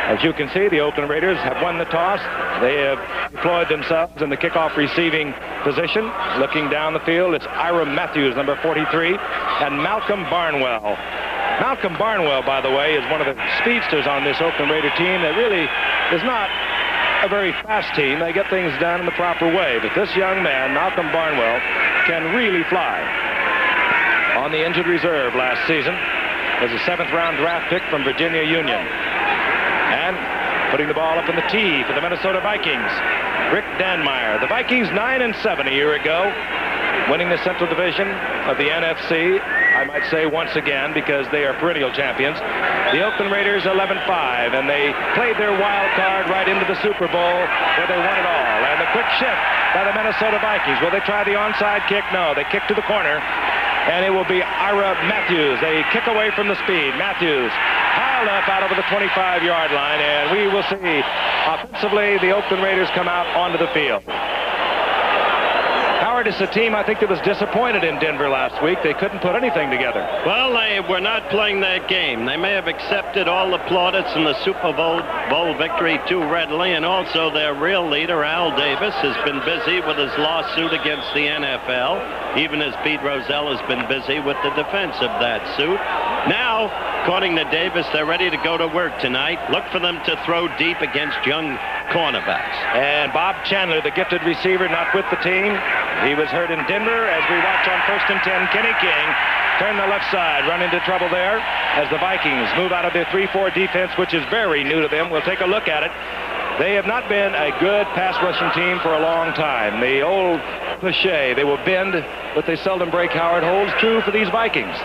As you can see, the Oakland Raiders have won the toss. They have deployed themselves in the kickoff receiving position. Looking down the field, it's Ira Matthews, number 43, and Malcolm Barnwell. Malcolm Barnwell, by the way, is one of the speedsters on this Oakland Raider team that really is not a very fast team. They get things done in the proper way. But this young man, Malcolm Barnwell, can really fly. On the injured reserve last season was a 7th-round draft pick from Virginia Union. And putting the ball up in the tee for the Minnesota Vikings, Rick Danmeyer. The Vikings 9-7 a year ago, winning the Central Division of the NFC. I might say once again, because they are perennial champions. The Oakland Raiders 11-5, and they played their wild card right into the Super Bowl, where they won it all. And the quick shift by the Minnesota Vikings. Will they try the onside kick? No, they kick to the corner, and it will be Ira Matthews. They kick away from the speed. Matthews piled up out over the 25-yard line, and we will see offensively the Oakland Raiders come out onto the field. Howard, is a team I think that was disappointed in Denver last week. They couldn't put anything together. Well, they were not playing that game. They may have accepted all the plaudits in the Super Bowl victory too readily, and also their real leader, Al Davis, has been busy with his lawsuit against the NFL, even as Pete Rozelle has been busy with the defense of that suit. Now, according to Davis, they're ready to go to work tonight. Look for them to throw deep against young cornerbacks. And Bob Chandler, the gifted receiver, not with the team. He was hurt in Denver. As we watch on 1st and 10, Kenny King turn the left side, run into trouble there as the Vikings move out of their 3-4 defense, which is very new to them. We'll take a look at it. They have not been a good pass rushing team for a long time. The old cliche, they will bend, but they seldom break, Howard, holds true for these Vikings.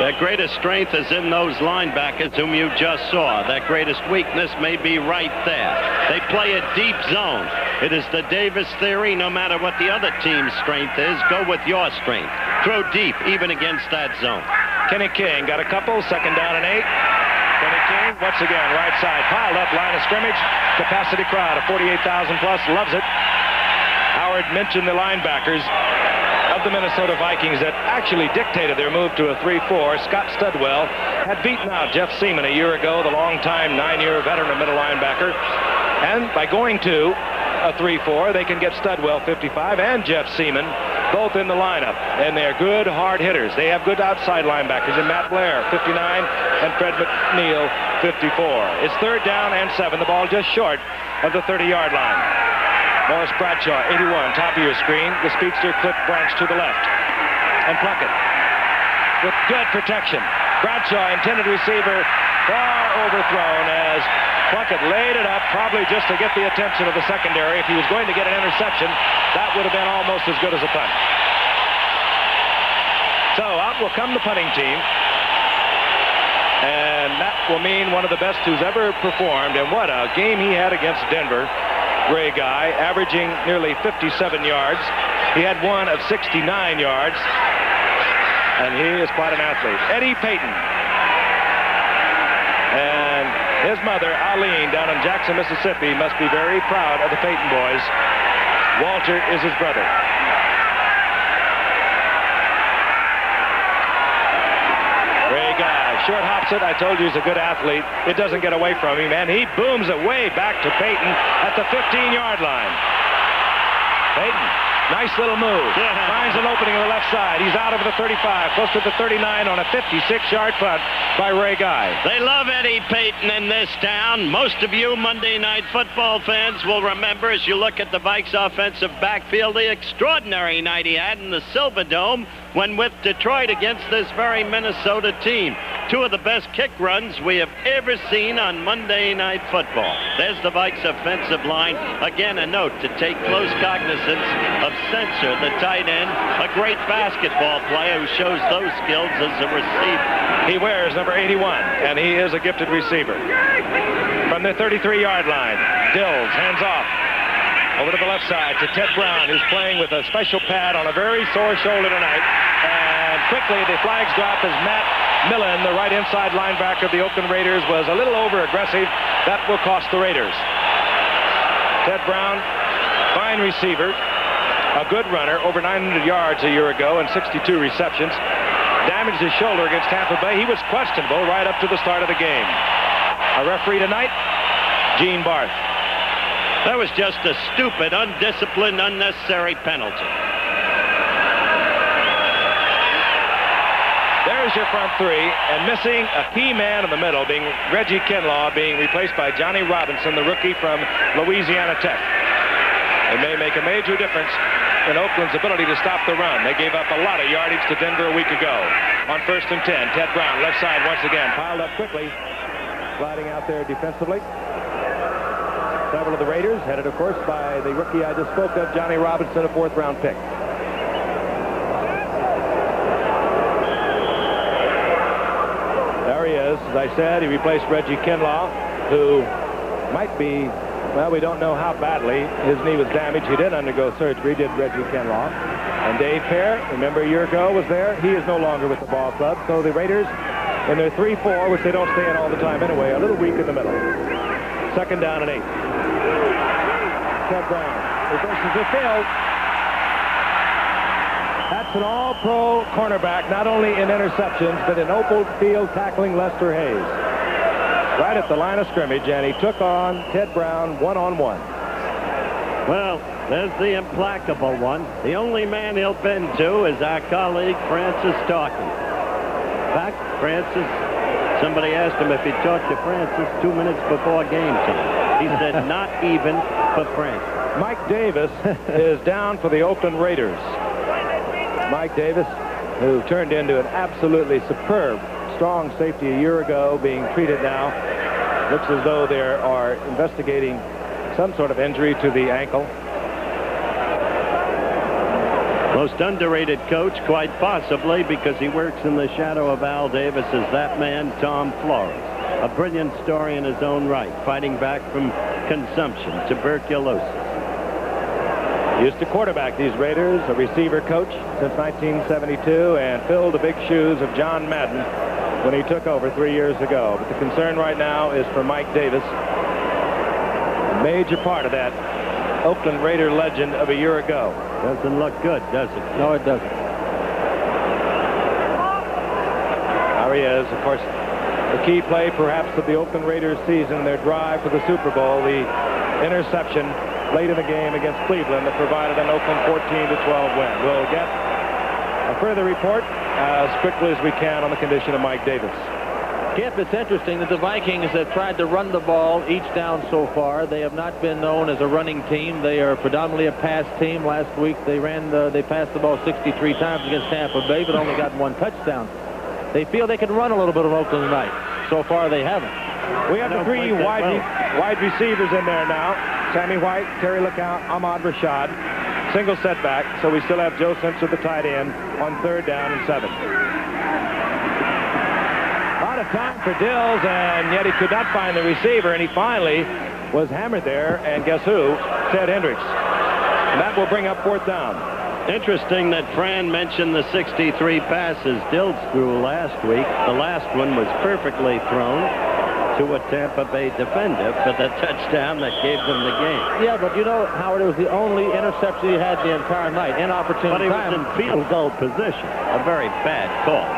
Their greatest strength is in those linebackers whom you just saw. Their greatest weakness may be right there. They play a deep zone. It is the Davis theory. No matter what the other team's strength is, go with your strength. Throw deep, even against that zone. Kenny King got a couple, 2nd down and 8. Kenny King, once again, right side, piled up, line of scrimmage. Capacity crowd of 48,000 plus, loves it. Howard mentioned the linebackers of the Minnesota Vikings that actually dictated their move to a 3-4. Scott Studwell had beaten out Jeff Seaman a year ago, the longtime 9-year veteran of middle linebacker. And by going to a 3-4, they can get Studwell, 55, and Jeff Seaman both in the lineup. And they're good, hard hitters. They have good outside linebackers in Matt Blair, 59, and Fred McNeil, 54. It's 3rd down and 7. The ball just short of the 30-yard line. Morris Bradshaw, 81, top of your screen. The speedster Cliff Branch to the left. And Plunkett with good protection. Bradshaw, intended receiver, far overthrown as Plunkett laid it up, probably just to get the attention of the secondary. If he was going to get an interception, that would have been almost as good as a punt. So out will come the punting team. And that will mean one of the best who's ever performed. And what a game he had against Denver. Gray guy, averaging nearly 57 yards. He had one of 69 yards. And he is quite an athlete. Eddie Payton. And his mother, Eileen, down in Jackson, Mississippi, must be very proud of the Payton boys. Walter is his brother. Gray guy, short hops it. I told you he's a good athlete. It doesn't get away from him, and he booms it way back to Payton at the 15-yard line. Payton, nice little move. Finds an opening on the left side. He's out over the 35, close to the 39 on a 56-yard punt by Ray Guy. They love Eddie Payton in this town. Most of you Monday Night Football fans will remember, as you look at the Vikes offensive backfield, the extraordinary night he had in the Silverdome when with Detroit against this very Minnesota team. 2 of the best kick runs we have ever seen on Monday Night Football. There's the Vikes offensive line. Again, a note to take close cognizance of Sensor, the tight end, a great basketball player who shows those skills as a receiver. He wears number 81, and he is a gifted receiver. From the 33-yard line, Dills hands off over to the left side to Ted Brown, who's playing with a special pad on a very sore shoulder tonight. And quickly the flags drop as Matt Millen, the right inside linebacker of the Oakland Raiders, was a little over-aggressive. That will cost the Raiders. Ted Brown, fine receiver, a good runner, over 900 yards a year ago and 62 receptions. Damaged his shoulder against Tampa Bay. He was questionable right up to the start of the game. A referee tonight, Gene Barth. That was just a stupid, undisciplined, unnecessary penalty. There's your front three, and missing a key man in the middle, being Reggie Kinlaw, being replaced by Johnny Robinson, the rookie from Louisiana Tech. It may make a major difference in Oakland's ability to stop the run. They gave up a lot of yardage to Denver a week ago. On 1st and 10, Ted Brown, left side once again, piled up quickly, sliding out there defensively. Several of the Raiders, headed, of course, by the rookie I just spoke of, Johnny Robinson, a 4th-round pick. There he is. As I said, he replaced Reggie Kinlaw, who might be, well, we don't know how badly his knee was damaged. He did undergo surgery, did Reggie Kinlaw. And Dave Pear, remember a year ago, was there. He is no longer with the ball club. So the Raiders, in their 3-4, which they don't stay in all the time anyway, a little weak in the middle. 2nd down and 8. Ted Brown reverses the field. That's an all-pro cornerback, not only in interceptions, but in open field tackling Lester Hayes. Right at the line of scrimmage, and he took on Ted Brown one-on-one. Well, there's the implacable one. The only man he'll bend to is our colleague Francis Talking. In fact, Francis, somebody asked him if he talked to Francis 2 minutes before game time. He said not even for Francis. Mike Davis is down for the Oakland Raiders. Mike Davis, who turned into an absolutely superb strong safety a year ago, being treated now. Looks as though they are investigating some sort of injury to the ankle. Most underrated coach, quite possibly, because he works in the shadow of Al Davis, is that man, Tom Flores. A brilliant story in his own right, fighting back from consumption, tuberculosis. He used to quarterback these Raiders, a receiver coach since 1972, and filled the big shoes of John Madden when he took over 3 years ago. But the concern right now is for Mike Davis, a major part of that Oakland Raider legend of a year ago. Doesn't look good, does it? No, it doesn't. There he is, of course, the key play perhaps of the Oakland Raiders season, their drive for the Super Bowl, the interception late in the game against Cleveland that provided an Oakland 14-12 win. We'll get a further report as quickly as we can on the condition of Mike Davis. Kip, it's interesting that the Vikings have tried to run the ball each down so far. They have not been known as a running team. They are predominantly a pass team. Last week they passed the ball 63 times against Tampa Bay, but only got 1 touchdown. They feel they can run a little bit of Oakland tonight. So far they haven't. We have the 3 wide receivers in there now. Sammy White, Terry LeCount, Ahmad Rashad. Single setback, so we still have Joe Simpson, the tight end, on 3rd down and 7. A lot of time for Dills, and yet he could not find the receiver, and he finally was hammered there, and guess who? Ted Hendricks. And that will bring up 4th down. Interesting that Fran mentioned the 63 passes Dills threw last week. The last one was perfectly thrown to a Tampa Bay defender for the touchdown that gave them the game. Yeah, but you know, Howard, it was the only interception he had the entire night. Inopportune But he time. was in field goal position. A very bad call.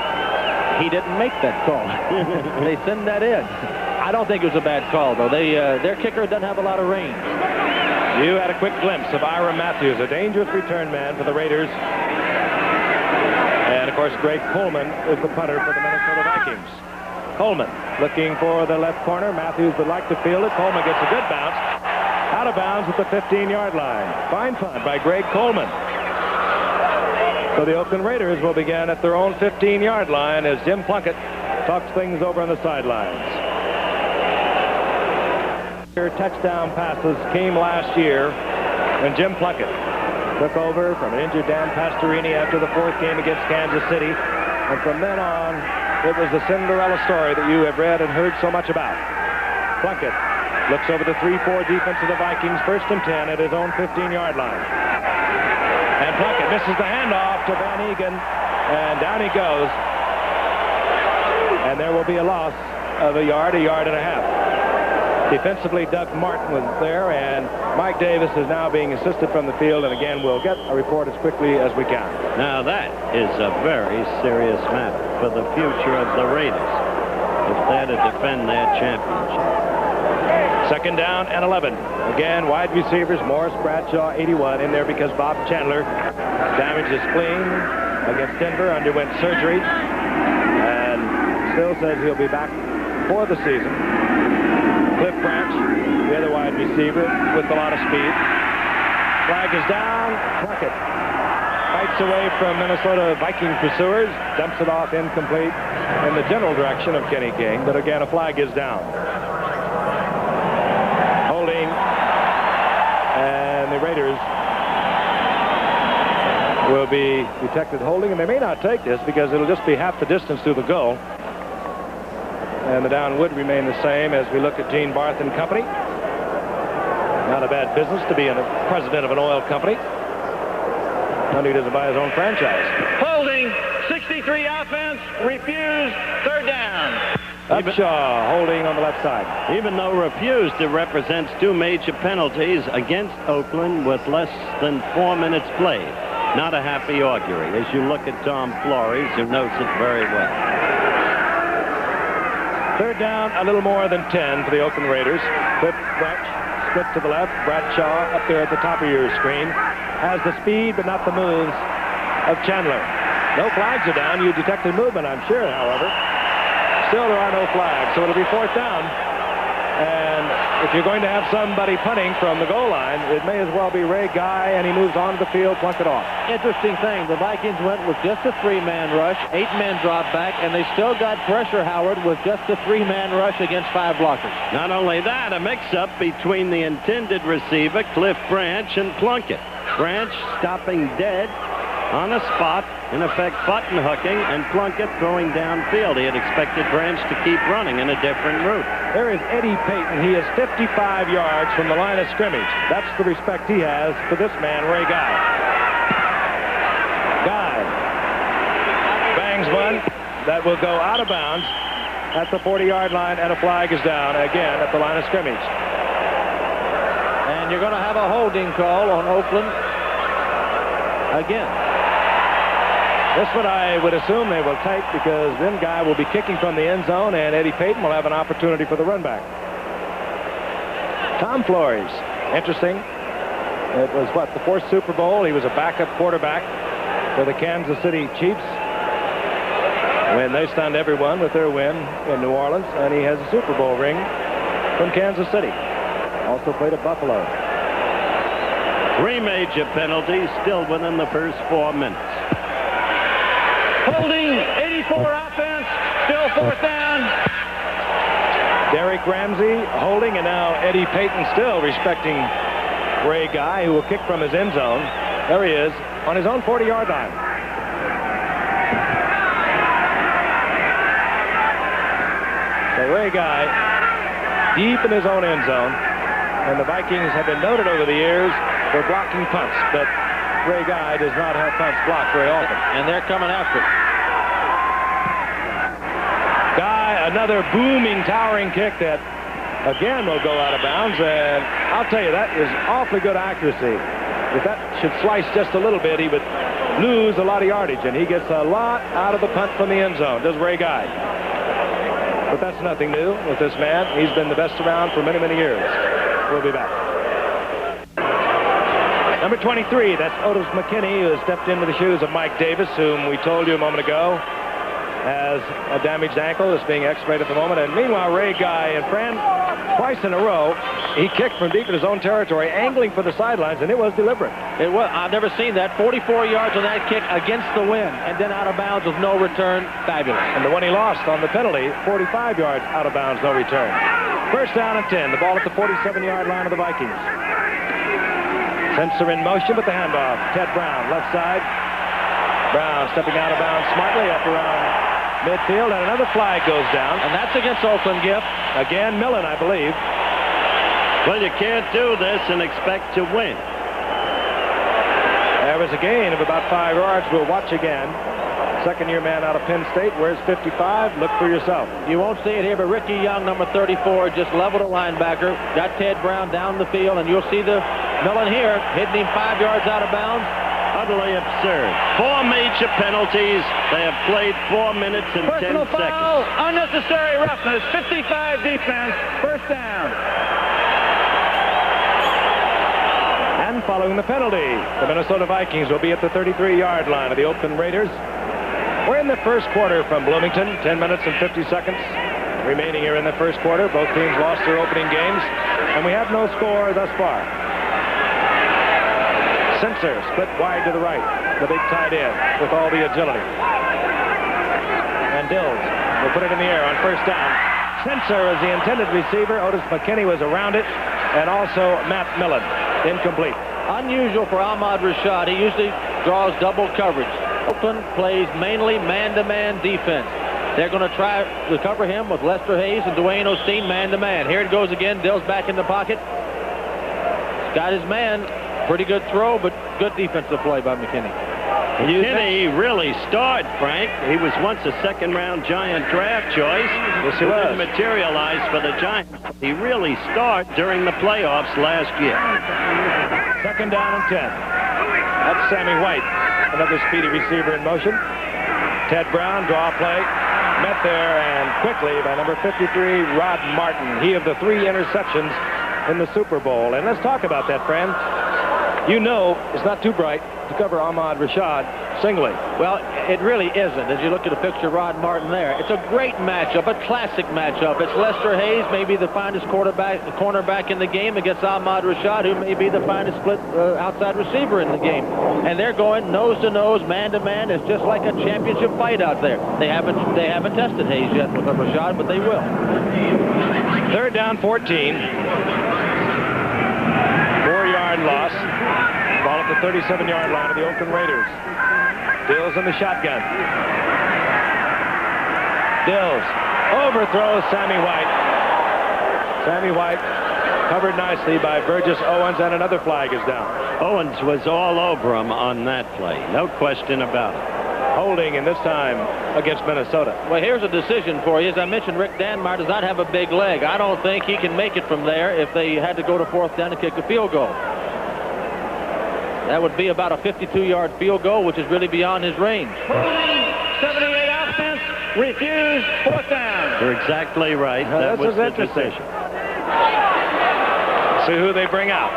He didn't make that call. They send that in. I don't think it was a bad call, though. Their kicker doesn't have a lot of range. You had a quick glimpse of Ira Matthews, a dangerous return man for the Raiders. And, of course, Greg Coleman is the punter for the Minnesota Vikings. Coleman looking for the left corner. Matthews would like to field it. Coleman gets a good bounce. Out of bounds at the 15-yard line. Fine punt by Greg Coleman. So the Oakland Raiders will begin at their own 15-yard line as Jim Plunkett talks things over on the sidelines. Their touchdown passes came last year when Jim Plunkett took over from an injured Dan Pastorini after the 4th game against Kansas City. And from then on, it was the Cinderella story that you have read and heard so much about. Plunkett looks over the 3-4 defense of the Vikings, 1st and 10 at his own 15-yard line. And Plunkett misses the handoff to Van Egan, and down he goes. And there will be a loss of a yard and a half. Defensively, Doug Martin was there, and Mike Davis is now being assisted from the field, and again, we'll get a report as quickly as we can. Now, that is a very serious matter for the future of the Raiders if they're to defend their championship. Second down and 11. Again, wide receivers, Morris, Bradshaw, 81, in there because Bob Chandler damaged his spleen against Denver, underwent surgery, and still says he'll be back for the season. Cliff Branch, the other wide receiver, with a lot of speed. Flag is down. Plunkett fights away from Minnesota Viking pursuers, dumps it off incomplete in the general direction of Kenny King, but again, a flag is down. Holding, and the Raiders will be detected holding, and they may not take this because it'll just be half the distance to the goal. And the down would remain the same as we look at Gene Barth and company. Not a bad business to be a president of an oil company. None he doesn't buy his own franchise. Holding, 63 offense, refused, third down. Upshaw holding on the left side. Even though refused, it represents 2 major penalties against Oakland with less than 4 minutes played. Not a happy augury as you look at Tom Flores, who knows it very well. Third down, a little more than 10 for the Oakland Raiders. Cliff Branch split to the left. Bradshaw up there at the top of your screen has the speed but not the moves of Chandler. No flags are down. You detected movement, I'm sure, however. Still there are no flags, so it'll be fourth down. And if you're going to have somebody punting from the goal line, it may as well be Ray Guy, and he moves onto the field, Plunkett off. Interesting thing, the Vikings went with just a 3-man rush, 8-man drop back, and they still got pressure, Howard, with just a 3-man rush against 5 blockers. Not only that, a mix-up between the intended receiver, Cliff Branch, and Plunkett. Branch stopping dead on the spot, in effect button hooking, and Plunkett throwing downfield. He had expected Branch to keep running in a different route. There is Eddie Payton. He is 55 yards from the line of scrimmage. That's the respect he has for this man, Ray Guy. Guy bangs one that will go out of bounds at the 40-yard line, and a flag is down again at the line of scrimmage. And you're going to have a holding call on Oakland again. This one I would assume they will take because then Guy will be kicking from the end zone, and Eddie Payton will have an opportunity for the run back. Tom Flores, interesting. It was, what, the 4th Super Bowl? He was a backup quarterback for the Kansas City Chiefs when they stunned everyone with their win in New Orleans, and he has a Super Bowl ring from Kansas City. Also played at Buffalo. 3 major penalties still within the first 4 minutes. Holding, 84 offense, still fourth down. Derek Ramsey holding, and now Eddie Payton still respecting Ray Guy, who will kick from his end zone. There he is on his own 40-yard line. So Ray Guy deep in his own end zone, and the Vikings have been noted over the years for blocking punts, but Ray Guy does not have punts blocked very often. And they're coming after it. Guy, another booming, towering kick that again will go out of bounds, and I'll tell you, that is awfully good accuracy. If that should slice just a little bit, he would lose a lot of yardage, and he gets a lot out of the punt from the end zone, does Ray Guy. But that's nothing new with this man. He's been the best around for many, many years. We'll be back. Number 23, that's Otis McKinney, who has stepped into the shoes of Mike Davis, whom we told you a moment ago has a damaged ankle that's being x-rayed at the moment. And meanwhile, Ray Guy, and Fran, twice in a row, he kicked from deep in his own territory, angling for the sidelines, and it was deliberate. It was. I've never seen that. 44 yards on that kick against the wind, and then out of bounds with no return. Fabulous. And the one he lost on the penalty, 45 yards out of bounds, no return. First down and 10. The ball at the 47-yard line of the Vikings. Sensor in motion with the handoff. Ted Brown, left side. Brown stepping out of bounds smartly up around midfield, and another flag goes down. And that's against Oakland, Giff. Again, Millen, I believe. Well, you can't do this and expect to win. There was a gain of about 5 yards. We'll watch again. Second-year man out of Penn State. Where's 55? Look for yourself. You won't see it here, but Ricky Young, number 34, just leveled a linebacker. Got Ted Brown down the field, and you'll see the Millen here hitting him 5 yards out of bounds. Utterly absurd. 4 major penalties. They have played 4 minutes and Personal 10 foul, seconds. unnecessary roughness, 55 defense, first down. Bloomington following the penalty. The Minnesota Vikings will be at the 33-yard line of the Oakland Raiders. We're in the first quarter from Bloomington. 10 minutes and 50 seconds remaining here in the first quarter. Both teams lost their opening games, and we have no score thus far. Sensor split wide to the right. The big tight end with all the agility. And Dills will put it in the air on first down. Sensor is the intended receiver. Otis McKinney was around it, and also Matt Millen. Incomplete. Unusual for Ahmad Rashad. He usually draws double coverage. Oakland plays mainly man-to-man defense. They're going to try to cover him with Lester Hayes and Dwayne Osteen man-to-man. Here it goes again. Dill's back in the pocket. He's got his man. Pretty good throw, but good defensive play by McKinney. McKinney really starred, Frank. He was once a second-round Giant draft choice. Yes, he was. Didn't materialize for the Giants. He really starred during the playoffs last year. Second down and 10. That's Sammy White, another speedy receiver in motion. Ted Brown, draw play. Met there and quickly by number 53, Rod Martin. He of the 3 interceptions in the Super Bowl. And let's talk about that, friend. You know it's not too bright to cover Ahmad Rashad singly. Well, it really isn't. As you look at the picture of Rod Martin there, it's a great matchup, a classic matchup. It's Lester Hayes, maybe the finest cornerback in the game, against Ahmad Rashad, who may be the finest split outside receiver in the game. And they're going nose to nose, man to man. It's just like a championship fight out there. They haven't tested Hayes yet with Rashad, but they will. Third down, 14. 4-yard loss. Ball at the 37-yard line of the Oakland Raiders. Dills in the shotgun. Dills overthrows Sammy White. Sammy White covered nicely by Burgess Owens, and another flag is down. Owens was all over him on that play. No question about it. Holding in this time against Minnesota. Well, here's a decision for you. As I mentioned, Rick Danmar does not have a big leg. I don't think he can make it from there if they had to go to 4th down and kick a field goal. That would be about a 52-yard field goal, which is really beyond his range. 78 offense, refused, 4th down. You're exactly right. That was the decision. See who they bring out.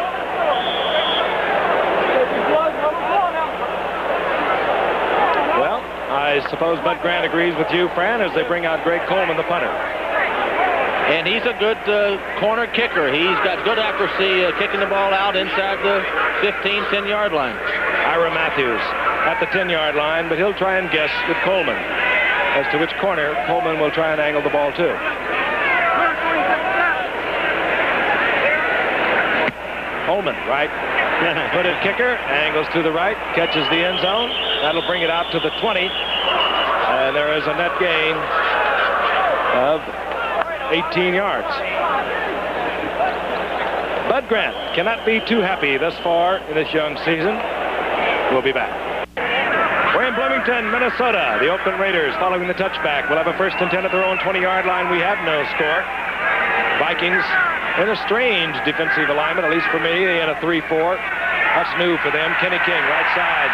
Well, I suppose Bud Grant agrees with you, Fran, as they bring out Greg Coleman, the punter. And he's a good corner kicker. He's got good accuracy kicking the ball out inside the 15, 10-yard line. Ira Matthews at the 10-yard line, but he'll try and guess with Coleman as to which corner Coleman will try and angle the ball to. Coleman, right. Hooded kicker, angles to the right, catches the end zone. That'll bring it out to the 20. And there is a net gain of 18 yards. Bud Grant cannot be too happy thus far in this young season. We'll be back. We're in Bloomington, Minnesota. The Oakland Raiders following the touchback will have a 1st and 10 at their own 20-yard line. We have no score. Vikings in a strange defensive alignment, at least for me. They had a 3-4. That's new for them. Kenny King, right side.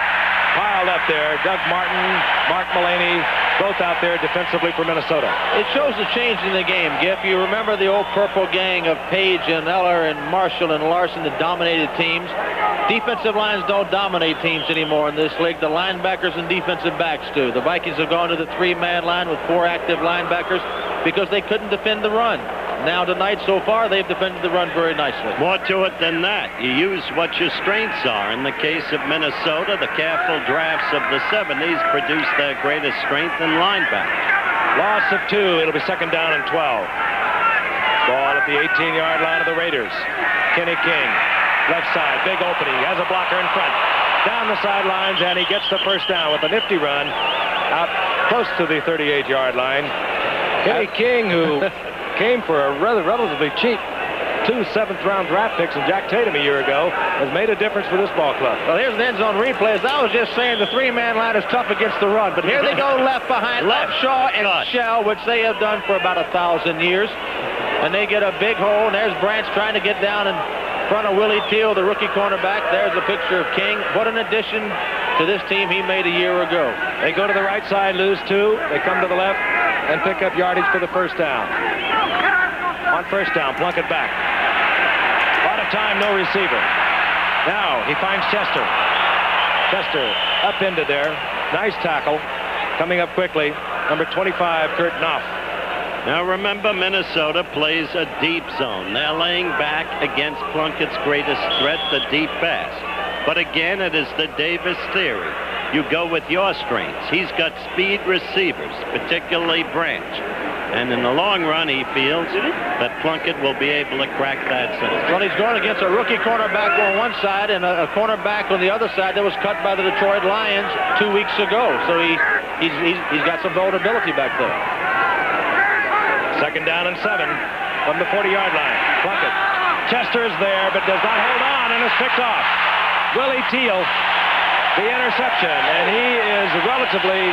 Piled up there. Doug Martin, Mark Mullaney, both out there defensively for Minnesota. It shows the change in the game, Giff. You remember the old purple gang of Page and Eller and Marshall and Larson that dominated teams. Defensive lines don't dominate teams anymore in this league. The linebackers and defensive backs do. The Vikings have gone to the 3-man line with 4 active linebackers because they couldn't defend the run. Now tonight, so far, they've defended the run very nicely. More to it than that. You use what your strengths are. In the case of Minnesota, the careful drafts of the 70s produced their greatest strength in linebackers. Loss of 2. It'll be 2nd down and 12. Ball at the 18-yard line of the Raiders. Kenny King, left side, big opening. He has a blocker in front. Down the sidelines, and he gets the 1st down with a nifty run out close to the 38-yard line. Kenny King, who came for a relatively cheap 2 7th-round draft picks and Jack Tatum a year ago, has made a difference for this ball club. Well, here's an end zone replay. As I was just saying, the 3-man line is tough against the run, but here they go left behind Upshaw and Shell, which they have done for about 1,000 years. And they get a big hole, and there's Branch trying to get down in front of Willie Teal, the rookie cornerback. There's a picture of King. What an addition to this team he made a year ago. They go to the right side, lose 2. They come to the left and pick up yardage for the 1st down. On 1st down, plunk it back. A lot of time, no receiver. Now he finds Chester. Chester up into there. Nice tackle. Coming up quickly. Number 25, Kurt Knopf. Now remember, Minnesota plays a deep zone. They're laying back against Plunkett's greatest threat, the deep pass. But again, it is the Davis theory. You go with your strengths. He's got speed receivers, particularly Branch. And in the long run, he feels that Plunkett will be able to crack that zone. Well, he's going against a rookie cornerback on one side and a cornerback on the other side that was cut by the Detroit Lions 2 weeks ago. So he's got some vulnerability back there. Second down and 7 from the 40-yard line. Plunkett. Chester is there, but does not hold on, and is picked off. Willie Teal, the interception, and he is relatively,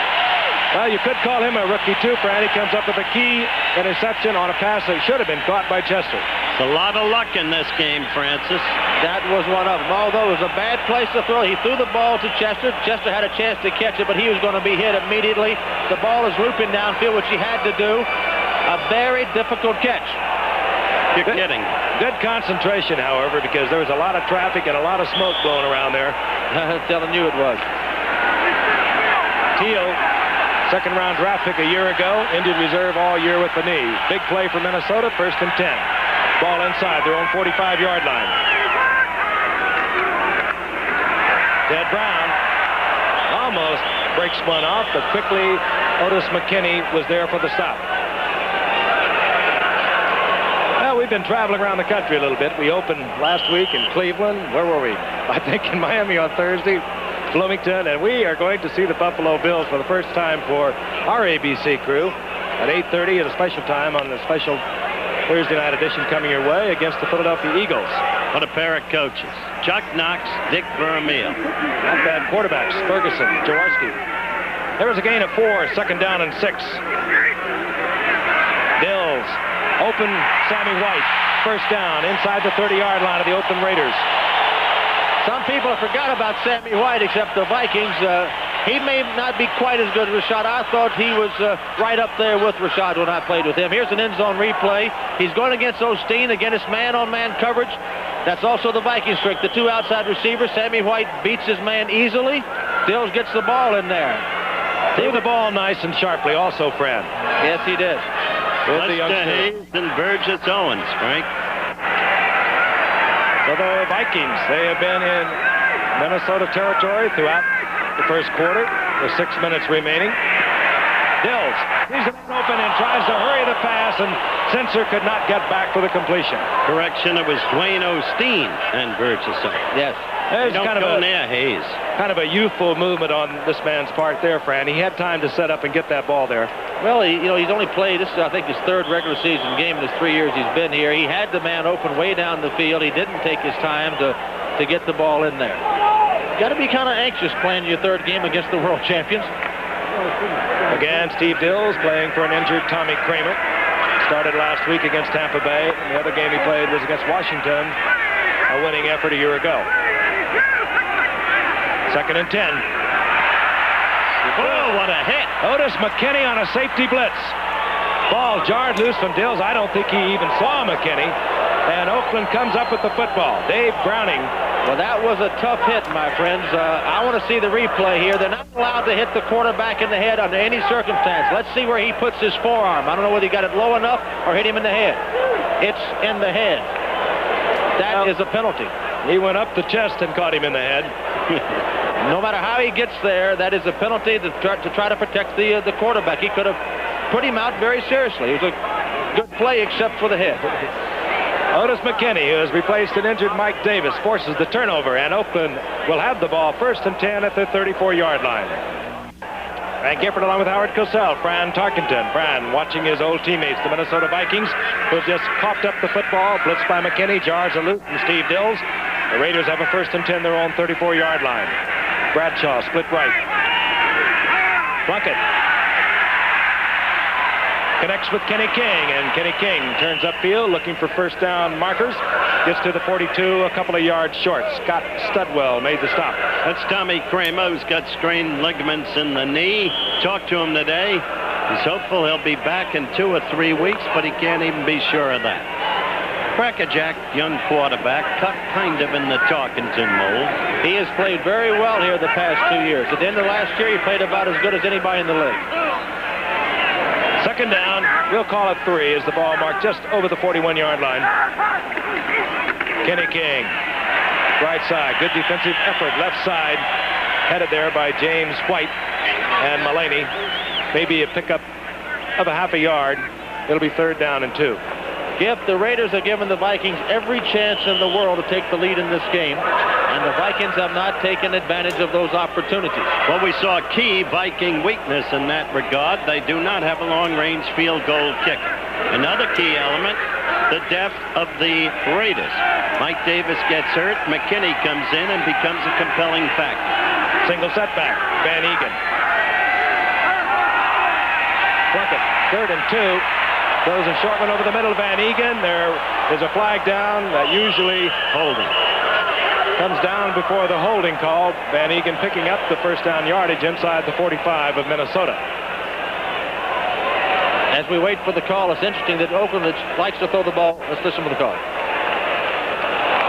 well, you could call him a rookie too, Fran. He comes up with a key interception on a pass that should have been caught by Chester. It's a lot of luck in this game, Francis. That was one of them. Although it was a bad place to throw, he threw the ball to Chester. Chester had a chance to catch it, but he was going to be hit immediately. The ball is looping downfield, which he had to do. A very difficult catch. You're kidding. Good concentration, however, because there was a lot of traffic and a lot of smoke blowing around there. I'm telling you it was. Teal, second-round draft pick a year ago, injured reserve all year with the knee. Big play for Minnesota, 1st and 10. Ball inside their own 45-yard line. Ted Brown almost breaks one off, but quickly Otis McKinney was there for the stop. We've been traveling around the country a little bit. We opened last week in Cleveland. Where were we? I think in Miami on Thursday, Bloomington, and we are going to see the Buffalo Bills for the first time for our ABC crew at 8:30 at a special time on the special Thursday night edition coming your way against the Philadelphia Eagles. What a pair of coaches. Chuck Knox, Dick Vermeil. Not bad quarterbacks. Ferguson, Jaworski. There was a gain of 4, second down and 6. Bills. Open Sammy White. First down inside the 30-yard line of the Oakland Raiders. Some people have forgot about Sammy White except the Vikings. He may not be quite as good as Rashad. I thought he was right up there with Rashad when I played with him. Here's an end zone replay. He's going against Osteen, against man-on-man coverage. That's also the Vikings trick. The 2 outside receivers. Sammy White beats his man easily. Dills gets the ball in there. Threw the ball nice and sharply also, Fran. Yes, he did. Lester Hayes and Burgess Owens, Frank. So the Vikings, they have been in Minnesota territory throughout the first quarter with 6 minutes remaining. Dills, he's open and tries to hurry the pass, and Sensor could not get back for the completion. Correction, it was Dwayne Osteen and Burgess Owens. Yes. There's Don't go near Hayes. Kind of a youthful movement on this man's part there, Fran. He had time to set up and get that ball there. Well, he's only played, this is, I think, his 3rd regular season game in his 3 years he's been here. He had the man open way down the field. He didn't take his time to get the ball in there. Got to be kind of anxious playing your 3rd game against the world champions. Again, Steve Dills playing for an injured Tommy Kramer. Started last week against Tampa Bay. And the other game he played was against Washington, a winning effort a year ago. 2nd and 10. Oh, what a hit. Otis McKinney on a safety blitz. Ball jarred loose from Dills. I don't think he even saw McKinney. And Oakland comes up with the football. Dave Browning. Well, that was a tough hit, my friends. I want to see the replay here. They're not allowed to hit the quarterback in the head under any circumstance. Let's see where he puts his forearm. I don't know whether he got it low enough or hit him in the head. It's in the head. That is a penalty. He went up the chest and caught him in the head. No matter how he gets there, that is a penalty to try to protect the quarterback. He could have put him out very seriously. It was a good play except for the head. Otis McKinney, who has replaced an injured Mike Davis, forces the turnover, and Oakland will have the ball 1st and 10 at the 34-yard line. Frank Gifford along with Howard Cosell, Fran Tarkenton. Fran watching his old teammates, the Minnesota Vikings, who have just coughed up the football. Blitzed by McKinney, jars a loop from Steve Dills. The Raiders have a 1st and 10, their own 34-yard line. Bradshaw split right. Plunkett connects with Kenny King, and Kenny King turns upfield looking for first down markers. Gets to the 42, a couple of yards short. Scott Studwell made the stop. That's Tommy Kramer, who's got strained ligaments in the knee. Talked to him today. He's hopeful he'll be back in 2 or 3 weeks, but he can't even be sure of that. crackerjack young quarterback, cut kind of in the Tarkenton mold. He has played very well here the past 2 years. At the end of last year, he played about as good as anybody in the league. Second down. We'll call it 3 as the ball marked just over the 41-yard line. Kenny King, right side. Good defensive effort. Left side, headed there by James White and Mullaney. Maybe a pickup of a half a yard. It'll be 3rd down and 2. Giff, the Raiders have given the Vikings every chance in the world to take the lead in this game, and the Vikings have not taken advantage of those opportunities. Well, we saw key Viking weakness in that regard. They do not have a long-range field goal kicker. Another key element, the depth of the Raiders. Mike Davis gets hurt. McKinney comes in and becomes a compelling factor. Single setback. Van Egan. Plunkett, 3rd and 2. Throws a short one over the middle. Van Egan. There is a flag down. That usually holding. Comes down before the holding call. Van Egan picking up the 1st down yardage inside the 45 of Minnesota. As we wait for the call, it's interesting that Oakland likes to throw the ball. Let's listen to the call.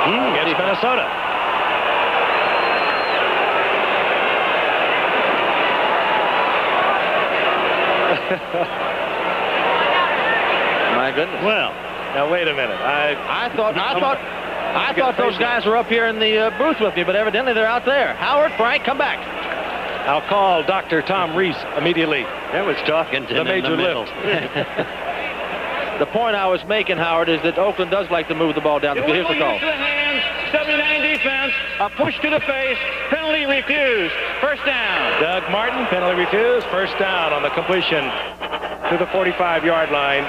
Against Minnesota. My goodness. Well, now wait a minute. I thought those guys were up here in the booth with me, but evidently they're out there. Howard, Frank, come back. I'll call Dr. Tom Reese immediately. That was talking to the major lift. The point I was making, Howard, is that Oakland does like to move the ball down the field. Here's the call. Use the hands, 79 defense, a push to the face, penalty refused, 1st down. Doug Martin, penalty refused, 1st down on the completion to the 45-yard line.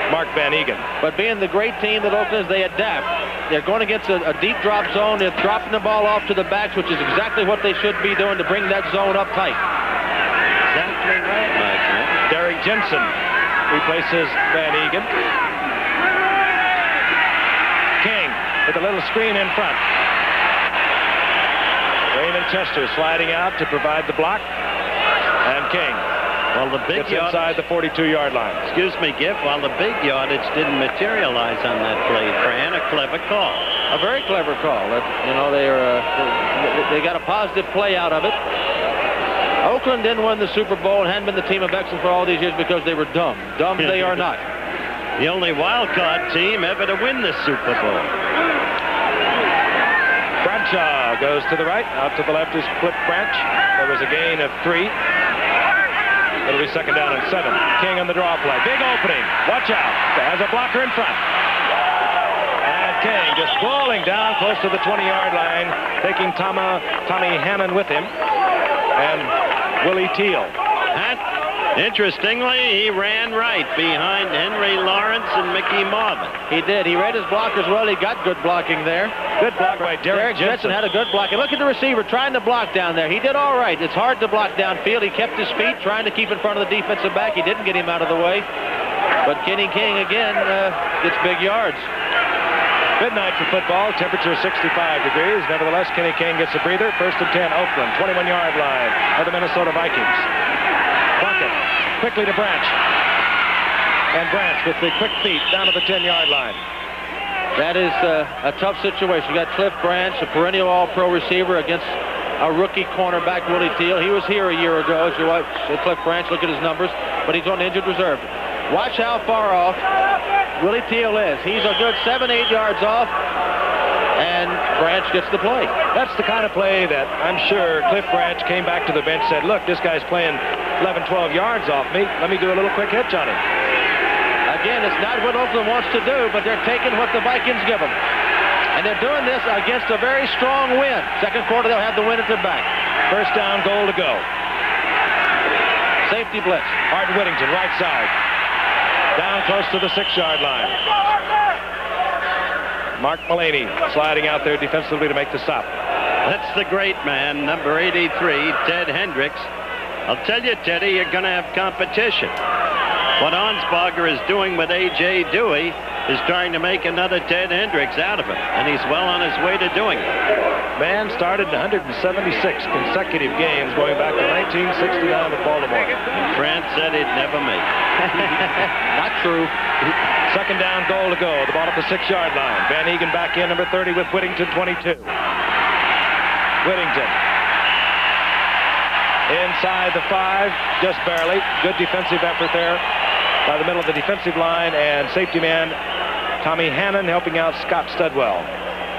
Mark Van Egan. But being the great team that Oakland is, they adapt. They're going against a deep drop zone. They're dropping the ball off to the backs, which is exactly what they should be doing to bring that zone up tight. Exactly right, Mike. Derek Jensen replaces Van Egan. King with a little screen in front. Raymond Chester sliding out to provide the block. And King. Well, the big yardage inside the 42-yard line. Excuse me, Giff. While the big yardage didn't materialize on that play, Fran, a clever call. A very clever call. You know, they got a positive play out of it. Oakland didn't win the Super Bowl and hadn't been the team of excellence for all these years because they were dumb. Dumb they are not. The only wild card team ever to win the Super Bowl. Bradshaw goes to the right. Out to the left is Cliff Branch. There was a gain of 3. It'll be 2nd down and 7. King on the draw play. Big opening. Watch out. Has a blocker in front. And King just falling down close to the 20-yard line, taking Tommy Hannon with him. And Willie Teal. And interestingly, he ran right behind Henry Lawrence and Mickey Marvin. He did. He read his blockers well. He got good blocking there. Good block by Derek Jensen. Had a good block. And look at the receiver trying to block down there. He did all right. It's hard to block downfield. He kept his feet, trying to keep in front of the defensive back. He didn't get him out of the way. But Kenny King, again, gets big yards. Midnight for football. Temperature 65 degrees. Nevertheless, Kenny King gets a breather. 1st and 10, Oakland. 21-yard line of the Minnesota Vikings. Plunkett quickly to Branch. And Branch with the quick feet down to the 10-yard line. That is a tough situation. You got Cliff Branch, a perennial all-pro receiver, against a rookie cornerback, Willie Teal. He was here a year ago. As you watch Cliff Branch, look at his numbers, but he's on injured reserve. Watch how far off Willie Teal is. He's a good 7-8 yards off, and Branch gets the play. That's the kind of play that I'm sure Cliff Branch came back to the bench and said, look, this guy's playing 11, 12 yards off me. Let me do a little quick hitch on him. Again, it's not what Oakland wants to do, but they're taking what the Vikings give them. And they're doing this against a very strong wind. 2nd quarter, they'll have the wind at their back. 1st down, goal to go. Safety blitz. Martin Whittington, right side. Down close to the 6-yard line. Mark Mullaney sliding out there defensively to make the stop. That's the great man, number 83, Ted Hendricks. I'll tell you, Teddy, you're going to have competition. What Arnsparger is doing with A.J. Dewey is trying to make another Ted Hendricks out of him, and he's well on his way to doing it. Man started 176 consecutive games going back to 1969 with Baltimore. And France said he'd never make it. Not true. Second down, goal to go. The ball at the 6-yard line. Van Egan back in, number 30 with Whittington, 22. Whittington. Inside the 5, just barely. Good defensive effort there by the middle of the defensive line, and safety man Tommy Hannon helping out Scott Studwell.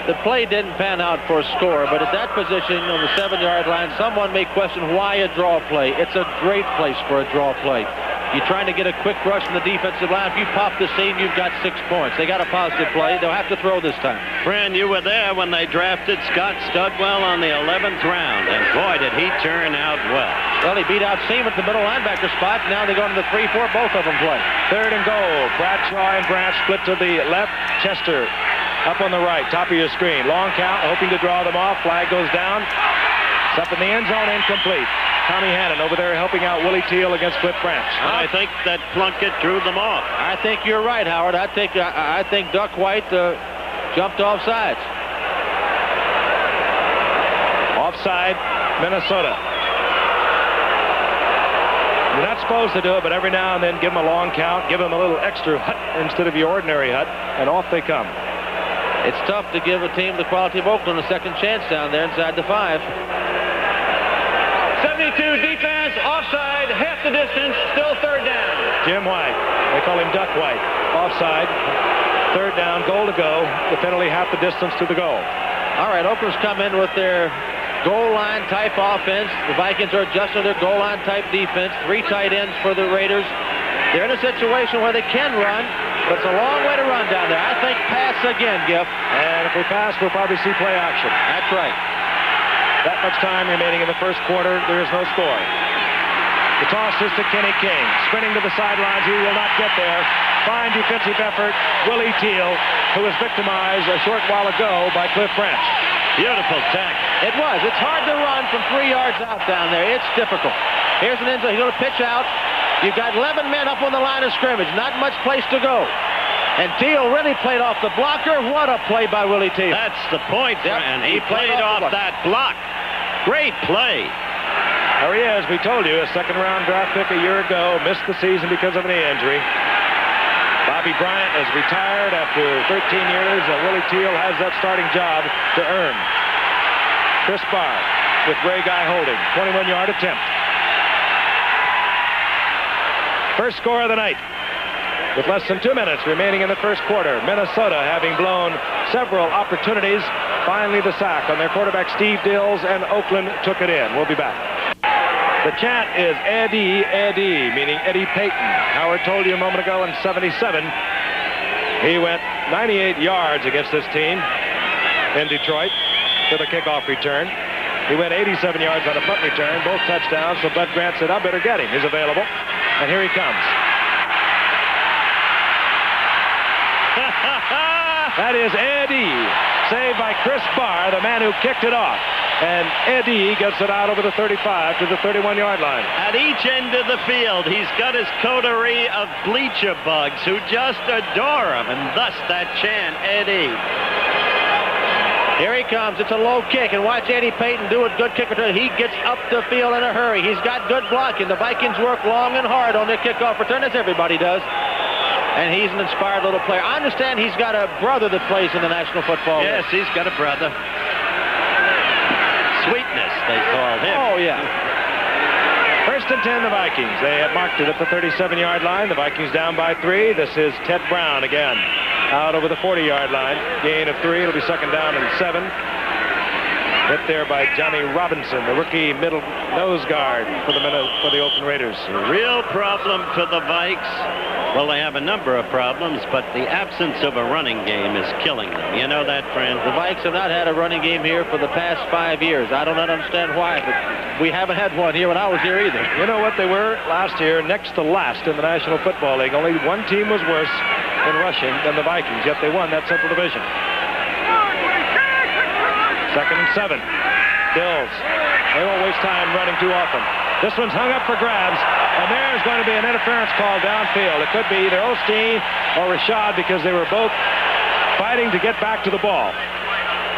The play didn't pan out for a score, but at that position on the 7-yard line, someone may question why a draw play. It's a great place for a draw play. You're trying to get a quick rush from the defensive line. If you pop the seam, you've got 6 points. They got a positive play. They'll have to throw this time. Fran, you were there when they drafted Scott Studwell on the 11th round, and boy, did he turn out well. Well, he beat out Seaman at the middle linebacker spot. Now they go into the 3-4. Both of them play. Third and goal. Bradshaw and Branch split to the left. Chester up on the right. Top of your screen. Long count, hoping to draw them off. Flag goes down. It's up in the end zone, incomplete. Tommy Hannon over there helping out Willie Teal against Cliff Branch. I think that Plunkett drew them off. I think you're right, Howard. I think Duck White jumped offsides. Offside, Minnesota. You're not supposed to do it, but every now and then give them a long count, give them a little extra hut instead of your ordinary hut, and off they come. It's tough to give a team the quality of Oakland a second chance down there inside the 5. 72 defense, offside, half the distance, still third down. Jim White, they call him Duck White, offside, third down, goal to go, the penalty half the distance to the goal. All right, Oakland's come in with their goal line type offense. The Vikings are adjusting their goal line type defense. 3 tight ends for the Raiders. They're in a situation where they can run, but it's a long way to run down there. I think pass again, Giff. And if we pass, we'll probably see play action. That's right. That much time remaining in the first quarter. There is no score. The toss is to Kenny King. Sprinting to the sidelines. He will not get there. Fine defensive effort. Willie Teal, who was victimized a short while ago by Cliff Branch. Beautiful tackle. It was. It's hard to run from 3 yards out down there. It's difficult. Here's an end zone. He's going to pitch out. You've got 11 men up on the line of scrimmage. Not much place to go. And Teal really played off the blocker. What a play by Willie Teal. That's the point, Fran. He played off that block. Great play. There he is. We told you, a second-round draft pick a year ago. Missed the season because of an knee injury. Bobby Bryant is retired after 13 years, and Willie Teal has that starting job to earn. Chris Barr with Ray Guy holding. 21-yard attempt. First score of the night. With less than 2 minutes remaining in the first quarter, Minnesota having blown several opportunities. Finally the sack on their quarterback Steve Dills, and Oakland took it in. We'll be back. The chant is Eddie, Eddie, meaning Eddie Payton. Howard told you a moment ago in '77, he went 98 yards against this team in Detroit with a kickoff return. He went 87 yards on a punt return, both touchdowns, so Bud Grant said, I better get him. He's available, and here he comes. That is Eddie, saved by Chris Barr, the man who kicked it off. And Eddie gets it out over the 35 to the 31-yard line. At each end of the field, he's got his coterie of bleacher bugs who just adore him, and thus that chant, Eddie. Here he comes. It's a low kick, and watch Eddie Payton do it. Good kick return. He gets up the field in a hurry. He's got good blocking. The Vikings work long and hard on their kickoff return, as everybody does. And he's an inspired little player. I understand he's got a brother that plays in the National Football League. Yes, he's got a brother. Sweetness, they called him. Oh, yeah. First and 10, the Vikings. They have marked it at the 37-yard line. The Vikings down by 3. This is Ted Brown again. Out over the 40-yard line. Gain of 3. It'll be second down and 7. Hit there by Johnny Robinson, the rookie middle nose guard for the Oakland Raiders. A real problem for the Vikes. Well, they have a number of problems, but the absence of a running game is killing them. You know that, friend? The Vikes have not had a running game here for the past 5 years. I do not understand why, but we haven't had one here when I was here either. You know what they were last year? Next to last in the National Football League. Only one team was worse in rushing than the Vikings, yet they won that Central Division. Second and 7. Dills. They won't waste time running too often. This one's hung up for grabs. And there's going to be an interference call downfield. It could be either Osteen or Rashad because they were both fighting to get back to the ball.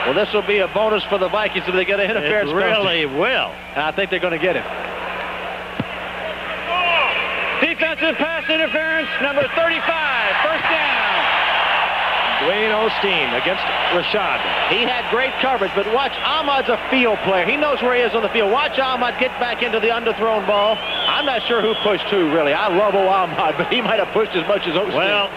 Well, this will be a bonus for the Vikings if they get an interference. It really will. And I think they're going to get it. Defensive pass interference, number 35, first down. Dwayne Osteen against Rashad. He had great coverage, but watch, Ahmad's a field player. He knows where he is on the field. Watch Ahmad get back into the underthrown ball. I'm not sure who pushed who, really. I love Ahmad, but he might have pushed as much as Osteen. Well,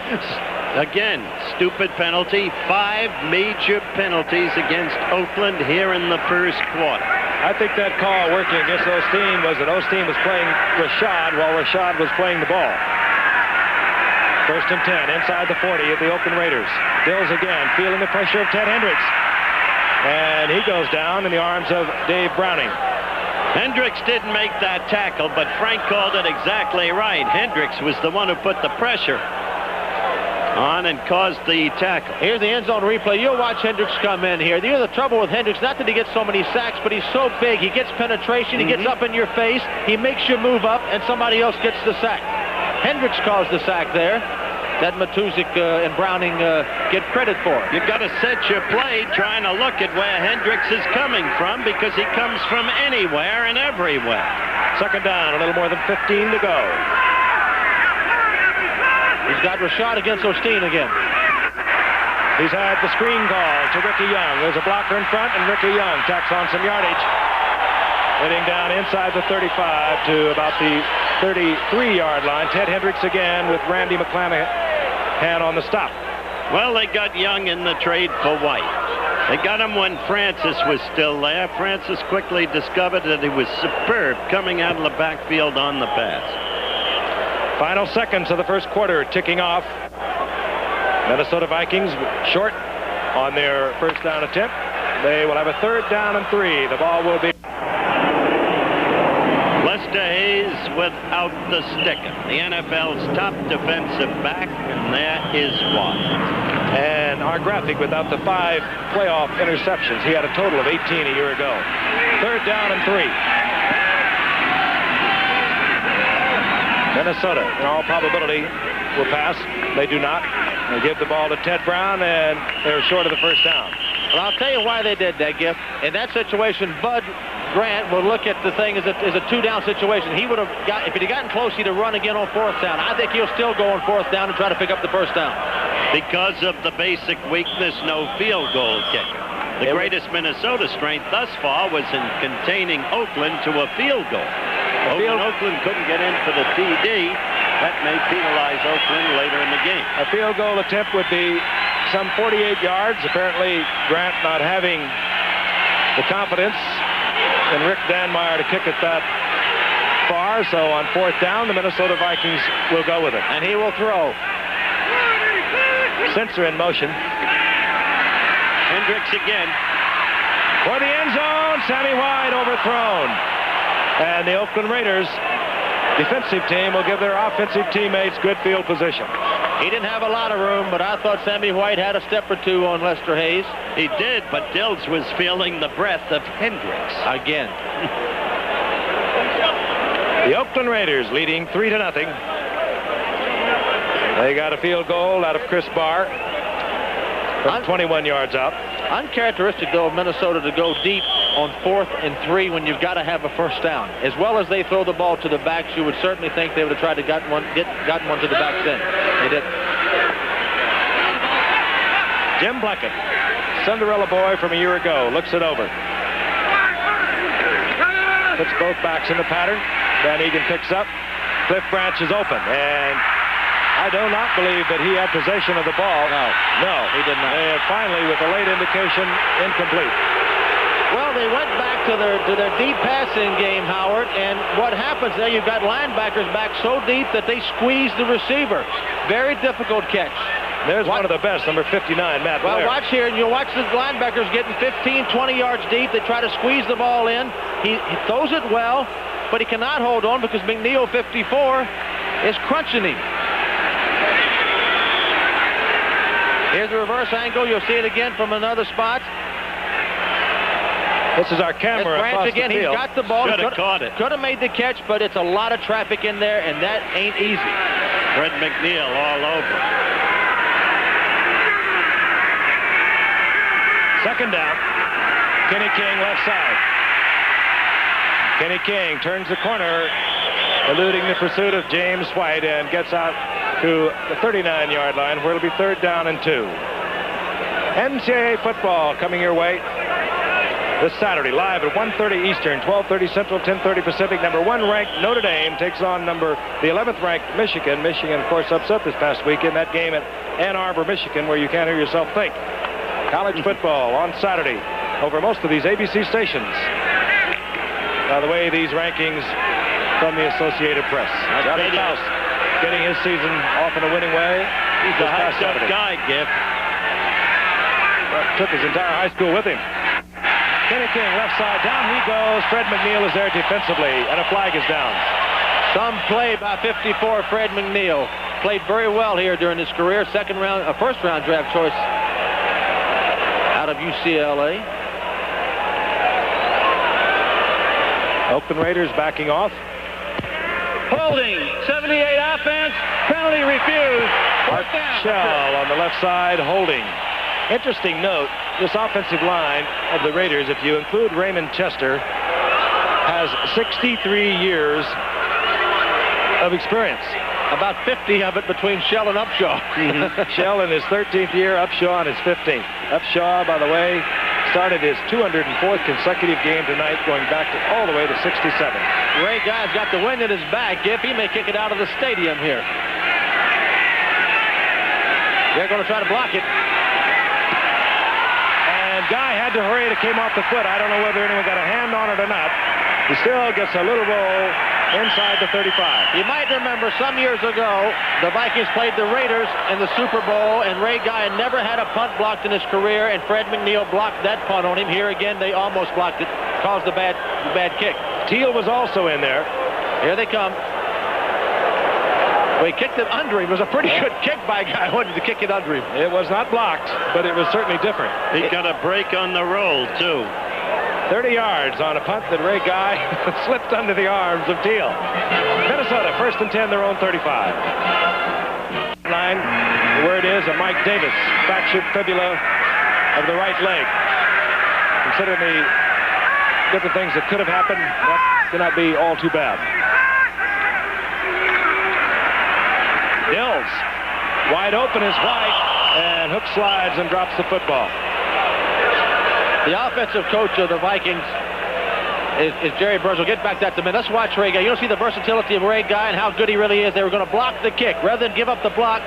again, stupid penalty. 5 major penalties against Oakland here in the first quarter. I think that call working against Osteen was that Osteen was playing Rashad while Rashad was playing the ball. First and 10, inside the 40 of the Oakland Raiders. Dills again, feeling the pressure of Ted Hendricks. And he goes down in the arms of Dave Browning. Hendricks didn't make that tackle, but Frank called it exactly right. Hendricks was the one who put the pressure on and caused the tackle. Here's the end zone replay. You'll watch Hendricks come in here. You know the trouble with Hendricks, not that he gets so many sacks, but he's so big. He gets penetration, he gets up in your face, he makes you move up, and somebody else gets the sack. Hendricks caused the sack there. That Matuzik and Browning get credit for. You've got to set your play trying to look at where Hendricks is coming from because he comes from anywhere and everywhere. Second down, a little more than 15 to go. He's got Rashad against Osteen again. He's had the screen call to Ricky Young. There's a blocker in front, and Ricky Young tacks on some yardage. Heading down inside the 35 to about the 33-yard line. Ted Hendricks again with Randy McClanahan on the stop. Well, they got Young in the trade for White. They got him when Francis was still there. Francis quickly discovered that he was superb coming out of the backfield on the pass. Final seconds of the first quarter ticking off. Minnesota Vikings short on their first down attempt. They will have a third down and 3. The ball will be... Lester Hayes without the sticker. The NFL's top defensive back, and there is why. And our graphic without the 5 playoff interceptions. He had a total of 18 a year ago. Third down and 3. Minnesota, in all probability, will pass. They do not. They give the ball to Ted Brown, and they're short of the first down. Well, I'll tell you why they did that, Giff. In that situation, Bud Grant will look at the thing as a 2-down situation. He would have got, if he'd gotten close, he'd have run again on 4th down. I think he'll still go on 4th down and try to pick up the first down. Because of the basic weakness, no field goal kicker. The greatest Minnesota strength thus far was in containing Oakland to a field goal. Oakland couldn't get in for the TD. That may penalize Oakland later in the game. A field goal attempt would be some 48 yards. Apparently, Grant not having the confidence in Rick Danmeyer to kick it that far. So on 4th down, the Minnesota Vikings will go with it. And he will throw. Sensor in motion. Hendricks again. For the end zone, Sammy White overthrown. And the Oakland Raiders defensive team will give their offensive teammates good field position. He didn't have a lot of room, but I thought Sammy White had a step or two on Lester Hayes. He did, but Dills was feeling the breath of Hendricks. Again. The Oakland Raiders leading 3-0. They got a field goal out of Chris Barr from 21 yards out. Uncharacteristic, though, of Minnesota to go deep on 4th and 3 when you've got to have a first down. As well as they throw the ball to the backs, you would certainly think they would have tried to gotten one to the backs then. They didn't. Jim Blackett, Cinderella boy from a year ago, looks it over. Puts both backs in the pattern. Van Egan picks up. Cliff Branch is open, and I do not believe that he had possession of the ball. No, he did not. And finally, with a late indication, incomplete. Well, they went back to their deep passing game, Howard, and what happens there, you've got linebackers back so deep that they squeeze the receiver. Very difficult catch. There's one of the best, number 59, Matt Blair. Well, watch here, and you'll watch the linebackers getting 15, 20 yards deep. They try to squeeze the ball in. He throws it well, but he cannot hold on because McNeil, 54, is crunching him. Here's the reverse angle. You'll see it again from another spot. This is our camera across again. the field. He's got the ball. Should have caught it. Could have made the catch, but it's a lot of traffic in there, and that ain't easy. Fred McNeil all over. Second down. Kenny King left side. Kenny King turns the corner, eluding the pursuit of James White, and gets out to the 39-yard line, where it'll be 3rd down and 2. NCAA football coming your way this Saturday, live at 1:30 Eastern, 12:30 Central, 10:30 Pacific. Number 1 ranked Notre Dame takes on the 11th ranked Michigan. Michigan, of course, upset this past weekend. That game at Ann Arbor, Michigan, where you can't hear yourself think. College football on Saturday over most of these ABC stations. By the way, these rankings from the Associated Press. Johnny Faust getting his season off in a winning way. He's a high-step guy, Giff. Took his entire high school with him. Kenny King, left side, down he goes. Fred McNeil is there defensively, and a flag is down. Some play by 54, Fred McNeil. Played very well here during his career. First round draft choice out of UCLA. Oakland Raiders backing off. Holding, 78 offense, penalty refused. Fourth down. Shell on the left side, holding. Interesting note, this offensive line of the Raiders, if you include Raymond Chester, has 63 years of experience. About 50 of it between Shell and Upshaw. Shell in his 13th year, Upshaw in his 15th. Upshaw, by the way, started his 204th consecutive game tonight, going back all the way to 67. Ray Guy's got the wind in his back. Giff, he may kick it out of the stadium here. They're going to try to block it. Guy had to hurry. It came off the foot. I don't know whether anyone got a hand on it or not. He still gets a little roll inside the 35. You might remember some years ago, the Vikings played the Raiders in the Super Bowl, and Ray Guy had never had a punt blocked in his career, and Fred McNeil blocked that punt on him. Here again, they almost blocked it, caused the bad kick. Teal was also in there. Here they come. Well, he kicked it under him. It was a pretty good kick by a guy who wanted to kick it under him. It was not blocked, but it was certainly different. He got a break on the roll, too. 30 yards on a punt that Ray Guy slipped under the arms of Teal. Minnesota, 1st and 10, their own 35. Line, the word is a Mike Davis fractured fibula of the right leg. Considering the different things that could have happened, that did not be all too bad. Dills, wide open is White, and Hook slides and drops the football. The offensive coach of the Vikings is Jerry Burns. We'll get back to that in a minute. Let's watch Ray Guy. You don't see the versatility of Ray Guy and how good he really is. They were going to block the kick. Rather than give up the block,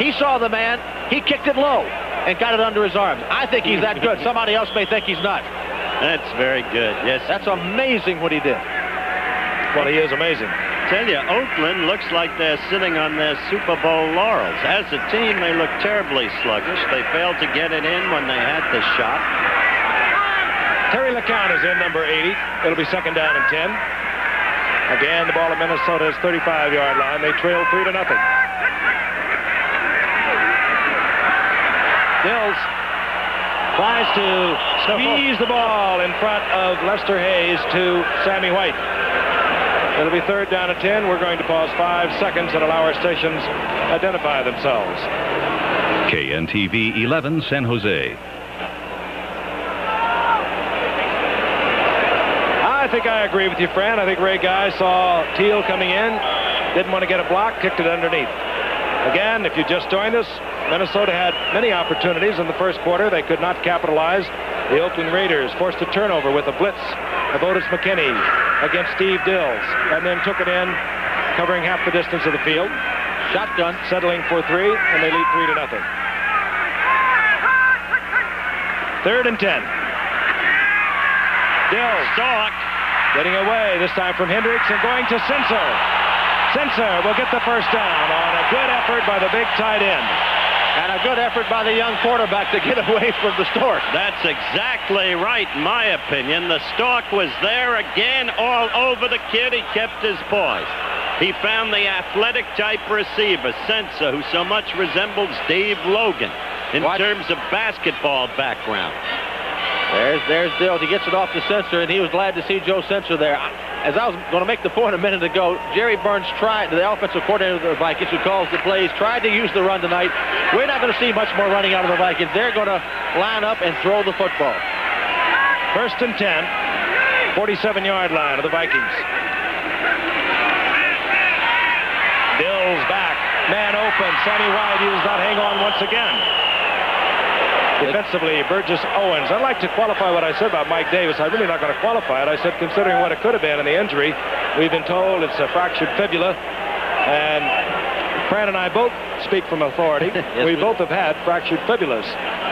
he saw the man. He kicked it low and got it under his arms. I think he's that good. Somebody else may think he's not. That's very good. Yes, that's amazing what he did. Well, he is amazing. Tell you, Oakland looks like they're sitting on their Super Bowl laurels. As a team, they look terribly sluggish. They failed to get it in when they had the shot. Terry LeCount is in, number 80. It'll be 2nd down and 10. Again, the ball at Minnesota's 35-yard line. They trail 3-0. Dills tries to squeeze the ball in front of Lester Hayes to Sammy White. It'll be 3rd down and 10. We're going to pause 5 seconds and allow our stations identify themselves. KNTV 11 San Jose. I think I agree with you, Fran. I think Ray Guy saw Teal coming in, didn't want to get a block, kicked it underneath. Again, if you just joined us, Minnesota had many opportunities in the first quarter. They could not capitalize. The Oakland Raiders forced a turnover with a blitz of Otis McKinney against Steve Dills, and then took it in, covering half the distance of the field. Shotgun, settling for 3, and they lead 3-0. 3rd and 10. Dills, Stark, getting away, this time from Hendricks, and going to Sensor. Sensor will get the first down on a good effort by the big tight end. And a good effort by the young quarterback to get away from the Stork. That's exactly right, in my opinion. The Stork was there again, all over the kid. He kept his poise. He found the athletic type receiver, Sensor, who so much resembles Dave Logan in terms of basketball background. There's Dills. He gets it off the censor, and he was glad to see Joe Censor there. As I was going to make the point a minute ago, Jerry Burns the offensive coordinator of the Vikings, who calls the plays, tried to use the run tonight. We're not going to see much more running out of the Vikings. They're going to line up and throw the football. 1st and 10, 47-yard line of the Vikings. Dills back, man open. Sammy White, he does not hang on once again. Defensively, Burgess Owens. I'd like to qualify what I said about Mike Davis. I'm really not going to qualify it. I said considering what it could have been in the injury, we've been told it's a fractured fibula. And Fran and I both speak from authority. Yes, we both have had fractured fibulas.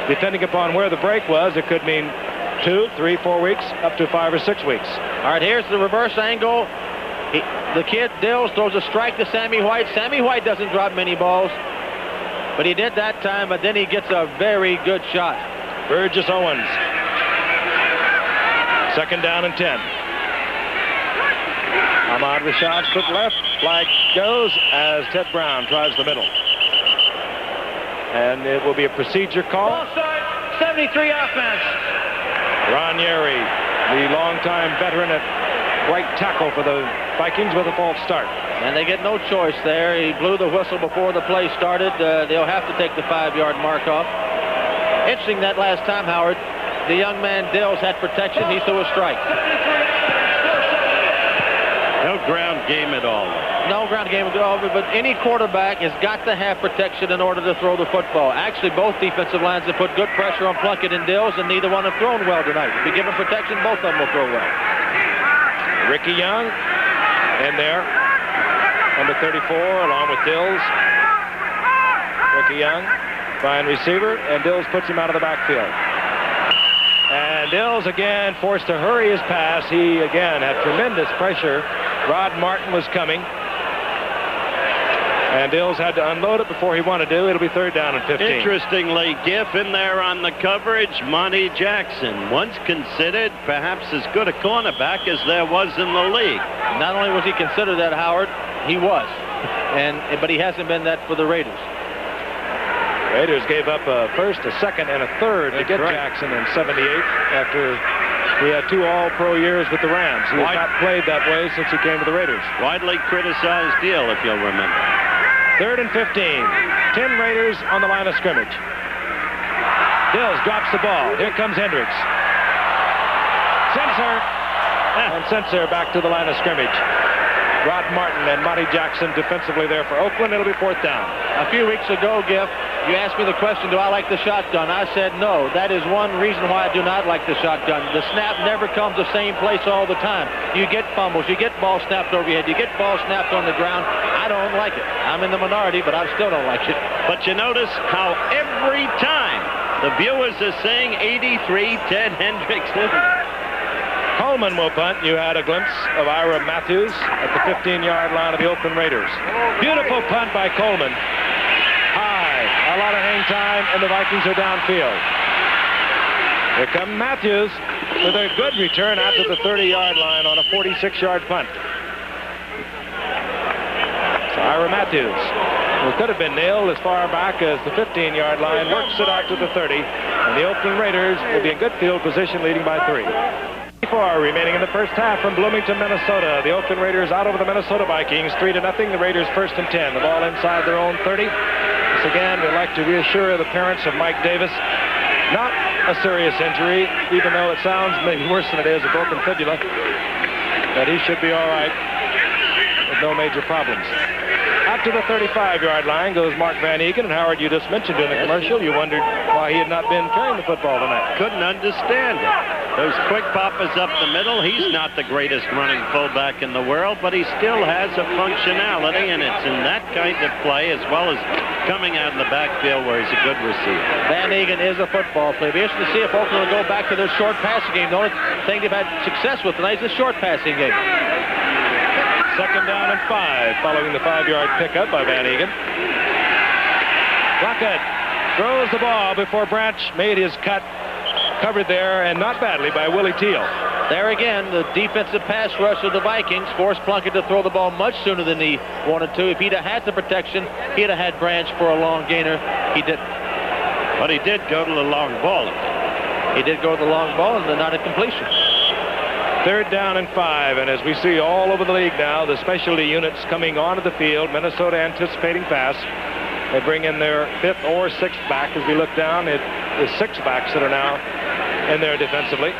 Depending upon where the break was, it could mean 2, 3, 4 weeks, up to 5 or 6 weeks. All right, here's the reverse angle. The kid, Dills, throws a strike to Sammy White. Sammy White doesn't drop many balls. But he did that time, but then he gets a very good shot. Burgess Owens. 2nd down and 10. Ahmad Rashad foot left. Flag goes as Ted Brown tries the middle. And it will be a procedure call. Ball start, 73 offense. Ranieri, the longtime veteran at right tackle for the Vikings, with a false start. And they get no choice there. He blew the whistle before the play started. They'll have to take the 5-yard mark off. Interesting that last time, Howard, the young man Dills had protection. He threw a strike. No ground game at all. No ground game at all, but any quarterback has got to have protection in order to throw the football. Actually, both defensive lines have put good pressure on Plunkett and Dills, and neither one have thrown well tonight. If you give them protection, both of them will throw well. Ricky Young in there. Number 34, along with Dills. Ricky Young, fine receiver, and Dills puts him out of the backfield. And Dills again forced to hurry his pass. He again had tremendous pressure. Rod Martin was coming. And Dills had to unload it before he wanted to. It'll be 3rd down and 15. Interestingly, Giff in there on the coverage, Monty Jackson, once considered perhaps as good a cornerback as there was in the league. Not only was he considered that, Howard, he was. But he hasn't been that for the Raiders. Raiders gave up a 1st, a 2nd, and a 3rd to get Jackson in 78 after he had 2 All-Pro years with the Rams. He has not played that way since he came to the Raiders. Widely criticized deal, if you'll remember. 3rd and 15. 10 Raiders on the line of scrimmage. Dills drops the ball. Here comes Hendricks. Censor. And Censor back to the line of scrimmage. Rod Martin and Monty Jackson defensively there for Oakland. It'll be 4th down. A few weeks ago, Giff, you asked me the question, do I like the shotgun? I said no. That is one reason why I do not like the shotgun. The snap never comes the same place all the time. You get fumbles. You get ball snapped over your head. You get ball snapped on the ground. I don't like it. I'm in the minority, but I still don't like it. But you notice how every time the viewers are saying 83, Ted Hendricks. Coleman will punt. You had a glimpse of Ira Matthews at the 15-yard line of the Oakland Raiders. Beautiful punt by Coleman. High. A lot of hang time, and the Vikings are downfield. Here comes Matthews with a good return out to the 30-yard line on a 46-yard punt. So Ira Matthews, who could have been nailed as far back as the 15-yard line, works it out to the 30, and the Oakland Raiders will be in good field position, leading by 3. 4 remaining in the first half from Bloomington, Minnesota. The Oakland Raiders out over the Minnesota Vikings, 3-0. The Raiders 1st and 10. The ball inside their own 30. Once again, we'd like to reassure the parents of Mike Davis, not a serious injury, even though it sounds maybe worse than it is, a broken fibula, that he should be all right with no major problems. Out to the 35-yard line goes Mark Van Eegen. And Howard, you just mentioned in the commercial, you wondered why he had not been carrying the football tonight. Couldn't understand it. Those quick poppers up the middle. He's not the greatest running fullback in the world, but he still has a functionality, and it's in that kind of play as well as coming out in the backfield where he's a good receiver. Van Eegen is a football player. It'll be interesting to see if Oakland will go back to their short passing game. The only thing they've had success with tonight is the short passing game. 2nd down and 5 following the 5-yard pickup by Van Eegen. Plunkett throws the ball before Branch made his cut. Covered there, and not badly, by Willie Teal. There again, the defensive pass rush of the Vikings forced Plunkett to throw the ball much sooner than he wanted to. If he'd have had the protection, he'd have had Branch for a long gainer. He didn't. But he did go to the long ball. He did go to the long ball and then not a completion. 3rd down and 5, and as we see all over the league now, the specialty units coming onto the field. Minnesota anticipating pass. They bring in their 5th or 6th back. As we look down, it is 6 backs that are now in there defensively.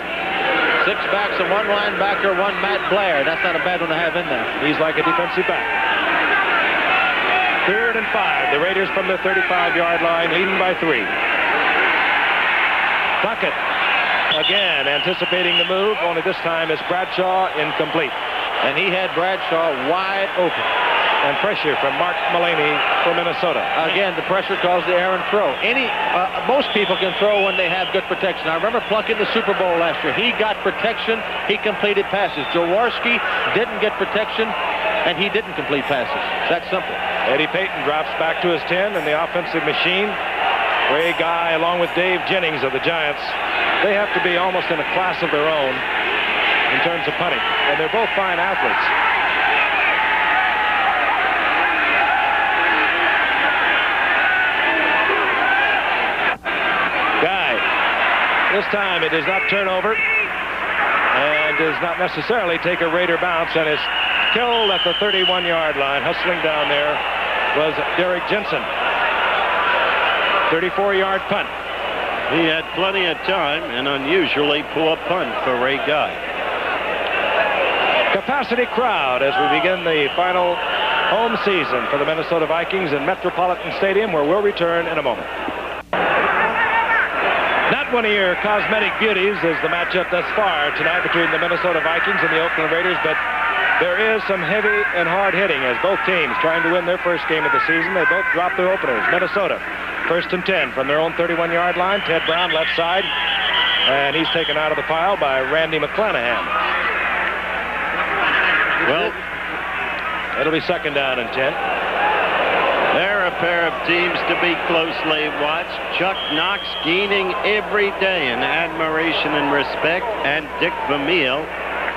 6 backs and 1 linebacker, 1 Matt Blair. That's not a bad one to have in there. He's like a defensive back. 3rd and 5. The Raiders from the 35-yard line, leading by 3. Puckett again anticipating the move, only this time it's Bradshaw incomplete. And he had Bradshaw wide open. And pressure from Mark Mullaney for Minnesota. Again, the pressure caused the errant throw. Most people can throw when they have good protection. I remember Pluck in the Super Bowl last year. He got protection. He completed passes. Jaworski didn't get protection, and he didn't complete passes. That's simple. Eddie Payton drops back to his 10, and the offensive machine, Ray Guy, along with Dave Jennings of the Giants, they have to be almost in a class of their own in terms of punting. And they're both fine athletes. This time it does not turn over and does not necessarily take a Raider bounce, and is killed at the 31-yard line. Hustling down there was Derek Jensen. 34-yard punt. He had plenty of time, an unusually poor punt for Ray Guy. Capacity crowd as we begin the final home season for the Minnesota Vikings in Metropolitan Stadium, where we'll return in a moment. Not one of your cosmetic beauties is the matchup thus far tonight between the Minnesota Vikings and the Oakland Raiders, but there is some heavy and hard hitting as both teams trying to win their first game of the season. They both drop their openers. Minnesota, 1st and 10 from their own 31-yard line. Ted Brown left side, and he's taken out of the pile by Randy McClanahan. Well, it'll be 2nd down and 10. They're a pair of teams to be closely watched. Chuck Knox gaining every day in admiration and respect, and Dick Vermeil,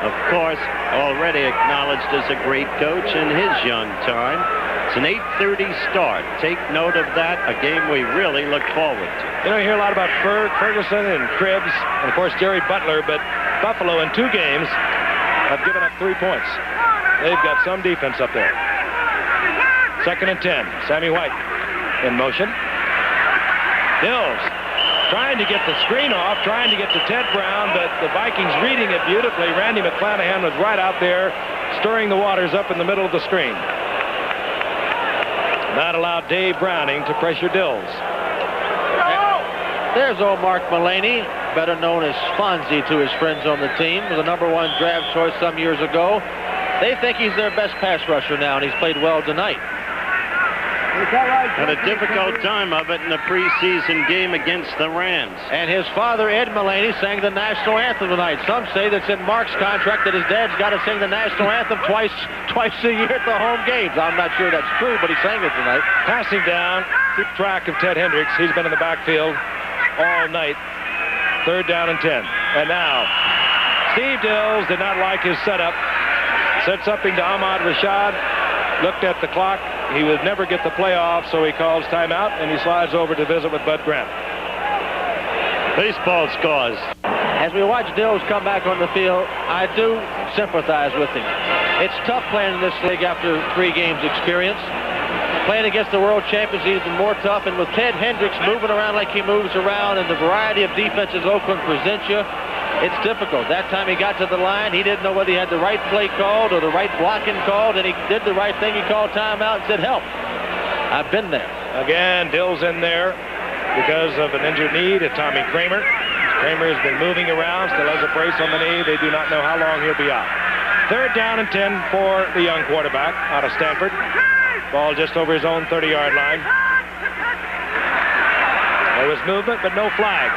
of course, already acknowledged as a great coach in his young time. It's an 8:30 start. Take note of that, a game we really look forward to. You know, you hear a lot about Ferguson and Cribbs, and of course Jerry Butler, but Buffalo in 2 games have given up 3 points. They've got some defense up there. 2nd and 10. Sammy White in motion. Dills trying to get the screen off, trying to get to Ted Brown, but the Vikings reading it beautifully. Randy McClanahan was right out there, stirring the waters up in the middle of the screen. That allowed Dave Browning to pressure Dills. There's old Mark Mullaney, better known as Fonzie to his friends on the team. Was a #1 draft choice some years ago. They think he's their best pass rusher now, and he's played well tonight. Had a difficult time of it in the preseason game against the Rams. And his father, Ed Mullaney, sang the national anthem tonight. Some say that's in Mark's contract that his dad's got to sing the national anthem twice a year at the home games. I'm not sure that's true, but he sang it tonight. Passing down, keep track of Ted Hendricks. He's been in the backfield all night. 3rd down and 10. And now, Steve Dills did not like his setup. Said something to Ahmad Rashad. Looked at the clock. He would never get the play off, so he calls timeout, and he slides over to visit with Bud Grant. Baseball scores. As we watch Dills come back on the field, I do sympathize with him. It's tough playing in this league after 3 games experience. Playing against the world champions is even more tough, and with Ted Hendricks moving around like he moves around and the variety of defenses Oakland presents you, it's difficult. That time he got to the line, he didn't know whether he had the right play called or the right blocking called, and he did the right thing. He called timeout and said, help. I've been there. Again, Dills in there because of an injured knee to Tommy Kramer. Kramer has been moving around, still has a brace on the knee. They do not know how long he'll be out. 3rd down and 10 for the young quarterback out of Stanford. Ball just over his own 30-yard line. There was movement, but no flag.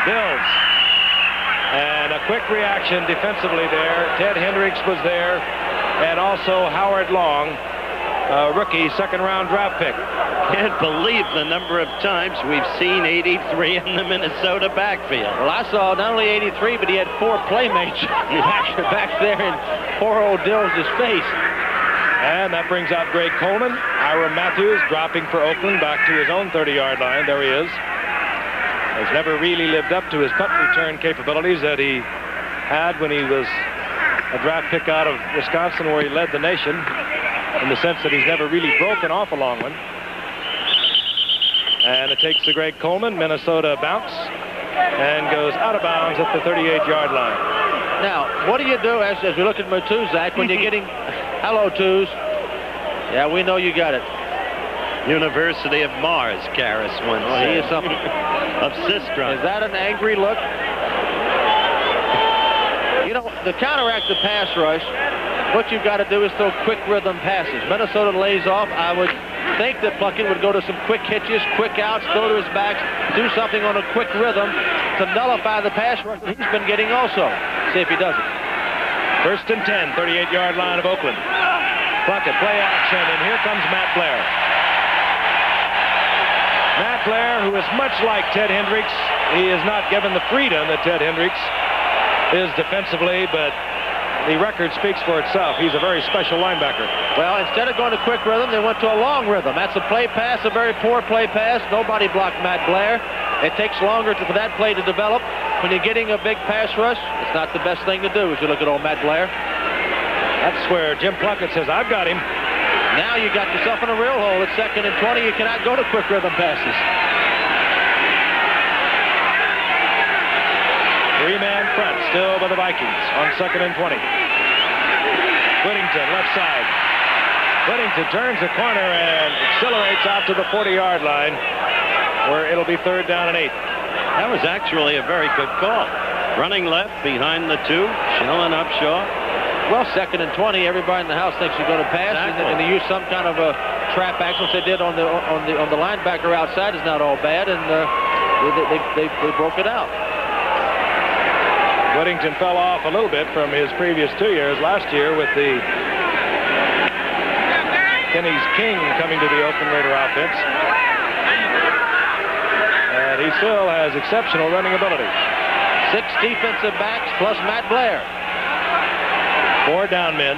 Dills. And a quick reaction defensively there. Ted Hendricks was there, and also Howard Long, rookie 2nd-round draft pick. Can't believe the number of times we've seen 83 in the Minnesota backfield. Well, I saw not only 83, but he had 4 playmates back there in poor old Dills' face. And that brings out Greg Coleman. Ira Matthews dropping for Oakland back to his own 30-yard line. There he is. has never really lived up to his punt return capabilities that he had when he was a draft pick out of Wisconsin, where he led the nation, in the sense that he's never really broken off a long one. And it takes the Greg Coleman Minnesota bounce and goes out of bounds at the 38-yard line. Now, what do you do as we look at Matuzak when you're getting... Hello, Tuz. Yeah, we know you got it. University of Mars, Karras once said. He is something. Of Sistron. Is that an angry look? You know, to counteract the pass rush, what you've got to do is throw quick rhythm passes. Minnesota lays off. I would think that Plunkett would go to some quick hitches, quick outs, throw to his backs, do something on a quick rhythm to nullify the pass rush he's been getting also. See if he does it. First and 10, 38-yard line of Oakland. Plunkett, play action, and here comes Matt Blair. Matt Blair, who is much like Ted Hendricks, he is not given the freedom that Ted Hendricks is defensively, but the record speaks for itself. He's a very special linebacker. Well, instead of going to quick rhythm, they went to a long rhythm. That's a play pass, a very poor play pass. Nobody blocked Matt Blair. It takes longer for that play to develop. When you're getting a big pass rush, it's not the best thing to do as you look at old Matt Blair. That's where Jim Plunkett says, I've got him. Now you got yourself in a real hole. It's 2nd and 20. You cannot go to quick rhythm passes. Three-man front still by the Vikings on 2nd and 20. Whittington, left side. Whittington turns the corner and accelerates out to the 40-yard line, where it'll be 3rd down and 8. That was actually a very good call. Running left behind the two, Shell and Upshaw. Well, 2nd and 20. Everybody in the house thinks you're going to pass, exactly. and they use some kind of a trap action, which they did on the linebacker outside. Is not all bad, and they broke it out. Whittington fell off a little bit from his previous 2 years. Last year with the Kenny's King coming to the Oakland Raider offense. And he still has exceptional running ability. 6 defensive backs plus Matt Blair. 4 down men.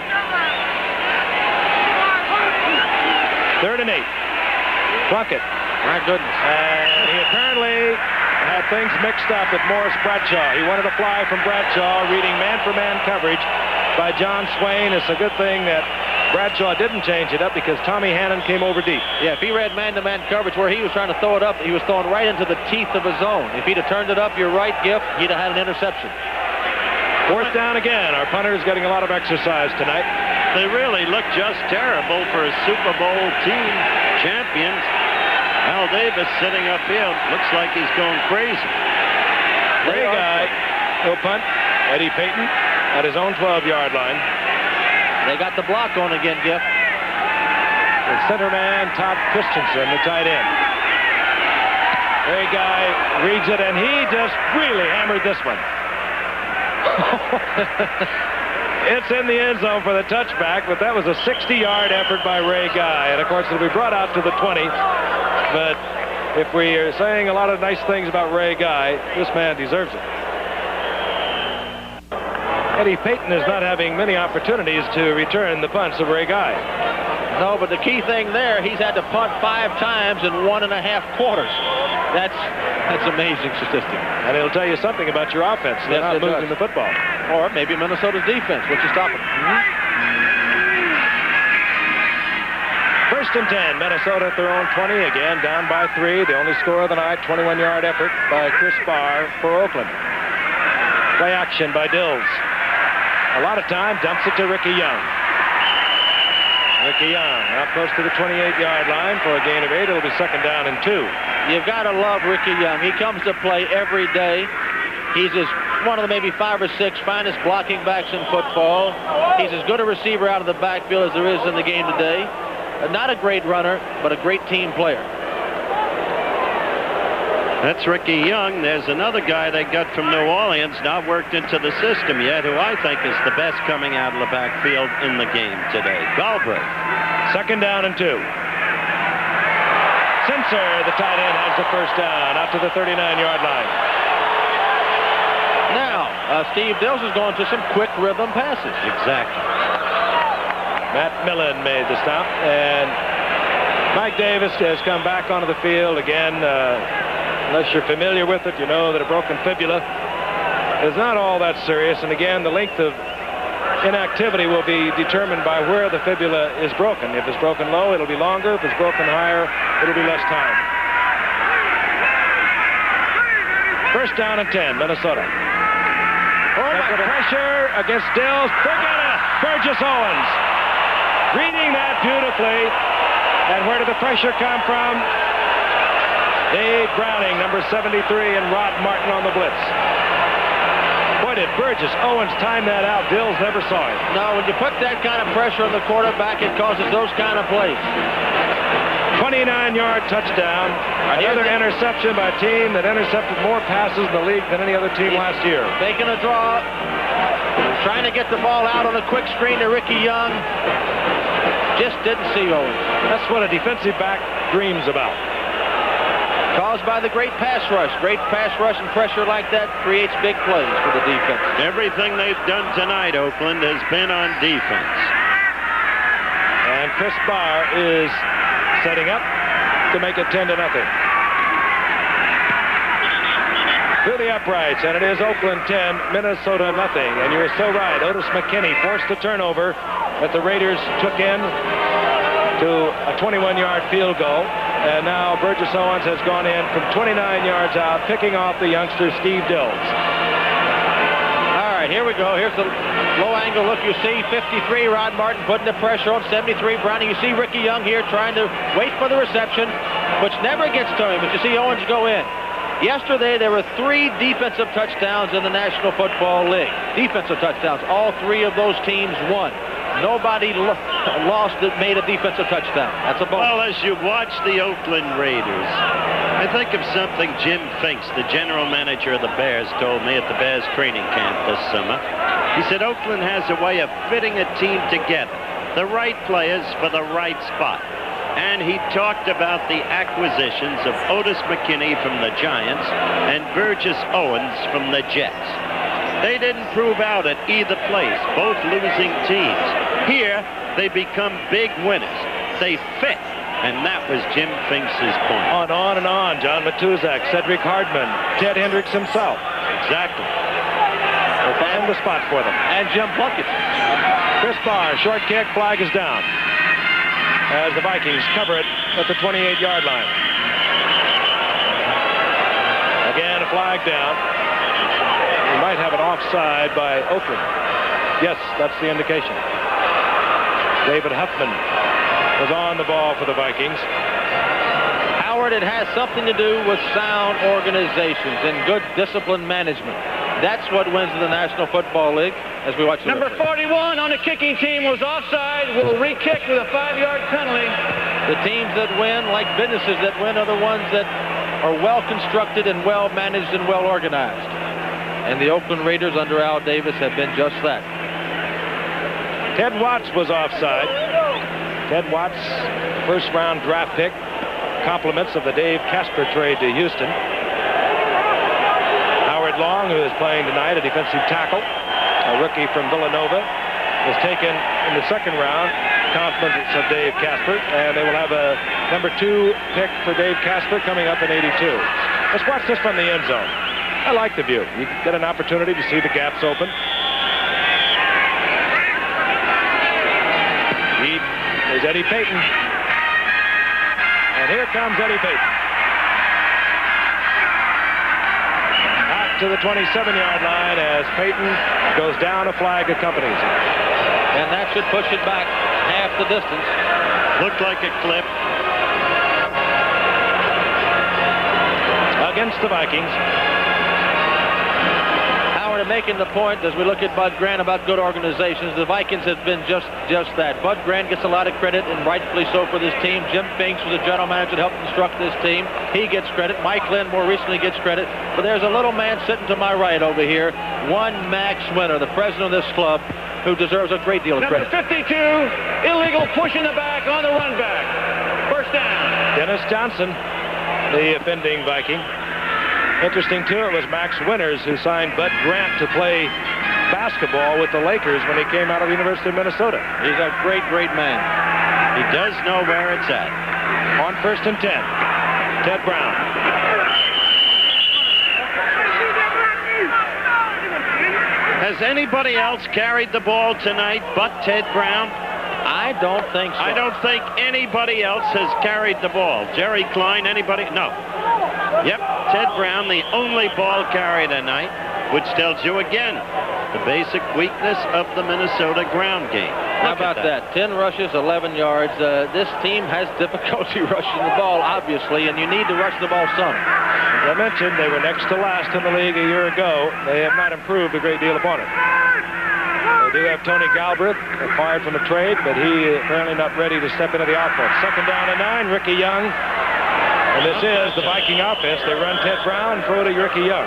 3rd and 8. Plunkett. My goodness. And he apparently had things mixed up with Morris Bradshaw. He wanted a fly from Bradshaw, reading man-for-man coverage by John Swain. It's a good thing that Bradshaw didn't change it up because Tommy Hannon came over deep. Yeah, if he read man-to-man coverage where he was trying to throw it up, he was throwing right into the teeth of his zone. If he'd have turned it up, you're right, Giff, he'd have had an interception. 4th down again. Our punter's getting a lot of exercise tonight. They really look just terrible for a Super Bowl team champions. Al Davis sitting upfield. Looks like he's going crazy. Ray Guy will punt. Eddie Payton at his own 12-yard line. They got the block on again, Giff. The center man, Todd Christensen, the tight end. Ray Guy reads it, and he just really hammered this one. It's in the end zone for the touchback, but that was a 60-yard effort by Ray Guy. And, of course, it'll be brought out to the 20. But if we are saying a lot of nice things about Ray Guy, this man deserves it. Eddie Payton is not having many opportunities to return the punts of Ray Guy. No, but the key thing there, he's had to punt 5 times in 1.5 quarters. That's amazing statistic. And it'll tell you something about your offense. They're not moving the football. Or maybe Minnesota's defense, which is stopping. First and 10, Minnesota at their own 20, again down by 3. The only score of the night, 21-yard effort by Chris Barr for Oakland. Play action by Dills. A lot of time, dumps it to Ricky Young. Ricky Young out close to the 28-yard line for a gain of 8. It'll be 2nd down and 2. You've got to love Ricky Young. He comes to play every day. He's one of the maybe 5 or 6 finest blocking backs in football. He's as good a receiver out of the backfield as there is in the game today. Not a great runner, but a great team player. That's Ricky Young. There's another guy they got from New Orleans, not worked into the system yet, who I think is the best coming out of the backfield in the game today. Galbraith. 2nd down and 2. Simpson, the tight end, has the 1st down out to the 39-yard line. Now, Steve Dills is going to some quick rhythm passes. Exactly. Matt Millen made the stop, and Mike Davis has come back onto the field again. Unless you're familiar with it, you know that a broken fibula is not all that serious. And again, the length of inactivity will be determined by where the fibula is broken. If it's broken low, it'll be longer. If it's broken higher, it'll be less time. First down and 10, Minnesota. Pressure against Dills. Forget it! Burgess Owens reading that beautifully. And where did the pressure come from? Dave Browning, number 73, and Rod Martin on the blitz. Boy, did Burgess Owens time that out. Dills never saw it. No, when you put that kind of pressure on the quarterback, it causes those kind of plays. 29-yard touchdown. Another interception by a team that intercepted more passes in the league than any other team last year. Making a draw, trying to get the ball out on a quick screen to Ricky Young. Just didn't see Owens. That's what a defensive back dreams about. Caused by the great pass rush. Great pass rush and pressure like that creates big plays for the defense. Everything they've done tonight, Oakland, has been on defense. And Chris Barr is setting up to make it 10-0. Through the uprights, and it is Oakland 10, Minnesota nothing. And you're so right. Otis McKinney forced the turnover that the Raiders took in to a 21-yard field goal. And now Burgess Owens has gone in from 29 yards out, picking off the youngster Steve Dills. All right, here we go. Here's the low angle look. You see 53, Rod Martin putting the pressure on 73, Browning. You see Ricky Young here trying to wait for the reception, which never gets to him, but you see Owens go in. Yesterday, there were 3 defensive touchdowns in the National Football League. Defensive touchdowns. All 3 of those teams won. Nobody lost that made a defensive touchdown. That's a bonus. Well, as you watch the Oakland Raiders, I think of something Jim Finks, the general manager of the Bears, told me at the Bears training camp this summer. He said Oakland has a way of fitting a team together, the right players for the right spot. And he talked about the acquisitions of Otis McKinney from the Giants and Burgess Owens from the Jets. They didn't prove out at either place, both losing teams. Here, they become big winners. They fit, and that was Jim Finks' point. On and on. John Matuzak, Cedric Hardman, Ted Hendricks himself. Exactly. They found the spot for them. And Jim Plunkett. Chris Barr, short kick, flag is down, as the Vikings cover it at the 28-yard line. Again, a flag down. We might have an offside by Oakland. Yes, that's the indication. David Huffman was on the ball for the Vikings. Howard, it has something to do with sound organizations and good discipline management. That's what wins the National Football League as we watch the Number 41 on the kicking team was offside. Will re-kick with a 5-yard penalty. The teams that win, like businesses that win, are the ones that are well constructed and well managed and well organized. And the Oakland Raiders under Al Davis have been just that. Ted Watts was offside. Ted Watts, first-round draft pick. Compliments of the Dave Casper trade to Houston. Howard Long, who is playing tonight, a defensive tackle, a rookie from Villanova, was taken in the second round. Compliments of Dave Casper, and they will have a number 2 pick for Dave Casper coming up in '82. Let's watch this from the end zone. I like the view. You get an opportunity to see the gaps open. There's Eddie Payton. And here comes Eddie Payton. Out to the 27-yard line as Payton goes down, a flag accompanies him. And that should push it back half the distance. Looked like a clip. Against the Vikings. Making the point as we look at Bud Grant about good organizations. The Vikings have been just that. Bud Grant gets a lot of credit, and rightfully so, for this team. Jim Finks was the general manager that helped construct this team. He gets credit. Mike Lynn more recently gets credit. But there's a little man sitting to my right over here, one Max Winter, the president of this club, who deserves a great deal of credit. Number 52, illegal push in the back on the run back. First down. Dennis Johnson, the offending Viking. Interesting, too, it was Max Winters who signed Bud Grant to play basketball with the Lakers when he came out of the University of Minnesota. He's a great, great man. He does know where it's at. On 1st and 10, Ted Brown. Has anybody else carried the ball tonight but Ted Brown? I don't think so. I don't think anybody else has carried the ball. Jerry Klein, anybody? No. Yep, Ted Brown, the only ball carrier tonight, which tells you again the basic weakness of the Minnesota ground game. How about that? 10 rushes, 11 yards. This team has difficulty rushing the ball, obviously, and you need to rush the ball some. As I mentioned, they were next to last in the league a year ago. They have not improved a great deal upon it. They do have Tony Galbraith, acquired from a trade, but he apparently not ready to step into the offense. Second down and 9, Ricky Young. And this is the Viking offense. They run Ted Brown, throw to Ricky Young.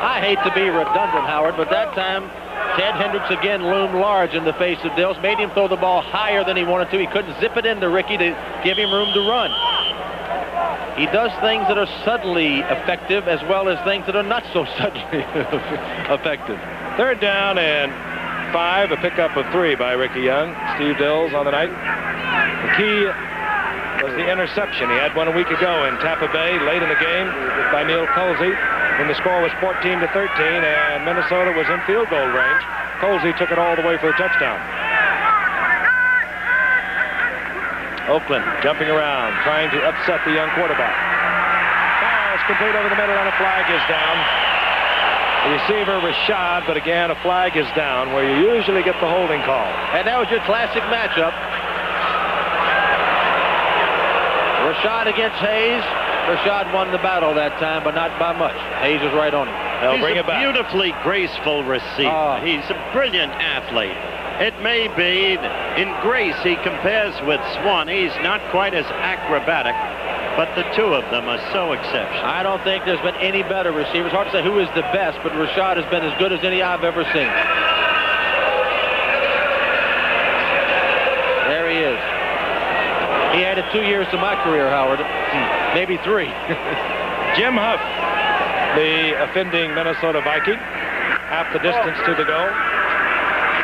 I hate to be redundant, Howard, but that time Ted Hendricks again loomed large in the face of Dills, made him throw the ball higher than he wanted to. He couldn't zip it into Ricky to give him room to run. He does things that are subtly effective as well as things that are not so subtly effective. Third down and 5, a pickup of 3 by Ricky Young. Steve Dills on the night. The key was the interception. He had one a week ago in Tampa Bay late in the game by Neil Colsey when the score was 14-13 and Minnesota was in field goal range. Colsey took it all the way for a touchdown. Oakland jumping around, trying to upset the young quarterback. Pass complete over the middle and a flag is down. The receiver Rashad, but again a flag is down where you usually get the holding call. And that was your classic matchup. Rashad against Hayes. Rashad won the battle that time, but not by much. Hayes is right on him. They'll bring it back. He's a beautifully graceful receiver. He's a brilliant athlete. It may be in grace he compares with Swan. He's not quite as acrobatic, but the two of them are so exceptional. I don't think there's been any better receivers. Hard to say who is the best, but Rashad has been as good as any I've ever seen. There he is. He added 2 years to my career, Howard. Maybe 3. Jim Huff, the offending Minnesota Viking, half the distance to the goal.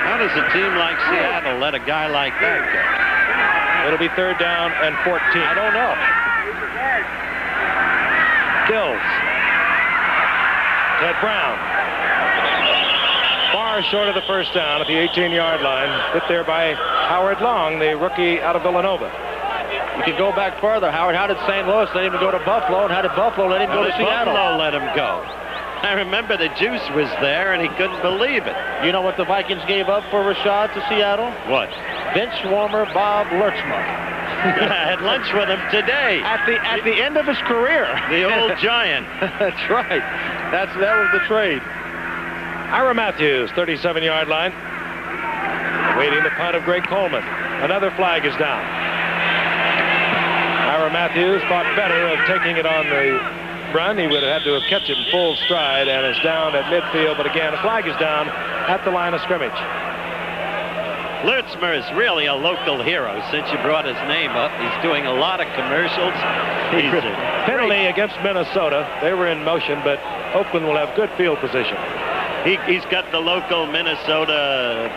How does a team like Seattle let a guy like that go? It'll be third down and 14. I don't know. Dills. Ted Brown. Far short of the first down at the 18-yard line. Hit there by Howard Long, the rookie out of Villanova. You can go back further, Howard. How did St. Louis let him go to Buffalo, and how did Buffalo let him go to Seattle? Buffalo let him go. I remember the juice was there, and he couldn't believe it. You know what the Vikings gave up for Rashad to Seattle? What? Bench warmer Bob Lurchmer. I had lunch with him today. At the end of his career. The old giant. That's right. That was the trade. Ira Matthews, 37-yard line. Waiting the punt of Greg Coleman. Another flag is down. Ira Matthews thought better of taking it on the run. He would have had to have kept it in full stride, and it's down at midfield. But again, a flag is down at the line of scrimmage. Lurtzmer is really a local hero since you brought his name up. He's doing a lot of commercials. He's a penalty against Minnesota. They were in motion, but Oakland will have good field position. He's got the local Minnesota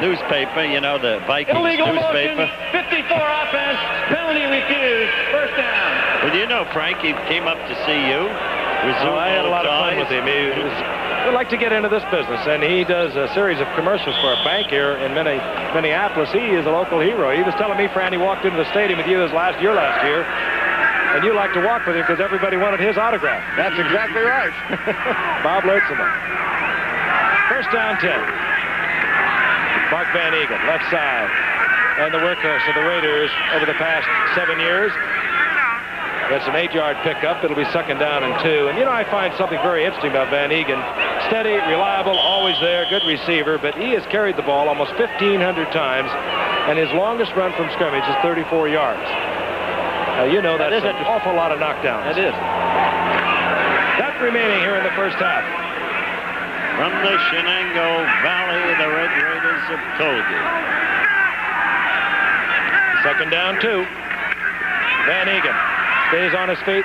newspaper, you know, the Vikings Illegal newspaper. Motion, 54 offense, penalty refused, first down. Well, you know, Frank, he came up to see you. I had a lot of fun with him. He would like to get into this business, and he does a series of commercials for a bank here in Minneapolis. He is a local hero. He was telling me, Fran, he walked into the stadium with you last year, and you liked to walk with him because everybody wanted his autograph. That's exactly right. Bob Lurtzman. First down 10. Mark Van Egan, left side. And the workhorse of the Raiders over the past 7 years. That's an 8-yard pickup. It'll be second down and 2. And, you know, I find something very interesting about Van Egan. Steady, reliable, always there, good receiver. But he has carried the ball almost 1,500 times. And his longest run from scrimmage is 34 yards. Now, you know, that's an awful lot of knockdowns. It is. That remaining here in the first half. From the Shenango Valley, the Red Raiders of Colgate. Second down 2. Van Egan stays on his feet,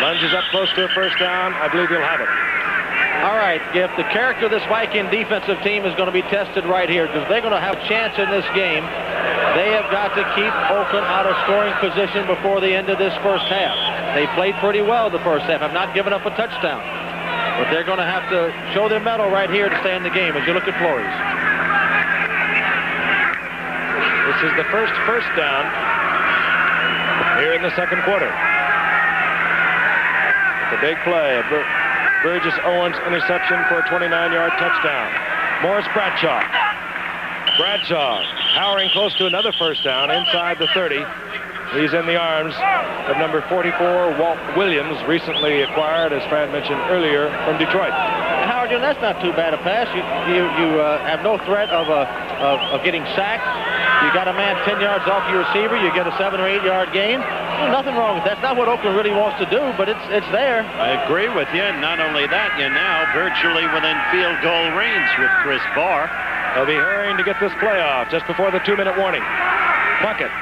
lunges up close to a first down. I believe he'll have it. All right, if the character of this Viking defensive team is going to be tested right here, because they're going to have a chance in this game, they have got to keep Oakland out of scoring position before the end of this first half. They played pretty well the first half. Have not given up a touchdown. But they're going to have to show their mettle right here to stay in the game as you look at Flores. This is the first down here in the second quarter. It's a big play. Burgess Owens interception for a 29-yard touchdown. Morris Bradshaw. Bradshaw powering close to another first down inside the 30. He's in the arms of number 44, Walt Williams, recently acquired, as Fran mentioned earlier, from Detroit. Howard, that's not too bad a pass. You have no threat of getting sacked. You got a man 10 yards off your receiver. You get a 7 or 8 yard gain. Well, nothing wrong with that. That's not what Oakland really wants to do, but it's there. I agree with you. Not only that, you're now virtually within field goal range with Chris Barr. They'll be hurrying to get this play off just before the 2-minute warning. Puckett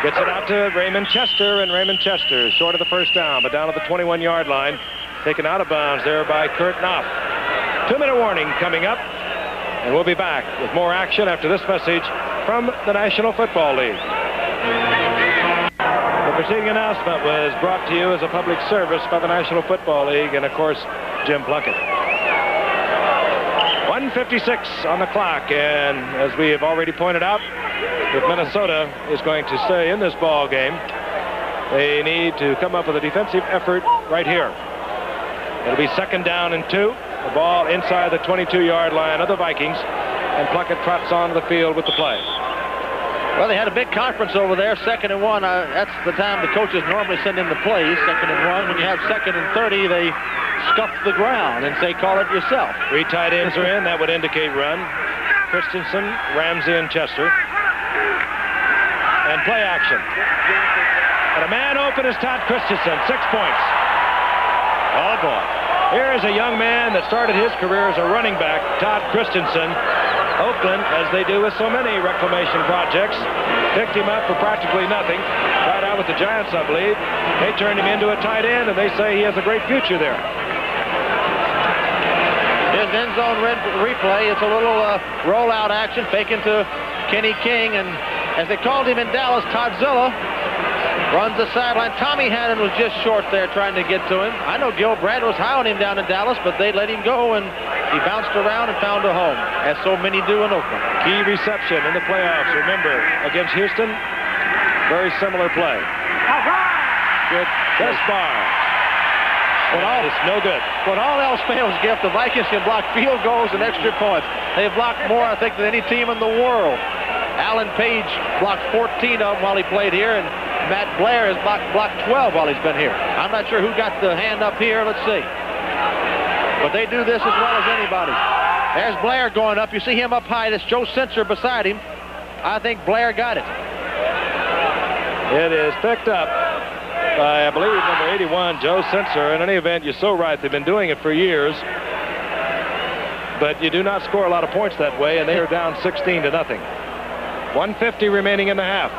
gets it out to Raymond Chester, and Raymond Chester short of the first down, but down at the 21-yard line, taken out of bounds there by Kurt Knopf. 2-minute warning coming up, and we'll be back with more action after this message from the National Football League. The preceding announcement was brought to you as a public service by the National Football League and, of course, Jim Plunkett. 1:56 on the clock, and as we have already pointed out, if Minnesota is going to stay in this ball game, they need to come up with a defensive effort right here. It'll be 2nd down and 2. The ball inside the 22-yard line of the Vikings, and Plunkett trots onto the field with the play. Well, they had a big conference over there, 2nd and 1. That's the time the coaches normally send in the plays, 2nd and 1. When you have 2nd and 30, they scuff the ground and say, call it yourself. 3 tight ends are in. That would indicate run. Christensen, Ramsey, and Chester. And play action. And a man open is Todd Christensen, 6 points. Oh, boy. Here is a young man that started his career as a running back, Todd Christensen. Oakland, as they do with so many reclamation projects, picked him up for practically nothing. Right out with the Giants, I believe. They turned him into a tight end, and they say he has a great future there. His end zone replay. It's a little rollout action, faking to Kenny King, and as they called him in Dallas, Toddzilla runs the sideline. Tommy Hannon was just short there trying to get to him. I know Gil Brad was high on him down in Dallas, but they let him go, and he bounced around and found a home, as so many do in Oakland. Key reception in the playoffs. Remember, against Houston, very similar play. Good. Chris Barr. It's no good. When all else fails, Giff, the Vikings can block field goals and extra points. They've blocked more, I think, than any team in the world. Alan Page blocked 14 of them while he played here, and Matt Blair has blocked 12 while he's been here. I'm not sure who got the hand up here. Let's see. But they do this as well as anybody. There's Blair going up. You see him up high. That's Joe Sensor beside him. I think Blair got it. It is picked up by, I believe, number 81, Joe Sensor. In any event, you're so right. They've been doing it for years. But you do not score a lot of points that way, and they are down 16-0. 1:50 remaining in the half.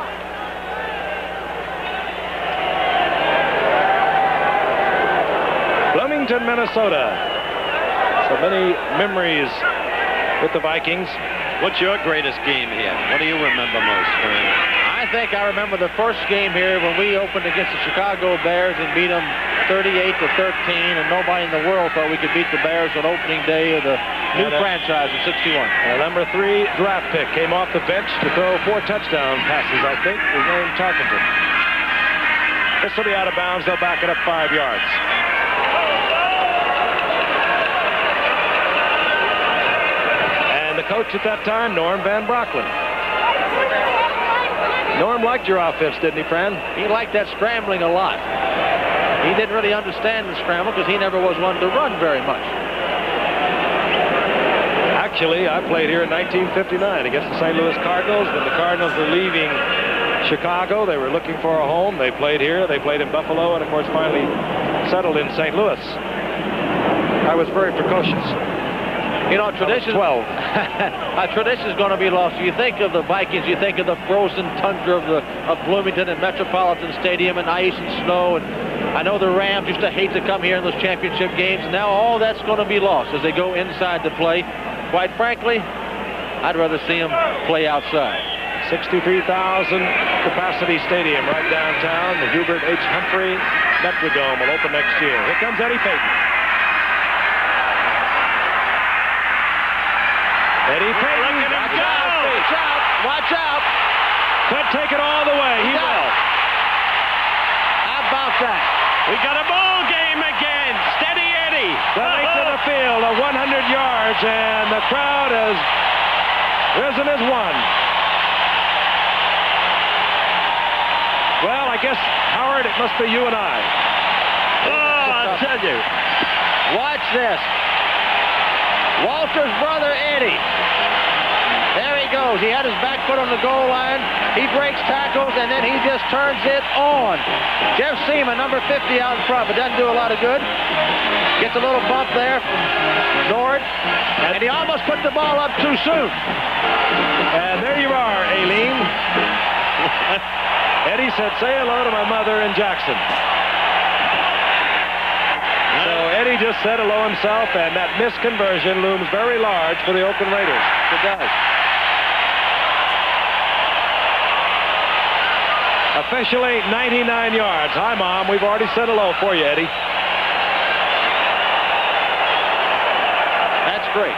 Bloomington, Minnesota. So many memories with the Vikings. What's your greatest game here? What do you remember most, Fran? I think I remember the first game here when we opened against the Chicago Bears and beat them 38-13, and nobody in the world thought we could beat the Bears on opening day of the new franchise in '61. The number 3 draft pick came off the bench to throw 4 touchdown passes, I think. His name Tarkenton. This will be out of bounds. They'll back it up 5 yards. And the coach at that time, Norm Van Brocklin. Norm liked your offense, didn't he, Fran? He liked that scrambling a lot. He didn't really understand the scramble because he never was one to run very much. Actually, I played here in 1959 against the St. Louis Cardinals. When the Cardinals were leaving Chicago, they were looking for a home. They played here. They played in Buffalo and, of course, finally settled in St. Louis. I was very precocious. You know, tradition. 12. Tradition is going to be lost. You think of the Vikings, you think of the frozen tundra of Bloomington and Metropolitan Stadium and ice and snow. And I know the Rams used to hate to come here in those championship games. Now all that's going to be lost as they go inside to play. Quite frankly, I'd rather see them play outside. 63,000 capacity stadium right downtown. The Hubert H. Humphrey Metrodome will open next year. Here comes Eddie Payton. Eddie Payton. Look at him go. Watch out. Watch out. Could take it all the way. He will. How about that? We got a ball game again. Steady Eddie. The length of the field of 100 yards, and the crowd has risen as one. Well, I guess, Howard, it must be you and I. Oh, I'll tell you. Watch this. Walter's brother, Eddie. There he goes. He had his back foot on the goal line. He breaks tackles, and then he just turns it on. Jeff Seaman, number 50 out in front, but doesn't do a lot of good. Gets a little bump there from Nord, and he almost put the ball up too soon. And there you are, Aileen. Eddie said, say hello to my mother in Jackson. So Eddie just said hello himself, and that misconversion looms very large for the Oakland Raiders. It does. Officially 99 yards. Hi, Mom. We've already said hello for you, Eddie. That's great.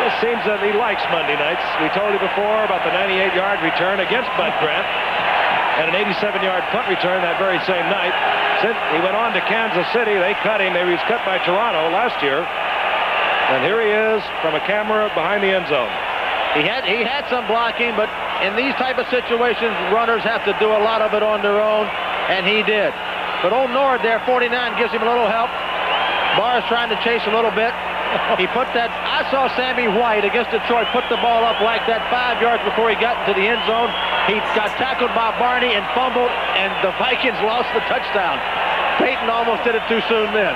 It seems that he likes Monday nights. We told you before about the 98-yard return against Bud Grant and an 87-yard punt return that very same night. Since he went on to Kansas City, they cut him. He was cut by Toronto last year. And here he is from a camera behind the end zone. He had some blocking, but in these type of situations, runners have to do a lot of it on their own, and he did. But old Nord there, 49, gives him a little help. Barr's trying to chase a little bit. He put that, I saw Sammy White against Detroit put the ball up like that 5 yards before he got into the end zone. He got tackled by Barney and fumbled, and the Vikings lost the touchdown. Peyton almost did it too soon then.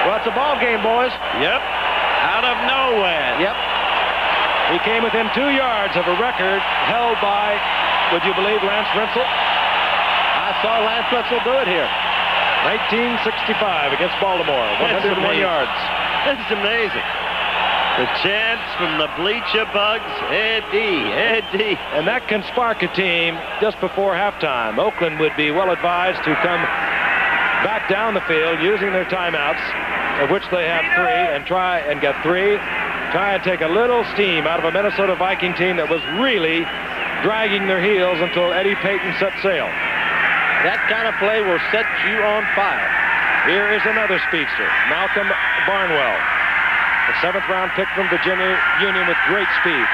Well, it's a ball game, boys. Yep. Out of nowhere. Yep. He came within 2 yards of a record held by, would you believe, Lance Rentzel? I saw Lance Rentzel do it here. 1965 against Baltimore, 101 yards. That's amazing. The chants from the bleacher bugs, Eddie, Eddie. And that can spark a team just before halftime. Oakland would be well advised to come back down the field using their timeouts, of which they have 3, and try and get 3. Try and take a little steam out of a Minnesota Viking team that was really dragging their heels until Eddie Payton set sail. That kind of play will set you on fire. Here is another speedster, Malcolm Barnwell, the 7th-round pick from Virginia Union with great speed.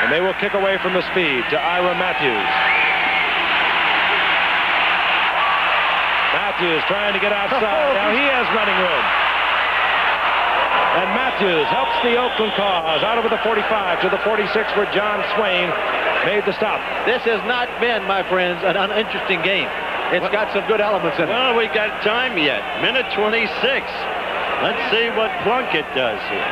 And they will kick away from the speed to Ira Matthews. Matthews trying to get outside. Now he has running room. And Matthews helps the Oakland cause out over the 45 to the 46 where John Swain made the stop. This has not been, my friends, an uninteresting game. It's got some good elements in it. Well, we got time yet. Minute 26. Let's see what Plunkett does here.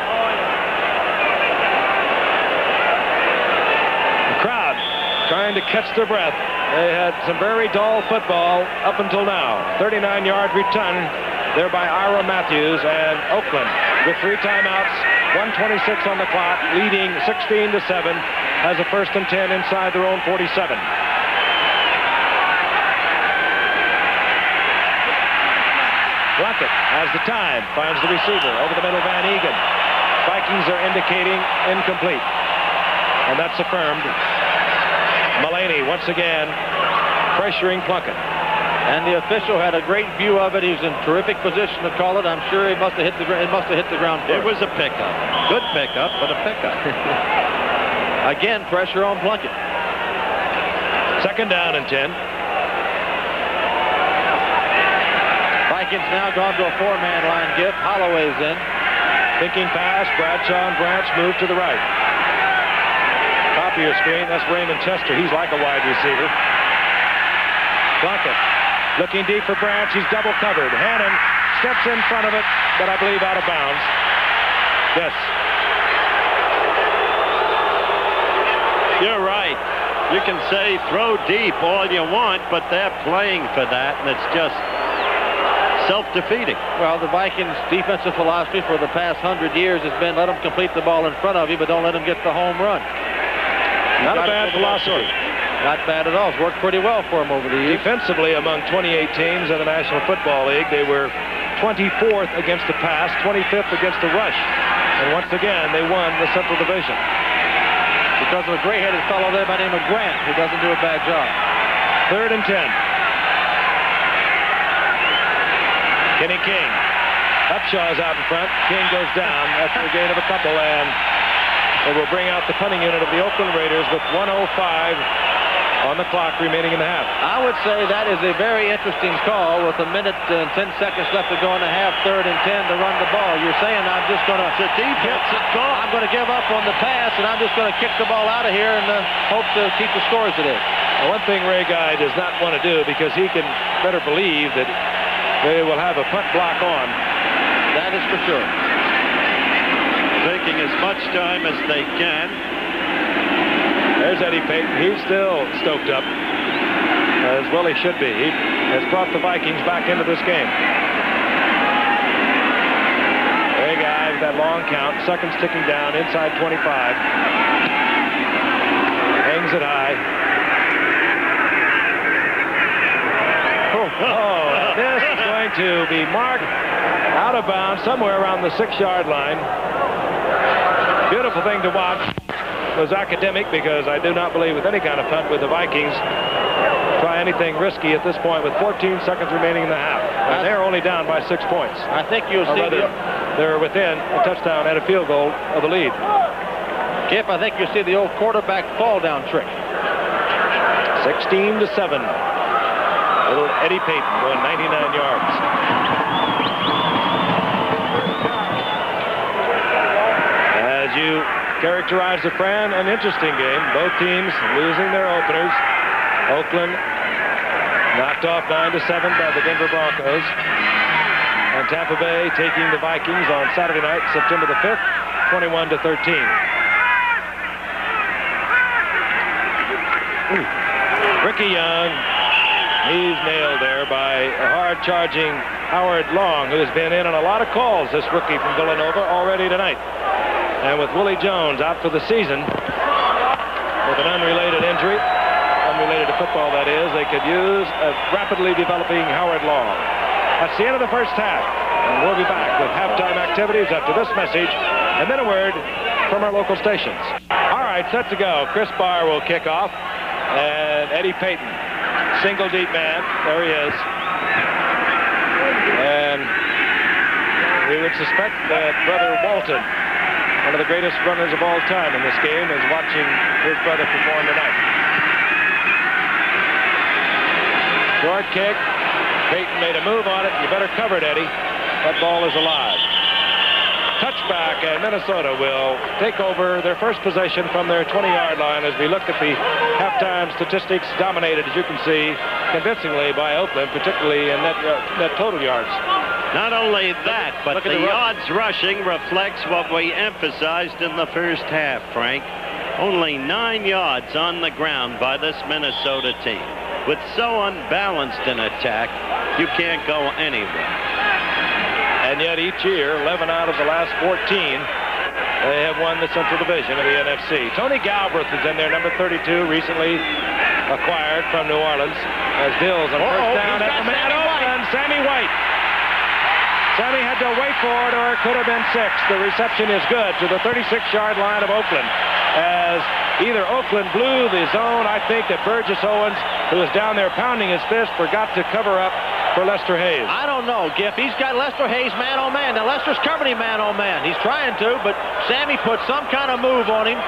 The crowd trying to catch their breath. They had some very dull football up until now. 39-yard return there by Ira Matthews, and Oakland with 3 timeouts, 1:26 on the clock, leading 16-7, has a 1st and 10 inside their own 47. Plunkett has the time, finds the receiver over the middle, Van Egan. Vikings are indicating incomplete, and that's affirmed. Mullaney once again pressuring Plunkett. And the official had a great view of it. He was in terrific position to call it. I'm sure it must have hit the ground first. It was a pickup. Good pickup, but a pickup. Again, pressure on Plunkett. 2nd down and 10. Vikings now gone to a 4-man line give. Holloway's in. Thinking pass, Bradshaw and Branch move to the right. Top of your screen, that's Raymond Chester. He's like a wide receiver. Plunkett looking deep for Branch. He's double covered. Hannon steps in front of it, but I believe out of bounds. Yes. You're right. You can say throw deep all you want, but they're playing for that, and it's just self-defeating. Well, the Vikings' defensive philosophy for the past 100 years has been let them complete the ball in front of you, but don't let them get the home run. Not a bad philosophy. Not bad at all. It's worked pretty well for them over the years. Defensively, among 28 teams in the National Football League, they were 24th against the pass, 25th against the rush. And once again, they won the Central Division. Because of a gray-headed fellow there by the name of Grant, who doesn't do a bad job. 3rd and 10. Kenny King. Upshaw's out in front. King goes down after a gain of a couple, and it will bring out the punting unit of the Oakland Raiders with 1:05 on the clock remaining in the half. I would say that is a very interesting call with 1 minute and 10 seconds left to go in the half, 3rd and 10 to run the ball. You're saying I'm just going to... It's a defensive call. I'm going to give up on the pass, and I'm just going to kick the ball out of here and hope to keep the score as it is. Well, one thing Ray Guy does not want to do, because he can better believe that they will have a punt block on. That is for sure. Taking as much time as they can. There's Eddie Payton. He's still stoked up, as well he should be. He has brought the Vikings back into this game. Ray Guy with that long count. Seconds ticking down inside 25. Hangs it high. Oh, this is going to be marked out of bounds somewhere around the 6-yard line. Beautiful thing to watch. Was academic, because I do not believe with any kind of punt with the Vikings try anything risky at this point with 14 seconds remaining in the half. And they're only down by 6 points. I think you'll see they're within a touchdown and a field goal of the lead. Kip, I think you'll see the old quarterback fall down trick. 16-7. Little Eddie Payton going 99 yards. As you characterize the Fran, an interesting game. Both teams losing their openers. Oakland knocked off 9-7 by the Denver Broncos. And Tampa Bay taking the Vikings on Saturday night, September the 5th, 21-13. Ricky Young, he's nailed there by a hard-charging Howard Long, who has been in on a lot of calls, this rookie from Villanova, already tonight. And with Willie Jones out for the season with an unrelated injury, unrelated to football that is, they could use a rapidly developing Howard Long. That's the end of the first half. And we'll be back with halftime activities after this message and then a word from our local stations. All right, set to go. Chris Barr will kick off. And Eddie Payton, single deep man. There he is. And we would suspect that Brother Walton, one of the greatest runners of all time in this game, is watching his brother perform tonight. Short kick. Payton made a move on it. You better cover it, Eddie. That ball is alive. Touchback, and Minnesota will take over their first possession from their 20-yard line as we look at the halftime statistics, dominated, as you can see, convincingly by Oakland, particularly in net total yards. Not only that, but the yards rushing reflects what we emphasized in the first half, Frank. Only 9 yards on the ground by this Minnesota team. With so unbalanced an attack, you can't go anywhere. And yet each year, 11 out of the last 14, they have won the Central Division of the NFC. Tony Galbraith is in there, number 32, recently acquired from New Orleans. As Dills on first down at the man open, Sammy White. Sammy had to wait for it, or it could have been 6. The reception is good to the 36-yard line of Oakland. As either Oakland blew the zone, I think that Burgess Owens, who was down there pounding his fist, forgot to cover up for Lester Hayes. I don't know, Giff. He's got Lester Hayes man-on-man. Now, Lester's covering him man-on-man. He's trying to, but Sammy put some kind of move on him,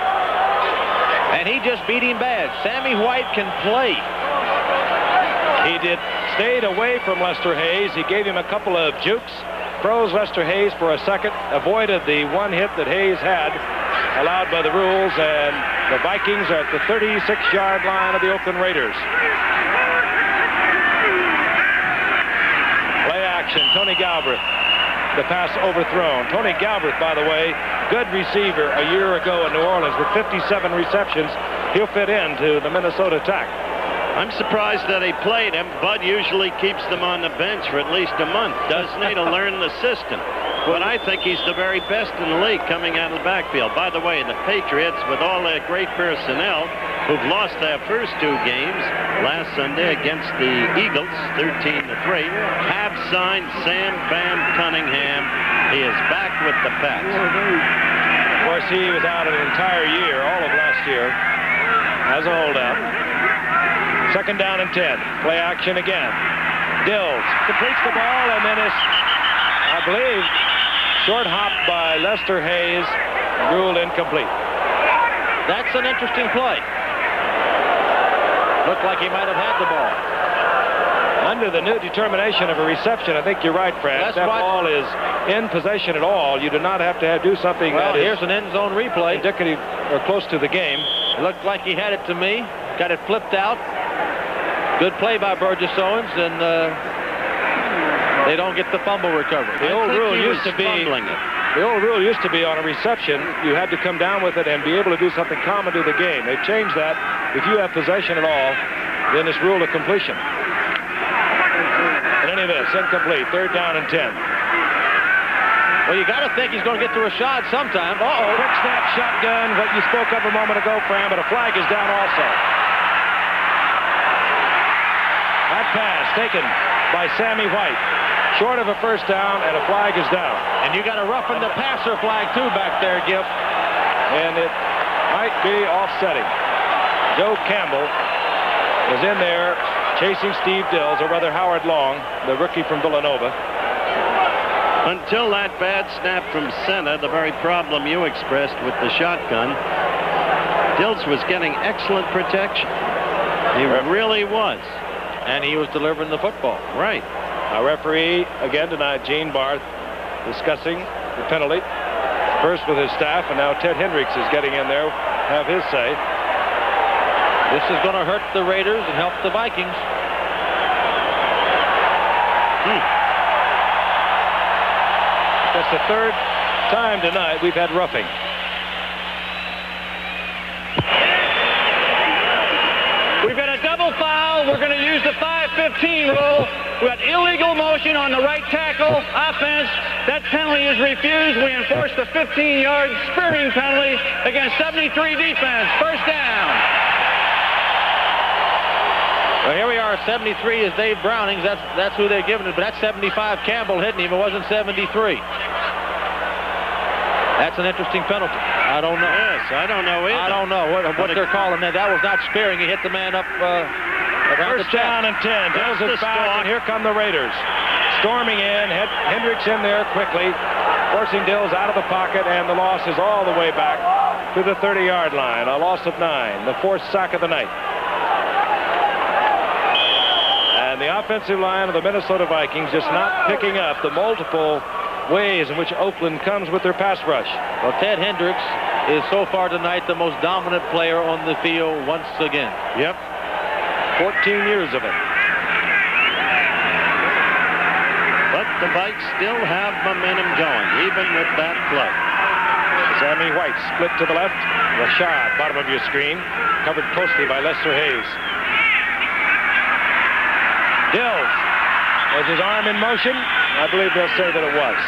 and he just beat him bad. Sammy White can play. He stayed away from Lester Hayes. He gave him a couple of jukes, froze Lester Hayes for a second, avoided the one hit that Hayes had, allowed by the rules, and the Vikings are at the 36-yard line of the Oakland Raiders. Play action, Tony Galbraith. The pass overthrown. Tony Galbraith, by the way, good receiver a year ago in New Orleans with 57 receptions. He'll fit into the Minnesota attack. I'm surprised that he played him. Bud usually keeps them on the bench for at least a month, doesn't he, to learn the system. But I think he's the very best in the league coming out of the backfield. By the way, the Patriots, with all their great personnel, who've lost their first 2 games last Sunday against the Eagles, 13-3, have signed Sam Bam Cunningham. He is back with the Pats. Of course, he was out an entire year, all of last year, as a holdout. 2nd down and 10. Play action again. Dills completes the ball, and then is, I believe, short hop by Lester Hayes, ruled incomplete. That's an interesting play. Looked like he might have had the ball. Under the new determination of a reception, I think you're right, Fred. If that ball is in possession at all, you do not have to do something well, that here's is an end zone replay. Indicative or close to the game. It looked like he had it to me. Got it flipped out. Good play by Burgess Owens, and they don't get the fumble recovery. The old rule used to be on a reception, you had to come down with it and be able to do something common to the game. They've changed that. If you have possession at all, then it's ruled a completion. In any event, it's incomplete. 3rd down and 10. Well, you got to think he's going to get to Rashad sometime. Uh-oh. Quick snap shotgun, what you spoke of a moment ago, Fran, but a flag is down also. That pass taken by Sammy White. Short of a 1st down, and a flag is down. And you got a roughing the passer flag, too, back there, Giff. And it might be offsetting. Joe Campbell is in there chasing Steve Dills, or rather Howard Long, the rookie from Villanova. Until that bad snap from center, the very problem you expressed with the shotgun, Dills was getting excellent protection. He really was. And he was delivering the football. Right. Our referee, again tonight, Gene Barth, discussing the penalty. First with his staff, and now Ted Hendricks is getting in there, have his say. This is going to hurt the Raiders and help the Vikings. That's the 3rd time tonight we've had roughing. We've got a double foul. We're going to use the 5-15 rule. We've got illegal motion on the right tackle offense. That penalty is refused. We enforce the 15-yard spearing penalty against 73 defense. 1st down. Well, here we are. 73 is Dave Brownings. That's who they're giving it. But that's 75 Campbell hitting him. It wasn't 73. That's an interesting penalty. I don't know. Yes, I don't know either. I don't know what they're calling that. That was not spearing. He hit the man up around the 1st down and 10. Dills is back, and here come the Raiders. Storming in. Hendricks in there quickly, forcing Dills out of the pocket, and the loss is all the way back to the 30-yard line. A loss of 9. The 4th sack of the night. And the offensive line of the Minnesota Vikings just not picking up the multiple ways in which Oakland comes with their pass rush. Well, Ted Hendricks is so far tonight the most dominant player on the field once again. Yep. 14 years of it. But the Vikes still have momentum going, even with that play. Sammy White split to the left. Rashad, bottom of your screen, covered closely by Lester Hayes. Dills. Was his arm in motion? I believe they'll say that it was.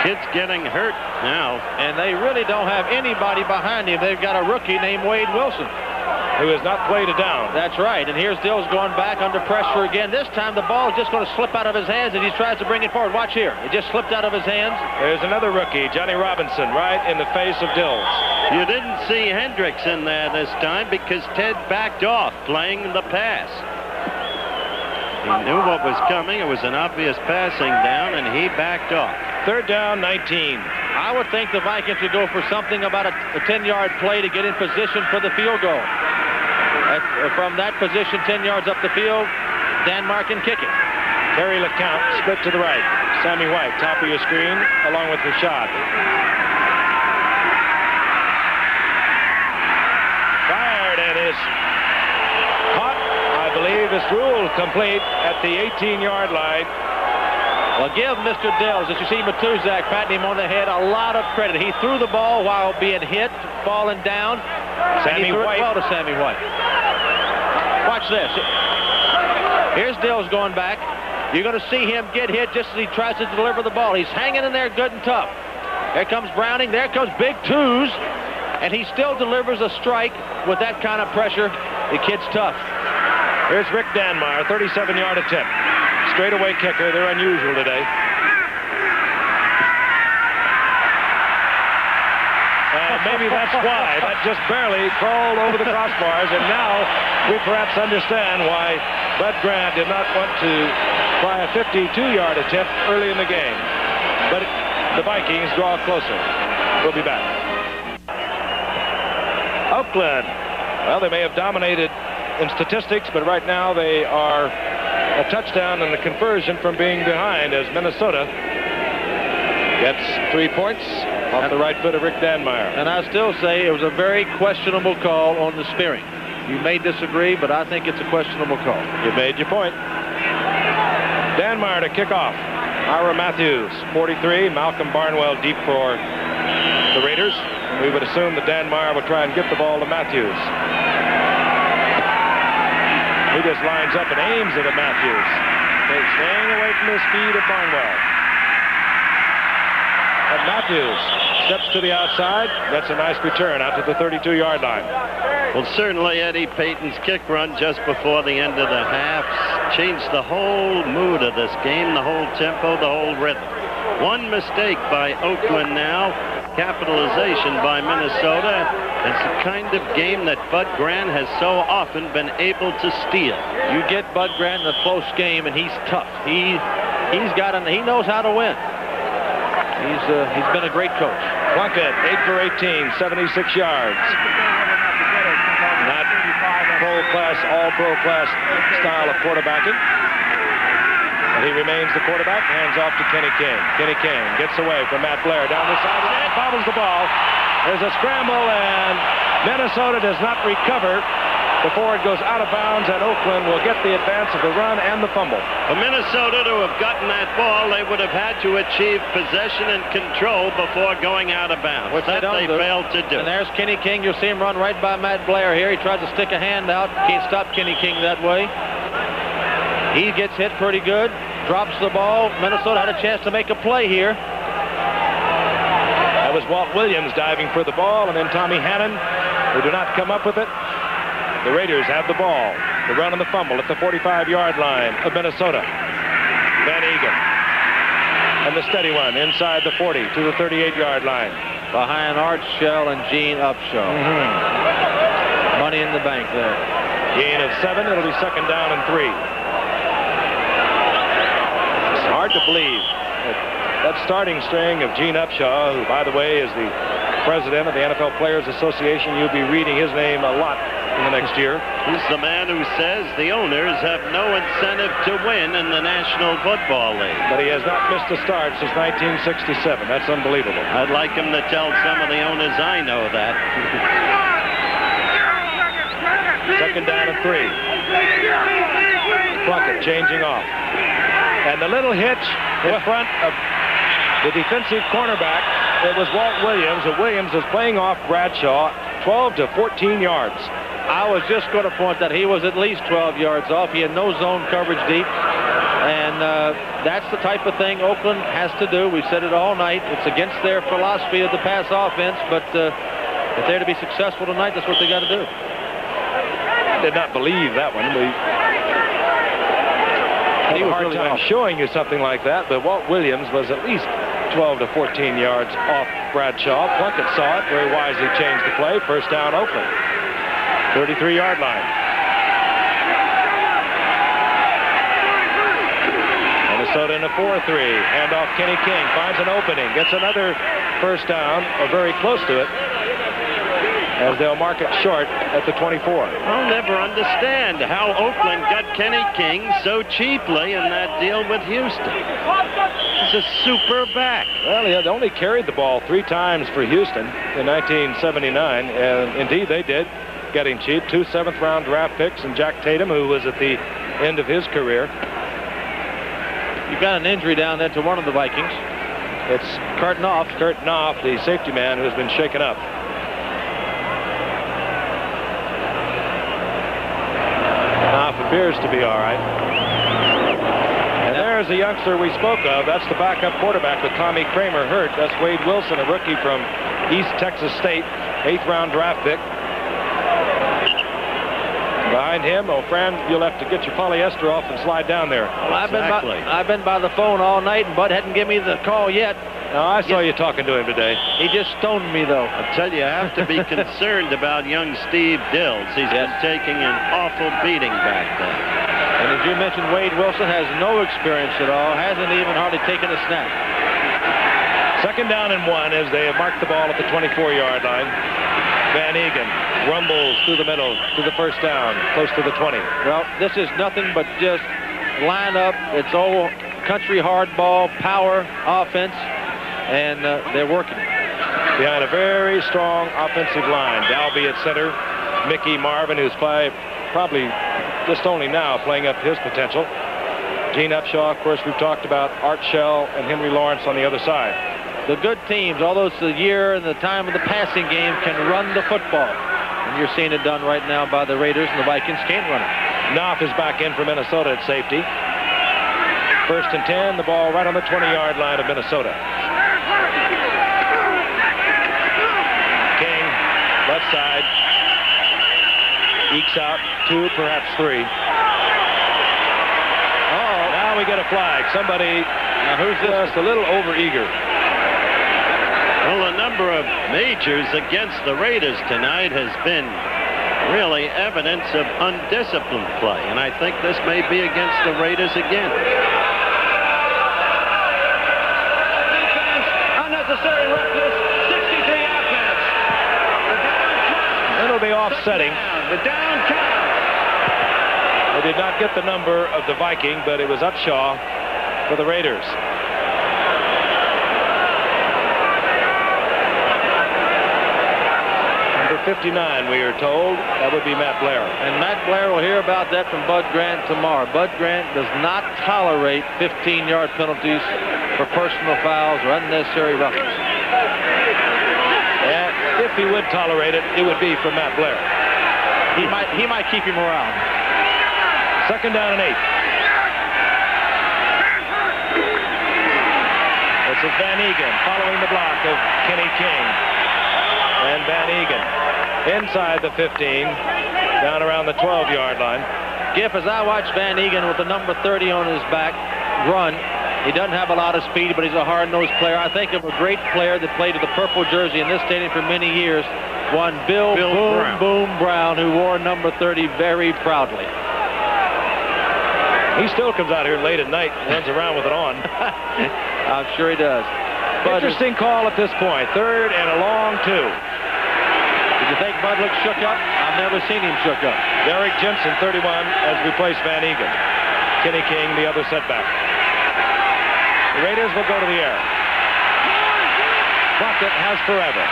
Kid's getting hurt now. And they really don't have anybody behind him. They've got a rookie named Wade Wilson, who has not played it down. That's right. And here's Dills going back under pressure again. This time the ball is just going to slip out of his hands as he tries to bring it forward. Watch here. It just slipped out of his hands. There's another rookie, Johnny Robinson, right in the face of Dills. You didn't see Hendricks in there this time because Ted backed off playing the pass. He knew what was coming. It was an obvious passing down, and he backed off. 3rd down, 19. I would think the Vikings would go for something about a 10-yard play to get in position for the field goal. From that position, 10 yards up the field, Danmark can kick it. Terry LeCount split to the right. Sammy White, top of your screen, along with Rashad. Fired and is caught. I believe is ruled complete at the 18-yard line. Well, give Mr. Dills, as you see Matuzak patting him on the head, a lot of credit. He threw the ball while being hit, falling down. Sammy White. It well to Sammy White. Watch this. Here's Dills going back. You're going to see him get hit just as he tries to deliver the ball. He's hanging in there good and tough. There comes Browning. There comes Big Twos. And he still delivers a strike with that kind of pressure. The kid's tough. Here's Rick Danmeyer, 37-yard attempt. Straightaway kicker. They're unusual today. And maybe that's why. That just barely crawled over the crossbars. And now we perhaps understand why Bud Grant did not want to try a 52-yard attempt early in the game. But the Vikings draw closer. We'll be back. Oakland. Well, they may have dominated in statistics, but right now they are a touchdown and a conversion from being behind as Minnesota gets 3 points off the right foot of Rick Danmeyer. And I still say it was a very questionable call on the spearing. You may disagree, but I think it's a questionable call. You made your point. Danmeyer to kick off. Ira Matthews, 43. Malcolm Barnwell deep for the Raiders. We would assume that Danmeyer will try and get the ball to Matthews. He just lines up and aims it at Matthews. Staying away from the speed of Barnwell. And Matthews steps to the outside. That's a nice return out to the 32-yard line. Well, certainly Eddie Payton's kick run just before the end of the half changed the whole mood of this game, the whole tempo, the whole rhythm. One mistake by Oakland now, capitalization by Minnesota. It's the kind of game that Bud Grant has so often been able to steal. You get Bud Grant in a close game, and he's tough. He knows how to win. He's been a great coach. Plunkett, 8 for 18, 76 yards. Not pro-class, all-pro class style of quarterbacking. But he remains the quarterback, hands off to Kenny King. Kenny King gets away from Matt Blair down the sideline, bobbles the ball. There's a scramble, and Minnesota does not recover before it goes out of bounds, and Oakland will get the advance of the run and the fumble. For Minnesota to have gotten that ball, they would have had to achieve possession and control before going out of bounds. Which that they failed to do. And there's Kenny King. You'll see him run right by Matt Blair here. He tries to stick a hand out. Can't stop Kenny King that way. He gets hit pretty good. Drops the ball. Minnesota had a chance to make a play here. That was Walt Williams diving for the ball, and then Tommy Hannon, who do not come up with it. The Raiders have the ball. The run and the fumble at the 45-yard line of Minnesota. Van Egan. And the steady one inside the 40 to the 38-yard line. Behind Art Shell and Gene Upshaw. Money in the bank there. Gain of 7. It'll be second down and 3. It's hard to believe that starting string of Gene Upshaw, who, by the way, is the president of the NFL Players Association. You'll be reading his name a lot in the next year. He's the man who says the owners have no incentive to win in the National Football League. But he has not missed a start since 1967. That's unbelievable. I'd like him to tell some of the owners I know that. Second down and 3. Plunkett changing off. And the little hitch in front of the defensive cornerback, it was Walt Williams, and Williams is playing off Bradshaw 12 to 14 yards. I was just going to point that he was at least 12 yards off. He had no zone coverage deep. And that's the type of thing Oakland has to do. We've said it all night. It's against their philosophy of the pass offense, but if they're to be successful tonight, that's what they got to do. I did not believe that one. He was hard time showing you something like that, but Walt Williams was at least 12 to 14 yards off Bradshaw. Plunkett saw it, very wisely changed the play. First down, Oakland. 33-yard line. Minnesota in a 4-3. Handoff Kenny King. Finds an opening. Gets another first down, or very close to it, as they'll mark it short at the 24. I'll never understand how Oakland got Kenny King so cheaply in that deal with Houston. He's a super back. Well, he had only carried the ball 3 times for Houston in 1979, and indeed they did get him cheap. 2 7th-round draft picks and Jack Tatum, who was at the end of his career. You've got an injury down there to one of the Vikings. It's Kurt Knopf, the safety man, who's been shaken up. Knopf appears to be all right. And there's the youngster we spoke of. That's the backup quarterback with Tommy Kramer hurt. That's Wade Wilson, a rookie from East Texas State, 8th-round draft pick. Behind him, oh, Fran, you'll have to get your polyester off and slide down there. Well, I've been by the phone all night, and Bud hadn't given me the call yet. No, I saw you talking to him today. He just stoned me, though. I'll tell you, I have to be concerned about young Steve Dills. He's been taking an awful beating back there. And as you mentioned, Wade Wilson has no experience at all, hasn't even hardly taken a snap. 2nd down and 1 as they have marked the ball at the 24-yard line. Van Egan rumbles through the middle to the 1st down, close to the 20. Well, this is nothing but just line up. It's old country hardball, power offense, and they're working. Behind a very strong offensive line. Dalby at center. Mickey Marvin, who's probably just only now playing up his potential. Gene Upshaw, of course, we've talked about Art Shell and Henry Lawrence on the other side. The good teams, although it's the year and the time of the passing game, can run the football. And you're seeing it done right now by the Raiders, and the Vikings can't run it. Knopf is back in for Minnesota at safety. 1st and 10, the ball right on the 20-yard line of Minnesota. King, left side. Ekes out 2, perhaps 3. Oh, now we get a flag. Somebody who's just a little over-eager. Well, the number of majors against the Raiders tonight has been really evidence of undisciplined play, and I think this may be against the Raiders again. Defense, unnecessary roughness, 63 offense. The down count. It'll be offsetting. The down count. They did not get the number of the Viking, but it was Upshaw for the Raiders. Number 59, we are told. That would be Matt Blair. And Matt Blair will hear about that from Bud Grant tomorrow. Bud Grant does not tolerate 15-yard penalties for personal fouls or unnecessary roughness. And if he would tolerate it, it would be from Matt Blair. He might keep him around. 2nd down and 8. This is Van Egan following the block of Kenny King. And Van Egan inside the 15, down around the 12-yard line. Giff, as I watch Van Egan with the number 30 on his back run, he doesn't have a lot of speed, but he's a hard-nosed player. I think of a great player that played with the purple jersey in this stadium for many years, one Bill Boom Brown, who wore number 30 very proudly. He still comes out here late at night and runs around with it on. I'm sure he does. But interesting call at this point. 3rd and a long 2. Did you think Bud looked shook up? I've never seen him shook up. Derek Jensen, 31, has replaced Van Egan. Kenny King, the other setback. The Raiders will go to the air. Crockett has forever.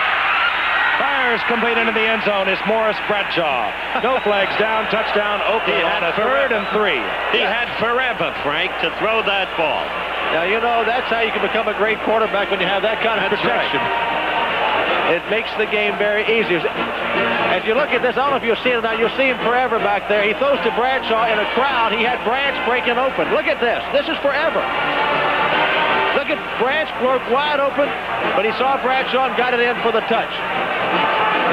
Fires complete into the end zone. It's Morris Bradshaw. No flags down. Touchdown. Oakland on a 3rd and 3. He had forever, Frank, to throw that ball. Now, you know, that's how you can become a great quarterback when you have that kind of protection. Right. It makes the game very easy. As you look at this, I don't know if you'll see it now. You'll see him forever back there. He throws to Bradshaw in a crowd. He had Branch breaking open. Look at this. This is forever. Look at Branch broke wide open, but he saw Bradshaw and got it in for the touch.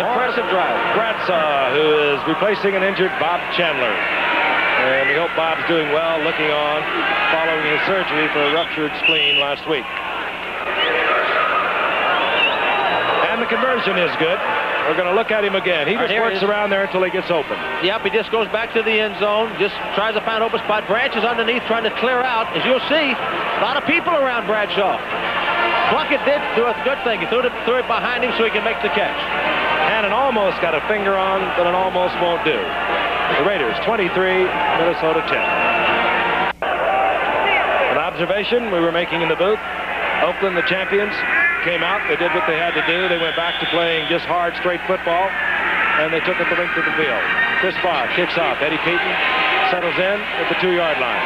Impressive drive. Bradshaw, who is replacing an injured Bob Chandler. And we hope Bob's doing well, looking on, following his surgery for a ruptured spleen last week. And the conversion is good. We're going to look at him again. He just works around there until he gets open. Yep, he just goes back to the end zone, just tries to find an open spot. Branch is underneath trying to clear out. As you'll see, a lot of people around Bradshaw. Plunkett did do a good thing. He threw it behind him so he can make the catch. And an almost got a finger on, but an almost won't do. The Raiders 23, Minnesota 10. An observation we were making in the booth. Oakland, the champions, came out. They did what they had to do. They went back to playing just hard, straight football, and they took it the length of the field. Chris Farr kicks off. Eddie Payton settles in at the 2-yard line.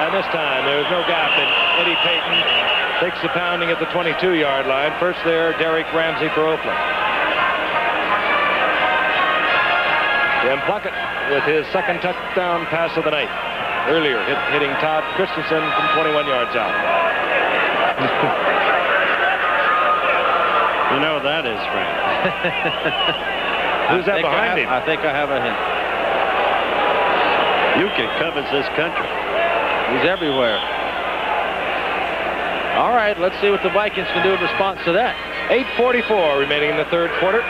And this time, there was no gap, and Eddie Payton takes the pounding at the 22-yard line. First there, Derek Ramsey for Oakland. Jim Plunkett with his second touchdown pass of the night. Earlier, hitting Todd Christensen from 21 yards out. You know who that is, Frank. Who's that behind him? I think I have a hint. Yuka covers this country. He's everywhere. All right, let's see what the Vikings can do in response to that. 8:44 remaining in the third quarter.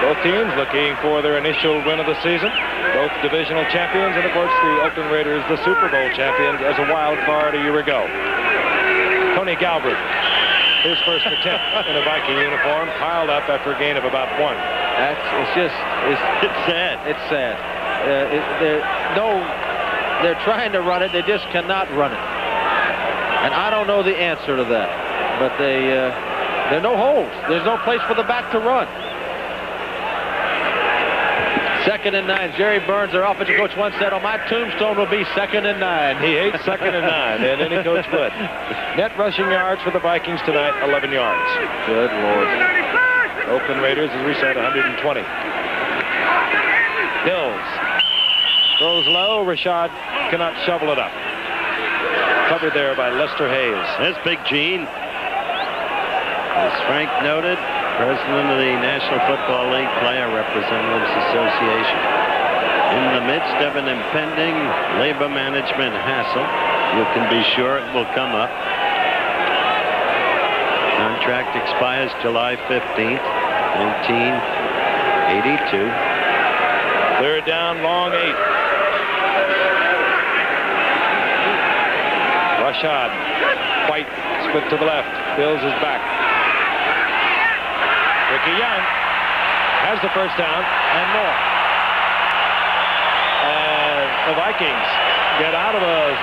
Both teams looking for their initial win of the season. Both divisional champions, and of course the Oakland Raiders, the Super Bowl champions, as a wild card a year ago. Tony Galbraith, his first attempt in a Viking uniform, piled up after a gain of about 1. It's sad. It's sad. They're trying to run it. They just cannot run it. And I don't know the answer to that. But there are no holes. There's no place for the back to run. 2nd and 9. Jerry Burns, their offensive coach, once said, "On my tombstone will be 2nd and 9." He hates 2nd and 9, and any coach would. Net rushing yards for the Vikings tonight, 11 yards. Good Lord. Oakland Raiders, as we said, 120. Hills throws low. Rashad cannot shovel it up. Covered there by Lester Hayes. There's Big Gene. As Frank noted, president of the National Football League Player Representatives Association. In the midst of an impending labor management hassle, you can be sure it will come up. Contract expires July 15th, 1982. Third down, long 8. Rashad. White split to the left. Bills is back. Ricky Young has the first down and more. And the Vikings get out of a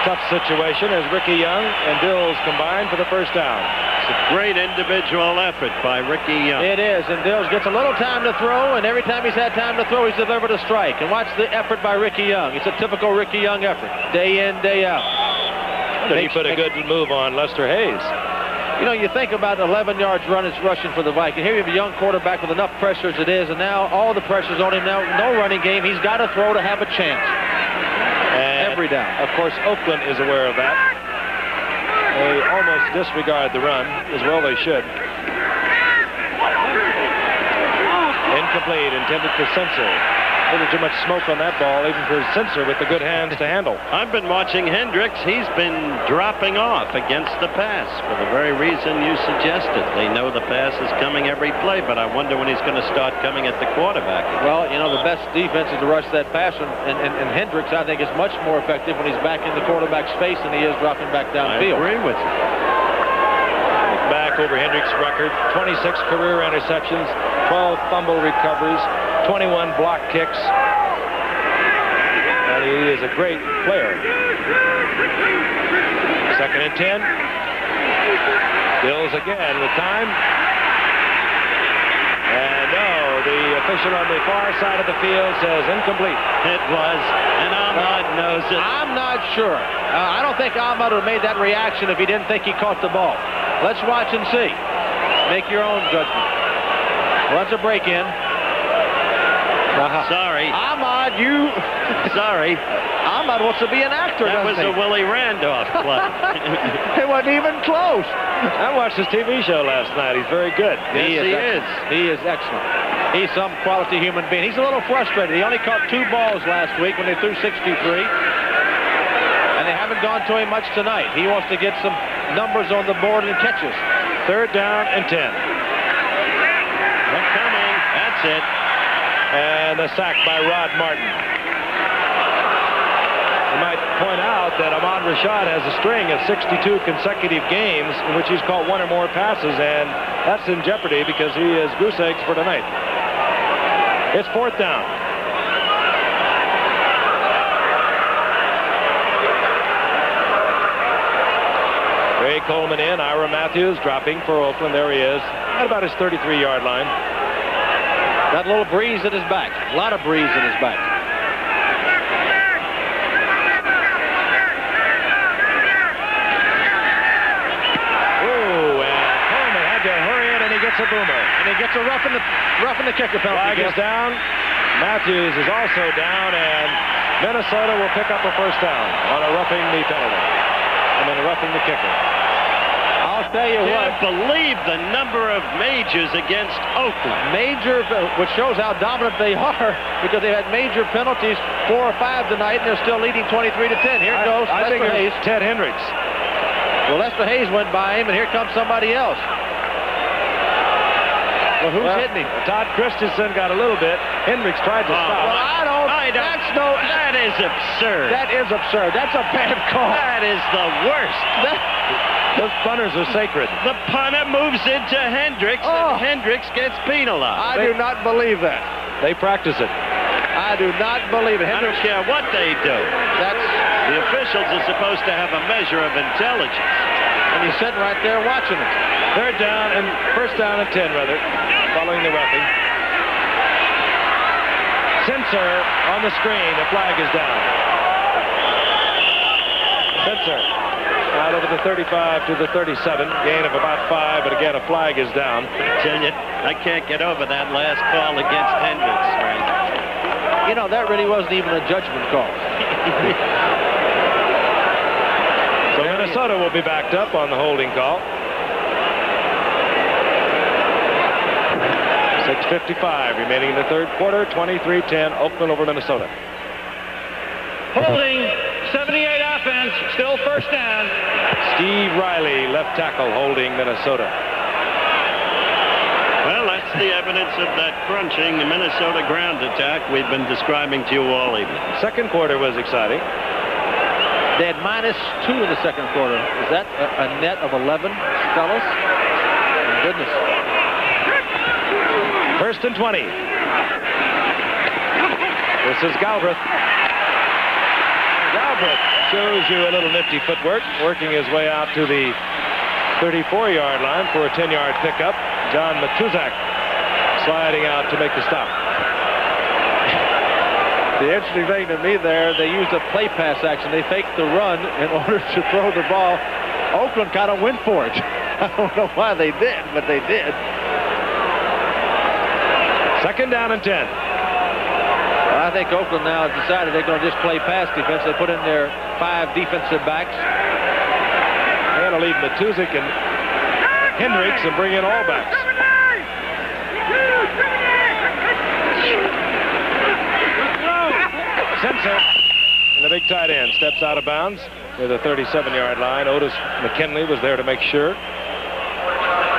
tough situation as Ricky Young and Dills combine for the first down. It's a great individual effort by Ricky Young. It is, and Dills gets a little time to throw, and every time he's had time to throw, he's delivered a strike. And watch the effort by Ricky Young. It's a typical Ricky Young effort, day in, day out. But he put a good move on Lester Hayes. You know, you think about 11 yards rushing for the Vikings. Here you have a young quarterback with enough pressure as it is, and now all the pressure's on him now. No running game. He's got to throw to have a chance. And every down. Of course, Oakland is aware of that. They almost disregard the run, as well they should. Incomplete, intended for Sensor. A little too much smoke on that ball, even for Sensor with the good hands to handle. I've been watching Hendricks. He's been dropping off against the pass for the very reason you suggested. They know the pass is coming every play, but I wonder when he's going to start coming at the quarterback again. Well, you know, the best defense is to rush that pass, and Hendricks, I think, is much more effective when he's back in the quarterback's face than he is dropping back downfield. I agree with you. Back over Hendricks' record, 26 career interceptions, 12 fumble recoveries, 21 block kicks. And he is a great player. 2nd and 10. Bills again with time. And no, the official on the far side of the field says incomplete. It was, and Ahmad knows it. I'm not sure. I don't think Ahmad would have made that reaction if he didn't think he caught the ball. Let's watch and see. Make your own judgment. Runs a break-in. Sorry. Ahmad, you... Sorry. Ahmad wants to be an actor, That was doesn't a he? Willie Randolph play. It wasn't even close. I watched his TV show last night. He's very good. Yes, he is. He is excellent. He's some quality human being. He's a little frustrated. He only caught 2 balls last week when they threw 63. And they haven't gone to him much tonight. He wants to get some numbers on the board and catches. 3rd down and 10. They're coming. That's it. And a sack by Rod Martin. I might point out that Ahmad Rashad has a string of 62 consecutive games in which he's caught 1 or more passes, and that's in jeopardy because he is goose eggs for tonight. It's 4th down. Ray Coleman in, Ira Matthews dropping for Oakland. There he is, at about his 33-yard line. Got a little breeze in his back. A lot of breeze in his back. Ooh, and Coleman had to hurry it, and he gets a boomer. And he gets a rough in the kicker penalty. Flag is down. Matthews is also down, and Minnesota will pick up a first down on a roughing the penalty. Roughing the kicker. I'll tell you what. Can't believe the number of majors against Oakland. Major, which shows how dominant they are, because they had major penalties, 4 or 5 tonight, and they're still leading 23-10. Here it goes. I think Lester Hayes. Ted Hendricks. Well, Lester Hayes went by him, and here comes somebody else. Well, who's hitting him? Todd Christensen got a little bit. Hendricks tried to stop. Well, I don't. That is absurd. That is absurd. That's a bad call. That is the worst. Those punters are sacred. The punter moves into Hendricks, and Hendricks gets penalized. I do not believe that. They practice it. I do not believe it. I don't care what they do. The officials are supposed to have a measure of intelligence. And he's sitting right there watching it. Third down and first down and 10, rather, following the roughing. Sensor on the screen. The flag is down. Sensor out over the 35 to the 37. Gain of about 5, but again, a flag is down. Tell you, I can't get over that last call against Hendricks, Frank. You know, that really wasn't even a judgment call. So Minnesota will be backed up on the holding call. 6:55 remaining in the third quarter. 23-10, Oakland over Minnesota. Holding, 78 offense, still first down. Steve Riley, left tackle, holding Minnesota. Well, that's the evidence of that crunching Minnesota ground attack we've been describing to you all evening. Second quarter was exciting. They had -2 in the second quarter. Is that a net of 11, fellas? My goodness. First and 20. This is Galbraith. Galbraith shows you a little nifty footwork, working his way out to the 34-yard line for a 10-yard pickup. John Matuzak sliding out to make the stop. The interesting thing to me there, they used a play pass action. They faked the run in order to throw the ball. Oakland kind of went for it. I don't know why they did, but they did. Second down and 10. Well, I think Oakland now has decided they're going to just play pass defense. They put in their 5 defensive backs. They're going to leave Matuzak and Hendricks and bring in all backs. Sensor, and the big tight end steps out of bounds near the 37-yard line. Otis McKinley was there to make sure.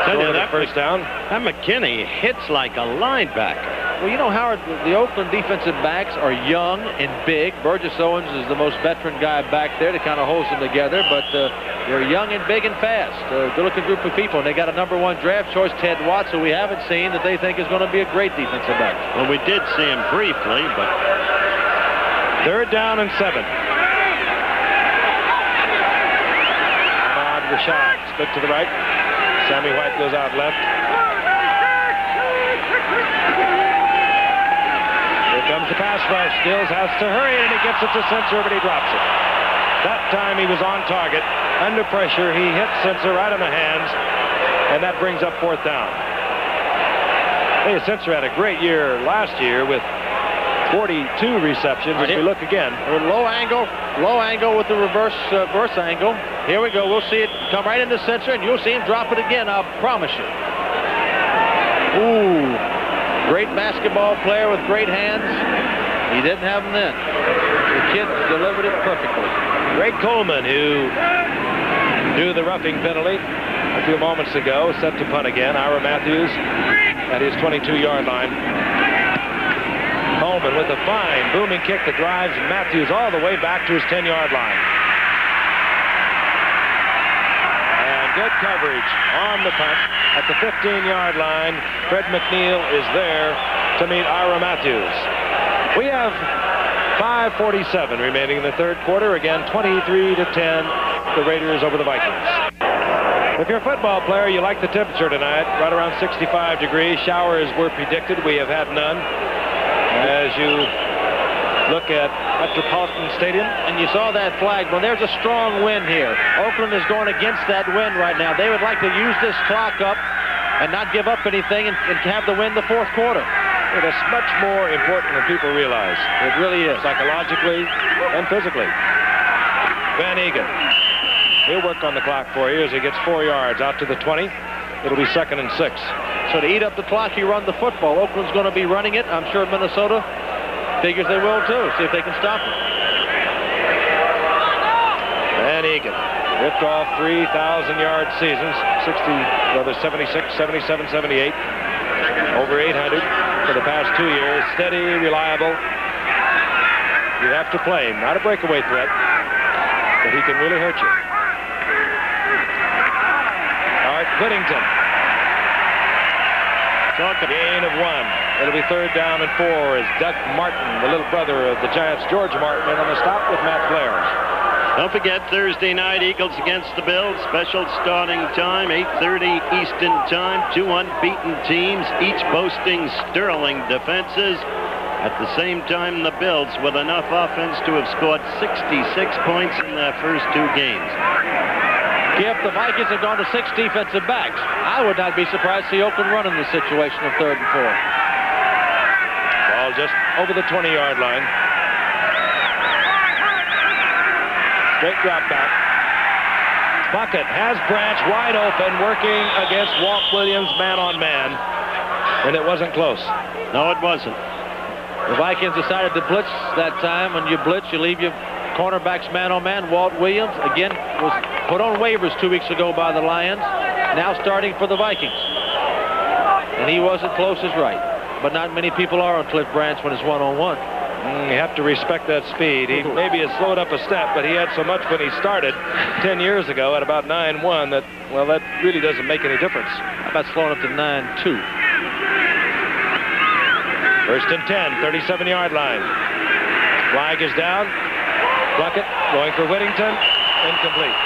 Tell you that first down. That McKinney hits like a linebacker. Well, you know, Howard, the Oakland defensive backs are young and big. Burgess Owens is the most veteran guy back there that kind of holds them together, but they're young and big and fast. Good-looking group of people, and they got a #1 draft choice, Ted Watts, who we haven't seen, that they think is going to be a great defensive back. Well, we did see him briefly, but... Third down and 7. Ahmad Rashad, split to the right. Sammy White goes out left. Here comes the pass rush. Stills has to hurry, and he gets it to Sensor, but he drops it. That time he was on target. Under pressure, he hit Sensor right in the hands, and that brings up fourth down. Hey, Sensor had a great year last year with 42 receptions. As we look again. Low angle with the reverse angle. Here we go. We'll see it come right into Sensor, and you'll see him drop it again, I'll promise you. Ooh, great basketball player with great hands. He didn't have them then. The kid delivered it perfectly. Greg Coleman, who drew the roughing penalty a few moments ago, set to punt again. Ira Matthews at his 22-yard line. Coleman with a fine booming kick that drives Matthews all the way back to his 10-yard line. And good coverage on the punt at the 15-yard line. Fred McNeil is there to meet Ira Matthews. We have 5:47 remaining in the third quarter. Again, 23-10, the Raiders over the Vikings. If you're a football player, you like the temperature tonight, right around 65 degrees. Showers were predicted. We have had none. As you look at Metropolitan Stadium. And you saw that flag. Well, there's a strong wind here. Oakland is going against that wind right now. They would like to use this clock up and not give up anything and have the win the fourth quarter. That's much more important than people realize. It really is. Psychologically and physically. Van Egan. He'll work on the clock for you as he gets 4 yards out to the 20. It'll be 2nd and 6. So to eat up the clock, you run the football. Oakland's going to be running it. I'm sure Minnesota figures they will too. See if they can stop it. Van Egan ripped off 3,000-yard seasons, 76, 77, 78, over 800 for the past 2 years. Steady, reliable. You have to play him, not a breakaway threat, but he can really hurt you. Art Whittington. Gain of 1. It'll be 3rd down and 4 as Doug Martin, the little brother of the Giants' George Martin, in on the stop with Matt Blair. Don't forget Thursday night, Eagles against the Bills. Special starting time, 8:30 Eastern time. 2 unbeaten teams, each boasting sterling defenses. At the same time, the Bills with enough offense to have scored 66 points in their first 2 games. If the Vikings have gone to 6 defensive backs, I would not be surprised to see Oakland run in the situation of 3rd and 4. Ball just over the 20-yard line. Straight drop back. Bucket has Branch wide open, working against Walt Williams man-on-man, and it wasn't close. No, it wasn't. The Vikings decided to blitz that time. When you blitz, you leave your cornerbacks man-on-man. Walt Williams, again, was put on waivers 2 weeks ago by the Lions, now starting for the Vikings. And he wasn't close as right. But not many people are on Cliff Branch when it's one-on-one. You have to respect that speed. He maybe has slowed up a step, but he had so much when he started 10 years ago at about 9-1 that, well, that really doesn't make any difference. How about slowing up to 9-2? 1st and 10, 37-yard line. Flag is down. Bucket going for Whittington. Incomplete.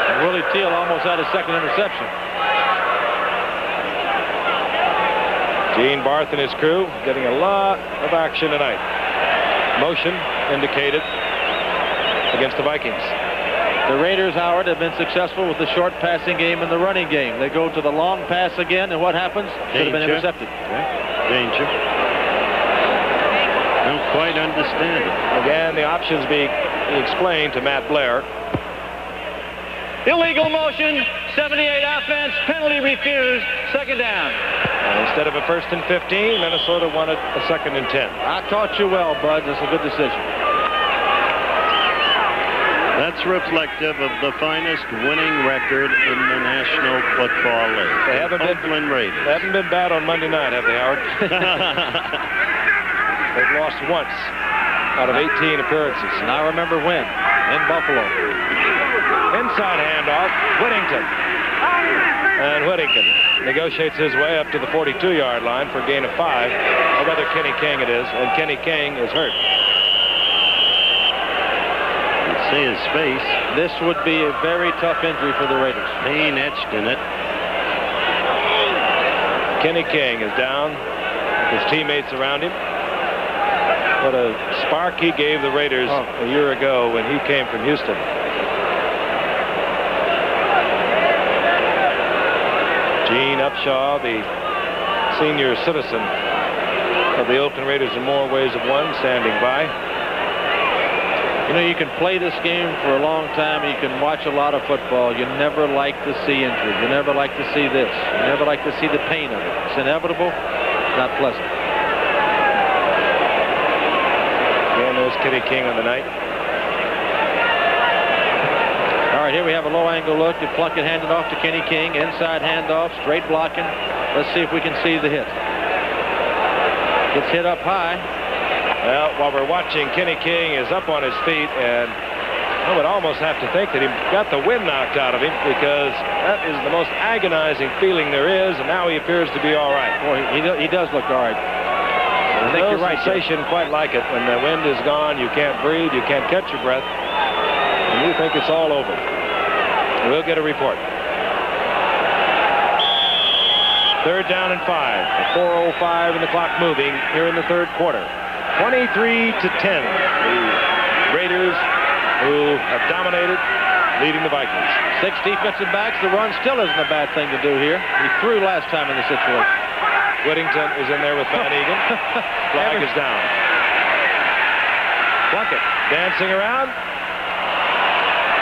And Willie Teal almost had his 2nd interception. Gene Barth and his crew getting a lot of action tonight. Motion indicated against the Vikings. The Raiders, Howard, have been successful with the short passing game and the running game. They go to the long pass again, and what happens? Should have been intercepted. Danger. Don't quite understand it. Again, the options being explained to Matt Blair. Illegal motion, 78 offense, penalty refused, 2nd down. Instead of a 1st and 15, Minnesota wanted a 2nd and 10. I taught you well, Bud. That's a good decision. That's reflective of the finest winning record in the National Football League. They haven't Oakland Raiders. They haven't been bad on Monday night, have they, Howard? They've lost once out of 18 appearances. And I remember when, in Buffalo. Inside handoff, Whittington. And Whittington negotiates his way up to the 42-yard line for a gain of 5. Or rather, Kenny King it is, and Kenny King is hurt. You see his face. This would be a very tough injury for the Raiders. Pain etched in it. Kenny King is down with his teammates around him. What a spark he gave the Raiders a year ago when he came from Houston. Gene Upshaw, the senior citizen of the Oakland Raiders in more ways than one, standing by. You know, you can play this game for a long time. You can watch a lot of football. You never like to see injury. You never like to see this. You never like to see the pain of it. It's inevitable, not pleasant. Again, there's Kenny King on the night. All right, here we have a low-angle look. The Plunkett handed off to Kenny King. Inside handoff, straight blocking. Let's see if we can see the hit. Gets hit up high. Well, while we're watching, Kenny King is up on his feet, and I would almost have to think that he got the wind knocked out of him, because that is the most agonizing feeling there is, and now he appears to be all right. Boy, he does look all right. I think No you're right. sensation quite like it. When the wind is gone, you can't breathe, you can't catch your breath, and you think it's all over. We'll get a report. 3rd down and 5. 4:05 and the clock moving here in the 3rd quarter. 23-10. The Raiders, who have dominated leading the Vikings. 6 defensive backs. The run still isn't a bad thing to do here. He threw last time in the situation. Whittington is in there with Van Egan. Flag is down. Plunkett dancing around.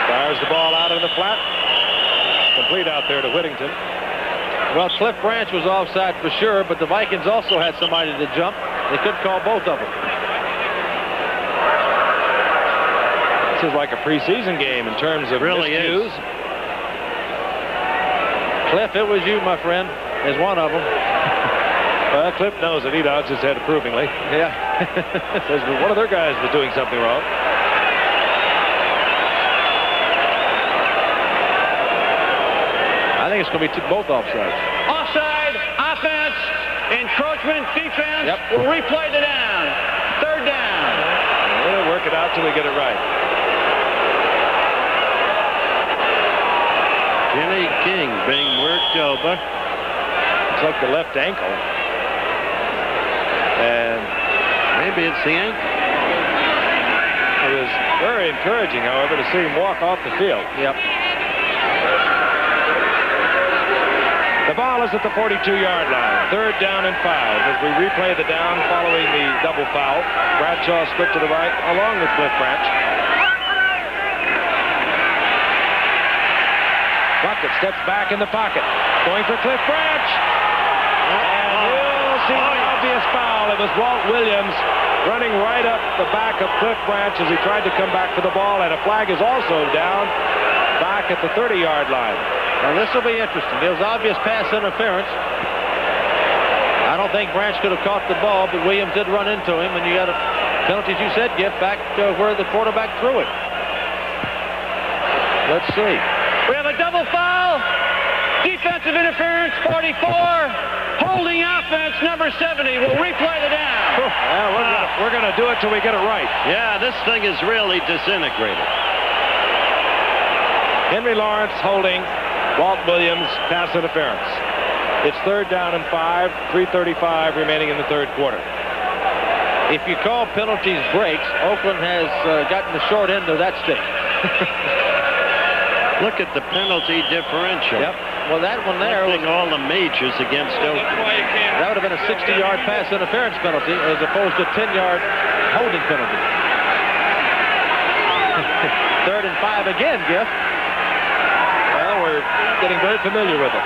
Fires the ball out of the flat. Complete out there to Whittington. Well, Cliff Branch was offside for sure, but the Vikings also had somebody to jump. They could call both of them. This is like a preseason game in terms of miscues. Cliff, it was you, my friend, is one of them. Well, Cliff knows it. He nods his head approvingly. Yeah. Says one of their guys was doing something wrong. I think it's going to be both offsides. Offside, offense, encroachment, defense. Yep. We'll replay the down. 3rd down. We'll work it out till we get it right. Kenny King being worked over. Looks like the left ankle. And maybe it's the ankle. It was very encouraging, however, to see him walk off the field. Yep. The ball is at the 42-yard line. 3rd down and 5 as we replay the down following the double foul. Bradshaw split to the right along with Cliff Branch. Bucket steps back in the pocket. Going for Cliff Branch. And we'll see an obvious foul. It was Walt Williams running right up the back of Cliff Branch as he tried to come back for the ball. And a flag is also down back at the 30-yard line. Now, this will be interesting. There was obvious pass interference. I don't think Branch could have caught the ball, but Williams did run into him, and you got a penalty, as you said, Gift, back where the quarterback threw it. Let's see. We have a double foul. Defensive interference, 44. Holding offense, number 70. We'll replay the down. Well, we're going to do it till we get it right. Yeah, this thing is really disintegrated. Henry Lawrence holding Walt Williams, pass interference. It's 3rd down and 5, 3:35 remaining in the 3rd quarter. If you call penalties breaks, Oakland has gotten the short end of that stick. Look at the penalty differential. Yep. Well, that one there was all the majors against Oakland. That would have been a 60-yard pass interference penalty as opposed to a 10-yard holding penalty. 3rd and 5 again, Giff. Well, we're getting very familiar with it.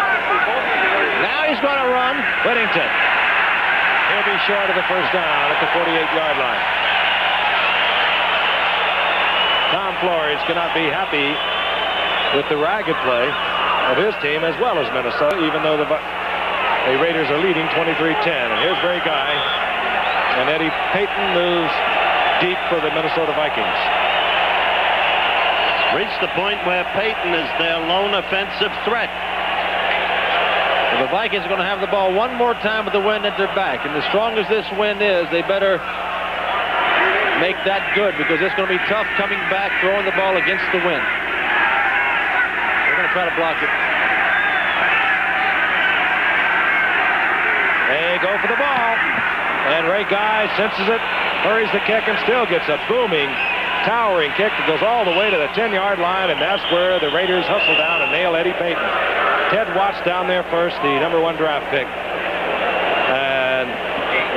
Now he's going to run. Whittington. He'll be short of the 1st down at the 48-yard line. Tom Flores cannot be happy with the ragged play of his team as well as Minnesota, even though the Raiders are leading 23-10. And here's Ray Guy. And Eddie Payton moves deep for the Minnesota Vikings. Reached the point where Payton is their lone offensive threat. Well, the Vikings are going to have the ball one more time with the wind at their back. And as strong as this wind is, they better make that good because it's going to be tough coming back, throwing the ball against the wind. They're going to try to block it. They go for the ball. And Ray Guy senses it, hurries the kick, and still gets a booming, towering kick that goes all the way to the 10-yard line, and that's where the Raiders hustle down and nail Eddie Payton. Ted Watts down there first, the #1 draft pick. And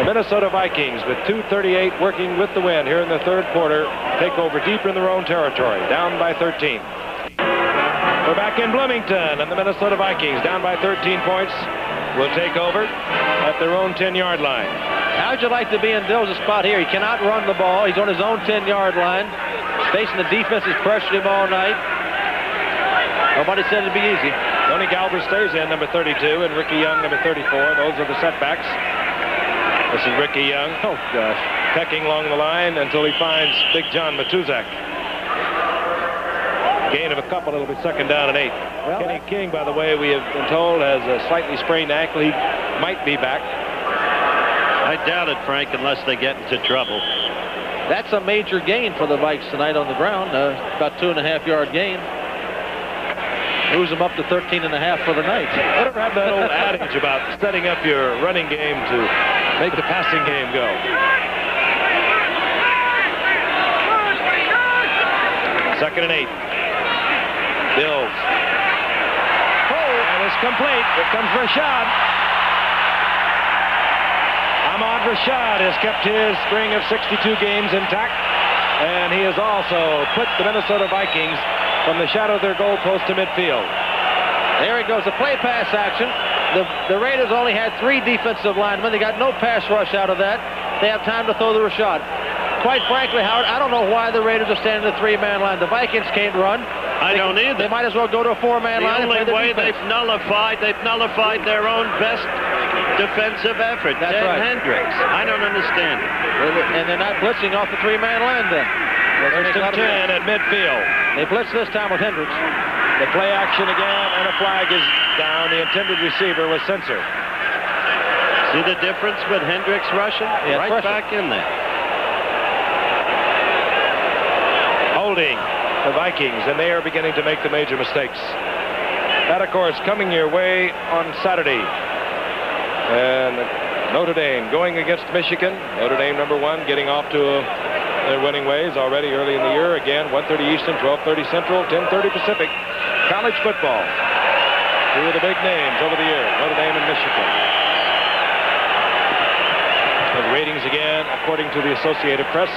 the Minnesota Vikings, with 2:38 working with the wind here in the 3rd quarter, take over deep in their own territory, down by 13. We're back in Bloomington, and the Minnesota Vikings, down by 13 points, will take over at their own 10-yard line. How'd you like to be in Dill's spot here? He cannot run the ball. He's on his own 10-yard line. Facing the defense has pressured him all night. Nobody said it'd be easy. Tony Galber stays in, number 32, and Ricky Young, number 34. Those are the setbacks. This is Ricky Young. Oh, gosh. Pecking along the line until he finds Big John Matuzak. Gain of a couple. It'll be 2nd down and 8. Well, Kenny King, by the way, we have been told, has a slightly sprained ankle. He might be back. I doubt it, Frank, unless they get into trouble. That's a major gain for the Vikes tonight on the ground. About 2.5-yard gain. Moves them up to 13.5 for the night. Whatever have that old adage about setting up your running game to make the passing game go. 2nd and 8. Bills. And it's complete. Here comes Rashad. Ahmad Rashad has kept his string of 62 games intact, and he has also put the Minnesota Vikings from the shadow of their goalpost to midfield. There he goes, the play pass action. The Raiders only had 3 defensive linemen. They got no pass rush out of that. They have time to throw the Rashad. Quite frankly, Howard, I don't know why the Raiders are standing in a 3-man line. The Vikings can't run. I don't either. They might as well go to a 4-man line. The only way they've nullified their own best defensive effort. That's right. Hendricks. I don't understand it. And they're not blitzing off the 3-man line then. First and 10 at midfield. They blitz this time with Hendricks. The play action again, and a flag is down. The intended receiver was censored. See the difference with Hendricks rushing? Yeah, right back in there. Holding the Vikings, and they are beginning to make the major mistakes. That, of course, coming your way on Saturday. And Notre Dame going against Michigan. Notre Dame #1 getting off to their winning ways already early in the year. Again, 1:30 Eastern, 12:30 Central, 10:30 Pacific. College football. 2 of the big names over the year, Notre Dame and Michigan. The ratings again, according to the Associated Press.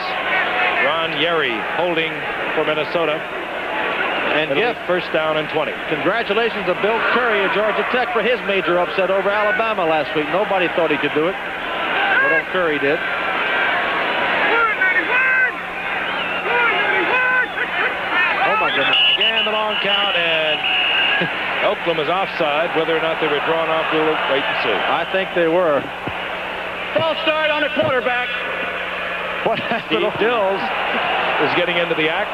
Ron Yerry holding for Minnesota. And Giff, first down and 20. Congratulations to Bill Curry of Georgia Tech for his major upset over Alabama last week. Nobody thought he could do it, but old Curry did. Oh my goodness. Again, the long count, and Oakland was offside. Whether or not they were drawn off, we'll wait and see. I think they were. False start on the quarterback. What happened? Steve Dills is getting into the act.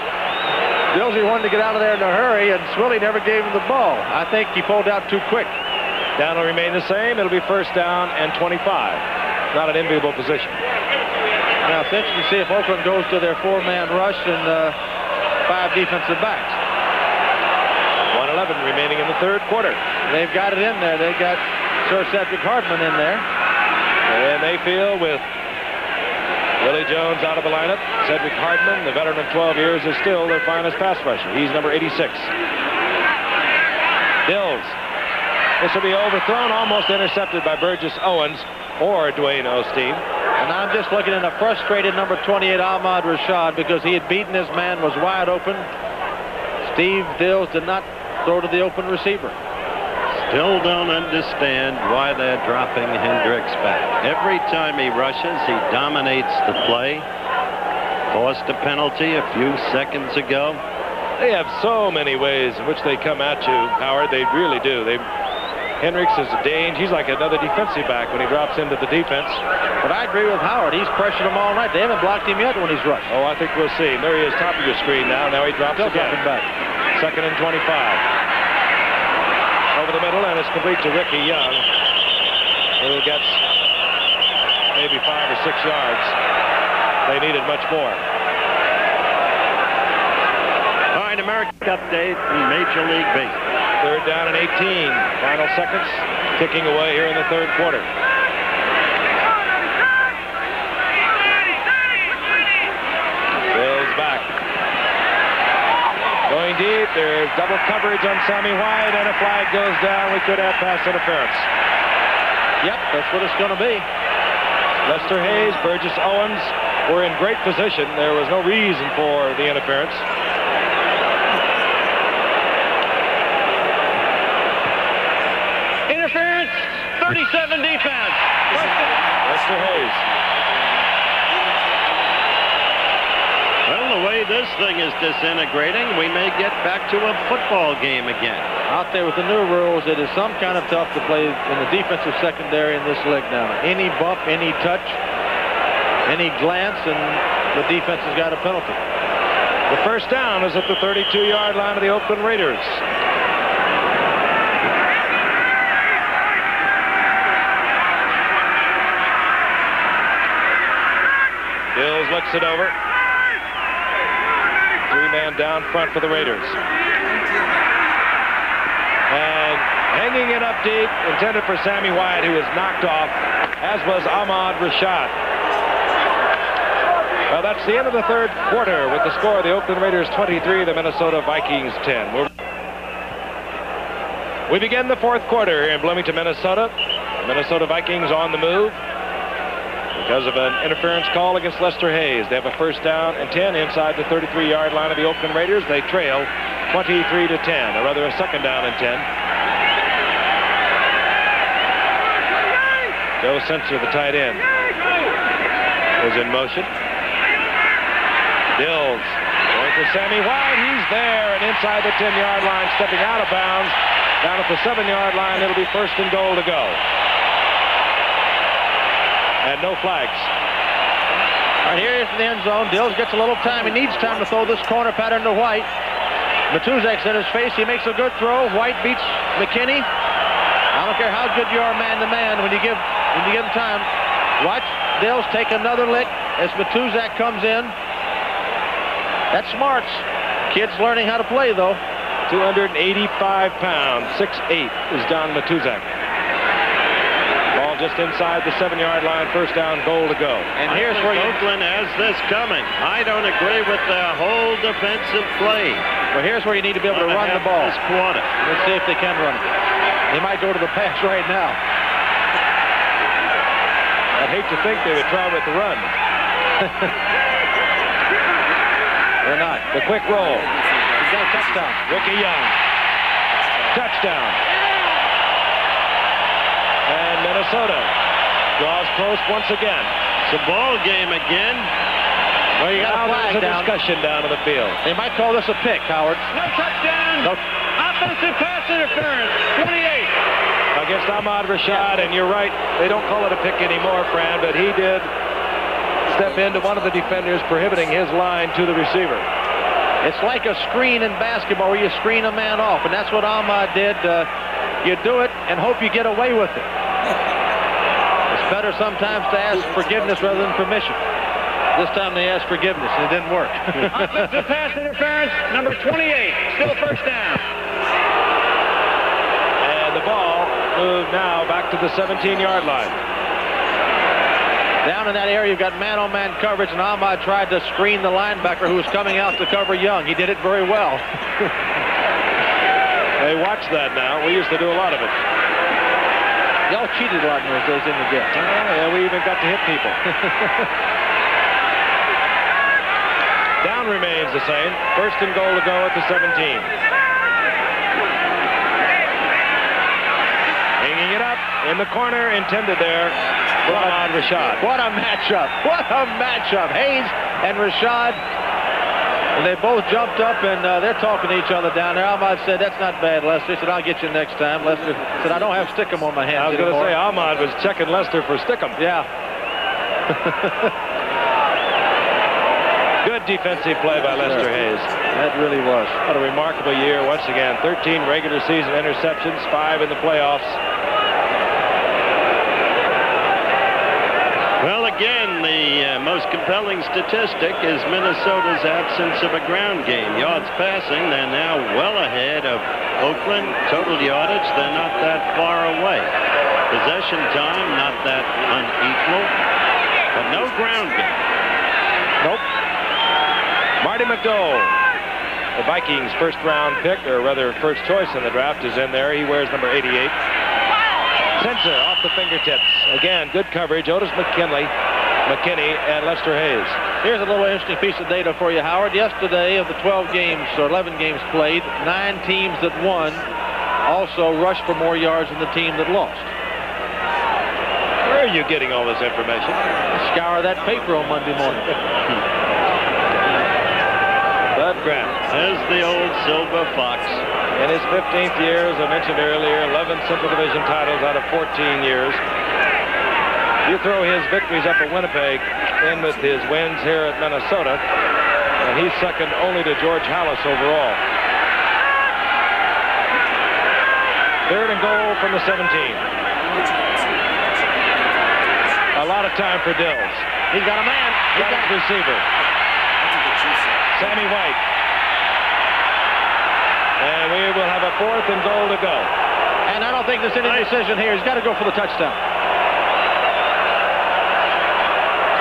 Dillsy wanted to get out of there in a hurry, and Swilly never gave him the ball. I think he pulled out too quick. Down will remain the same. It'll be first down and 25. Not an enviable position. Now, it's interesting to see if Oakland goes to their 4-man rush and 5 defensive backs. 1:11 remaining in the third quarter. They've got it in there. They've got Sir Cedric Hardman in there. And they feel with Willie Jones out of the lineup, Cedric Hardman, the veteran of 12 years, is still their finest pass rusher. He's number 86. Dills. This will be overthrown, almost intercepted by Burgess Owens or Dwayne Osteen. And I'm just looking at a frustrated number 28, Ahmad Rashad, because he had beaten his man, was wide open. Steve Dills did not throw to the open receiver. Still don't understand why they're dropping Hendricks back. Every time he rushes, he dominates the play. Forced a penalty a few seconds ago. They have so many ways in which they come at you, Howard. They really do. Hendricks is a danger. He's like another defensive back when he drops into the defense. But I agree with Howard. He's pressured them all night. They haven't blocked him yet when he's rushed. Oh, I think we'll see. There he is, top of your screen now. Now he drops Still again. dropping back. Second and 25. Over the middle, and it's complete to Ricky Young, who gets maybe 5 or 6 yards. They needed much more. All right, American update in Major League Baseball. Third down and 18. Final seconds ticking away here in the third quarter. Bills back. Going deep. There's double coverage on Sammy White, and a flag goes down. We could have pass interference. Yep, that's what it's going to be. Lester Hayes, Burgess Owens were in great position. There was no reason for the interference. Interference, 37 defense. Lester Hayes. Well, the way this thing is disintegrating, we may get back to a football game again. Out there with the new rules, it is some kind of tough to play in the defensive secondary in this league now. Any bump, any touch, any glance, and the defense has got a penalty. The first down is at the 32-yard line of the Oakland Raiders. Bills looks it over. 3-man down front for the Raiders. And hanging it up deep, intended for Sammy White, who was knocked off, as was Ahmad Rashad. Well, that's the end of the third quarter with the score of the Oakland Raiders 23, the Minnesota Vikings 10. We begin the fourth quarter here in Bloomington, Minnesota. Minnesota Vikings on the move because of an interference call against Lester Hayes. They have a first down and 10 inside the 33-yard line of the Oakland Raiders. They trail 23 to 10, or rather a second down and 10. Joe Sensor, the tight end, is in motion. Dills going to Sammy White. He's there and inside the 10-yard line, stepping out of bounds. Down at the 7-yard line, it'll be first and goal to go. And no flags. All right, here is the end zone. Dills gets a little time. He needs time to throw this corner pattern to White. Matuzak's in his face. He makes a good throw. White beats McKinney. I don't care how good you are man-to-man when you give him time. Watch Dills take another lick as Matuzak comes in. That's smarts. Kid's learning how to play, though. 285 pounds, 6'8" is Don Matuzak. Ball just inside the 7-yard line, first down, goal to go. And here's where Oakland has this coming. I don't agree with the whole defensive play. Well, here's where you need to be able to run the ball. This quarter. Let's see if they can run it. They might go to the pass right now. I'd hate to think they would try with the run. They're not. The quick roll. He's got a touchdown. Ricky Young. Touchdown. And Minnesota draws close once again. It's a ball game again. Well, you got a flag down. Discussion down on the field. They might call this a pick, Howard. No touchdown. No. Offensive pass interference. 28. Against Ahmad Rashad, and you're right, they don't call it a pick anymore, Fran, but he did step into one of the defenders, prohibiting his line to the receiver. It's like a screen in basketball where you screen a man off, and that's what Ahmad did. You do it and hope you get away with it. It's better sometimes to ask forgiveness rather than permission. This time they asked forgiveness, and it didn't work. Offensive pass interference, number 28. Still first down. And the ball moved now back to the 17-yard line. Down in that area, you've got man-on-man coverage, and Ahmad tried to screen the linebacker who was coming out to cover Young. He did it very well. They watch that now. We used to do a lot of it. Y'all cheated a lot in those days, didn't you, Jeff? Yeah, we even got to hit people. Down remains the same. First and goal to go at the 17. Hanging it up in the corner, intended there. Ahmad Rashad. What a matchup. What a matchup. Hayes and Rashad. And they both jumped up, and they're talking to each other down there. Ahmad said, that's not bad, Lester. He said, I'll get you next time. Lester said, I don't have stickum on my hands I was going to anymore. say, Ahmad was checking Lester for stickum. Yeah. Good defensive play by Lester Hayes. That really was. What a remarkable year once again. 13 regular season interceptions, 5 in the playoffs. Well, again, the most compelling statistic is Minnesota's absence of a ground game. Yards passing, they're now well ahead of Oakland. Total yardage, they're not that far away. Possession time, not that unequal. But no ground game. Nope. Marty McDowell, the Vikings' first-round pick, or rather first choice in the draft, is in there. He wears number 88. Sensor off the fingertips. Again, good coverage. Otis McKinney, and Lester Hayes. Here's a little interesting piece of data for you, Howard. Yesterday, of the 12 games, or 11 games played, 9 teams that won also rushed for more yards than the team that lost. Where are you getting all this information? Scour that paper on Monday morning. Bud Grant. There's the old Silver Fox. In his 15th year, as I mentioned earlier, 11 Central Division titles out of 14 years. You throw his victories up at Winnipeg in with his wins here at Minnesota, and he's second only to George Hallis overall. Third and goal from the 17. A lot of time for Dills. He's got a man. He's got a receiver. Sammy White. And we will have a fourth and goal to go. And I don't think there's any decision here. He's got to go for the touchdown.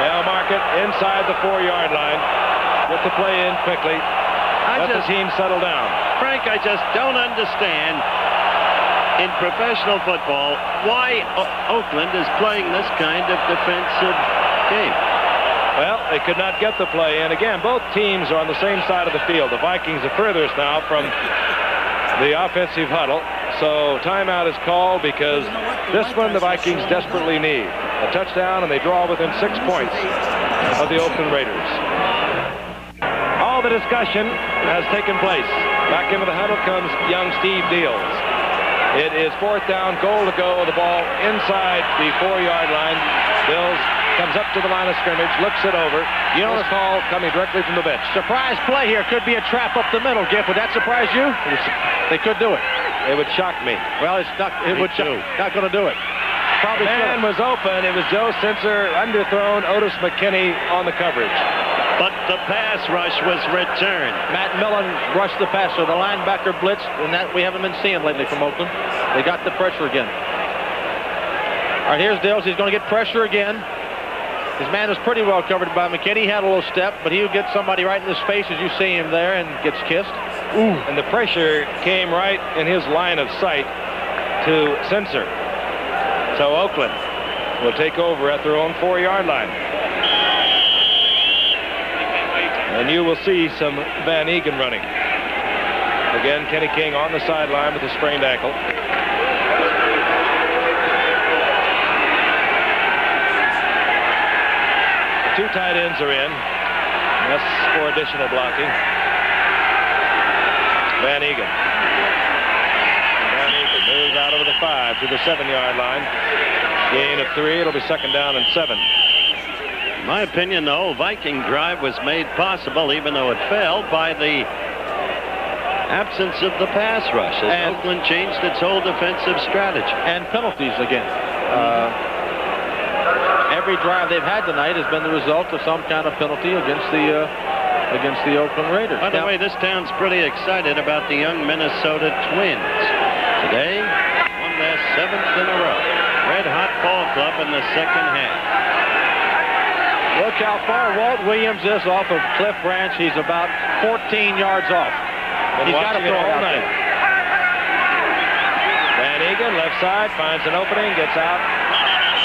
They'll mark it inside the 4-yard line. Get the play in quickly. Let the team settle down. Frank, I just don't understand in professional football why Oakland is playing this kind of defensive game. Well, they could not get the play in. Again, both teams are on the same side of the field. The Vikings are furthest now from the offensive huddle. So timeout is called because this one the Vikings desperately need. A touchdown, and they draw within 6 points of the Oakland Raiders. All the discussion has taken place. Back into the huddle comes young Steve Deals. It is 4th down, goal to go. The ball inside the 4-yard line. Deals comes up to the line of scrimmage, looks it over. You know, the call coming directly from the bench. Surprise play here. Could be a trap up the middle, Giff. Would that surprise you? They could do it. It would shock me. Well, it's not. It would shock. Not going to do it. Probably. The man was open. It was Joe Sincer, underthrown. Otis McKinney on the coverage. But the pass rush was returned. Matt Millen rushed the passer. The linebacker blitzed, and that we haven't been seeing lately from Oakland. They got the pressure again. All right, here's Dills. He's going to get pressure again. His man is pretty well covered by McKinney. He had a little step, but he'll get somebody right in his face as you see him there and gets kissed. Ooh. And the pressure came right in his line of sight to Sincer. So Oakland will take over at their own 4-yard line. And you will see some Van Egan running. Again, Kenny King on the sideline with a sprained ankle. The 2 tight ends are in. That's for additional blocking. Van Egan. Van Egan moves out over the 5 to the 7-yard line. Gain of 3. It'll be 2nd down and 7. In my opinion, the whole Viking drive was made possible, even though it failed, by the absence of the pass rush, as Oakland changed its whole defensive strategy. And penalties again. Every drive they've had tonight has been the result of some kind of penalty against the Oakland Raiders. By the way, this town's pretty excited about the young Minnesota Twins. Today, won their 7th in a row. Red hot ball club in the second half. Look how far Walt Williams is off of Cliff Branch. He's about 14 yards off. He's got to throw it all night. Van Egan, left side, finds an opening, gets out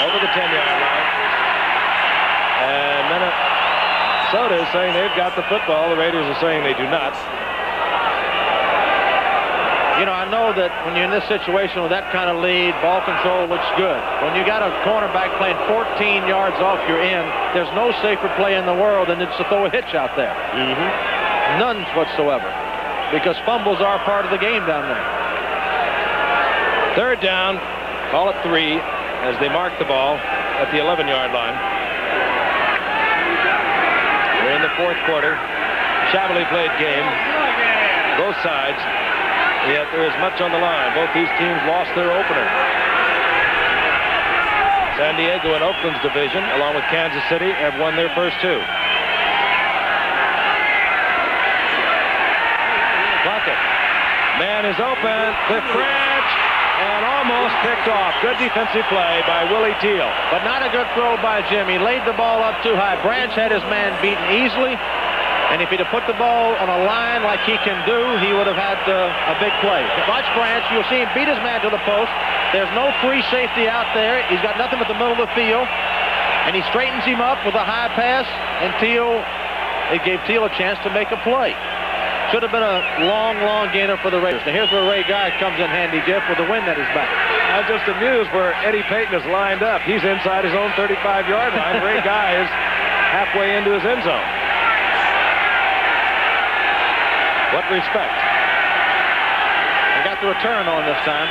over the 10-yard line. And Minnesota is saying they've got the football. The Raiders are saying they do not. You know, I know that when you're in this situation with that kind of lead, ball control looks good. When you got a cornerback playing 14 yards off your end, there's no safer play in the world than it's to throw a hitch out there. None whatsoever. Because fumbles are part of the game down there. 3rd down, call it 3, as they mark the ball at the 11-yard line. We're in the 4th quarter. Shabbily played game, both sides. Yet there is much on the line. Both these teams lost their opener. San Diego and Oakland's division, along with Kansas City, have won their first 2. Plunkett. Man is open. Cliff Branch. And almost picked off. Good defensive play by Willie Teal. But not a good throw by Jim. He laid the ball up too high. Branch had his man beaten easily. And if he'd have put the ball on a line like he can do, he would have had a big play. Watch Branch. You'll see him beat his man to the post. There's no free safety out there. He's got nothing but the middle of the field. And he straightens him up with a high pass. And it gave Teal a chance to make a play. Should have been a long, long gainer for the Raiders. Now here's where Ray Guy comes in handy, Jeff, with the wind at his back. I'm just amused where Eddie Payton is lined up. He's inside his own 35-yard line. Ray Guy is halfway into his end zone. What respect? They got the return on this time.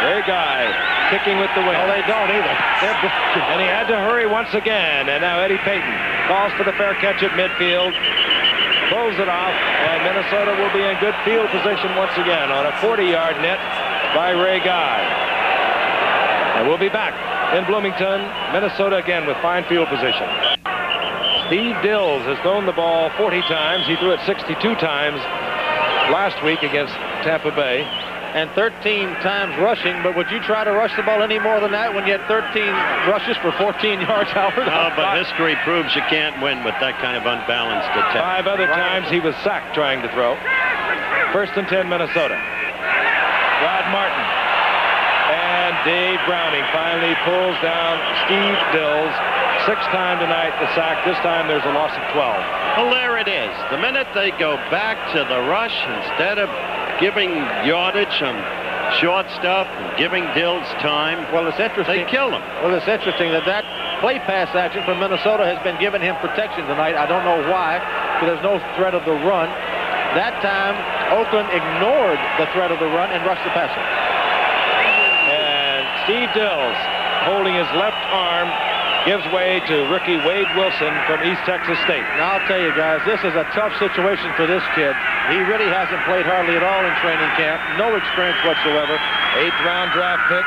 Ray Guy kicking with the wind. Oh, they don't either. And he had to hurry once again. And now Eddie Payton calls for the fair catch at midfield. Pulls it off, and Minnesota will be in good field position once again on a 40-yard net by Ray Guy. And we'll be back in Bloomington, Minnesota again with fine field position. Steve Dills has thrown the ball 40 times. He threw it 62 times last week against Tampa Bay. And 13 times rushing, but would you try to rush the ball any more than that when you had 13 rushes for 14 yards, Howard? No, but history proves you can't win with that kind of unbalanced attack. 5 other times he was sacked trying to throw. 1st and 10, Minnesota. Rod Martin And Dave Browning finally pulls down Steve Dills. 6th time tonight, the sack. This time there's a loss of 12. Well, there it is. The minute they go back to the rush, instead of giving yardage on short stuff and giving Dills time, well, it's interesting. They kill him. Well, it's interesting that play pass action from Minnesota has been giving him protection tonight. I don't know why, because there's no threat of the run. That time, Oakland ignored the threat of the run and rushed the passer. And Steve Dills, holding his left arm, gives way to rookie Wade Wilson from East Texas State. Now, I'll tell you guys, this is a tough situation for this kid. He really hasn't played hardly at all in training camp. No experience whatsoever. 8th round draft pick.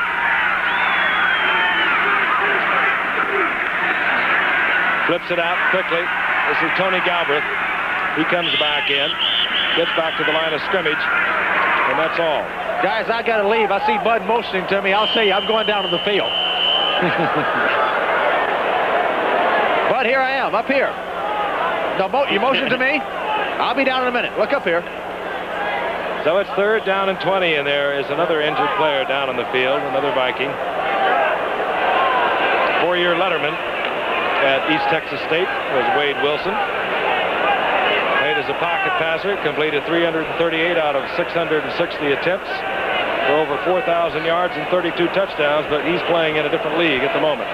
Flips it out quickly. This is Tony Galbraith. He comes back in, gets back to the line of scrimmage, and that's all. Guys, I got to leave. I see Bud motioning to me. I'll say I'm going down to the field. But here I am, up here. No, you motion to me? I'll be down in a minute. Look up here. So it's 3rd down and 20, and there is another injured player down on the field, another Viking. 4-year letterman at East Texas State was Wade Wilson. Played as a pocket passer, completed 338 out of 660 attempts for over 4,000 yards and 32 touchdowns, but he's playing in a different league at the moment.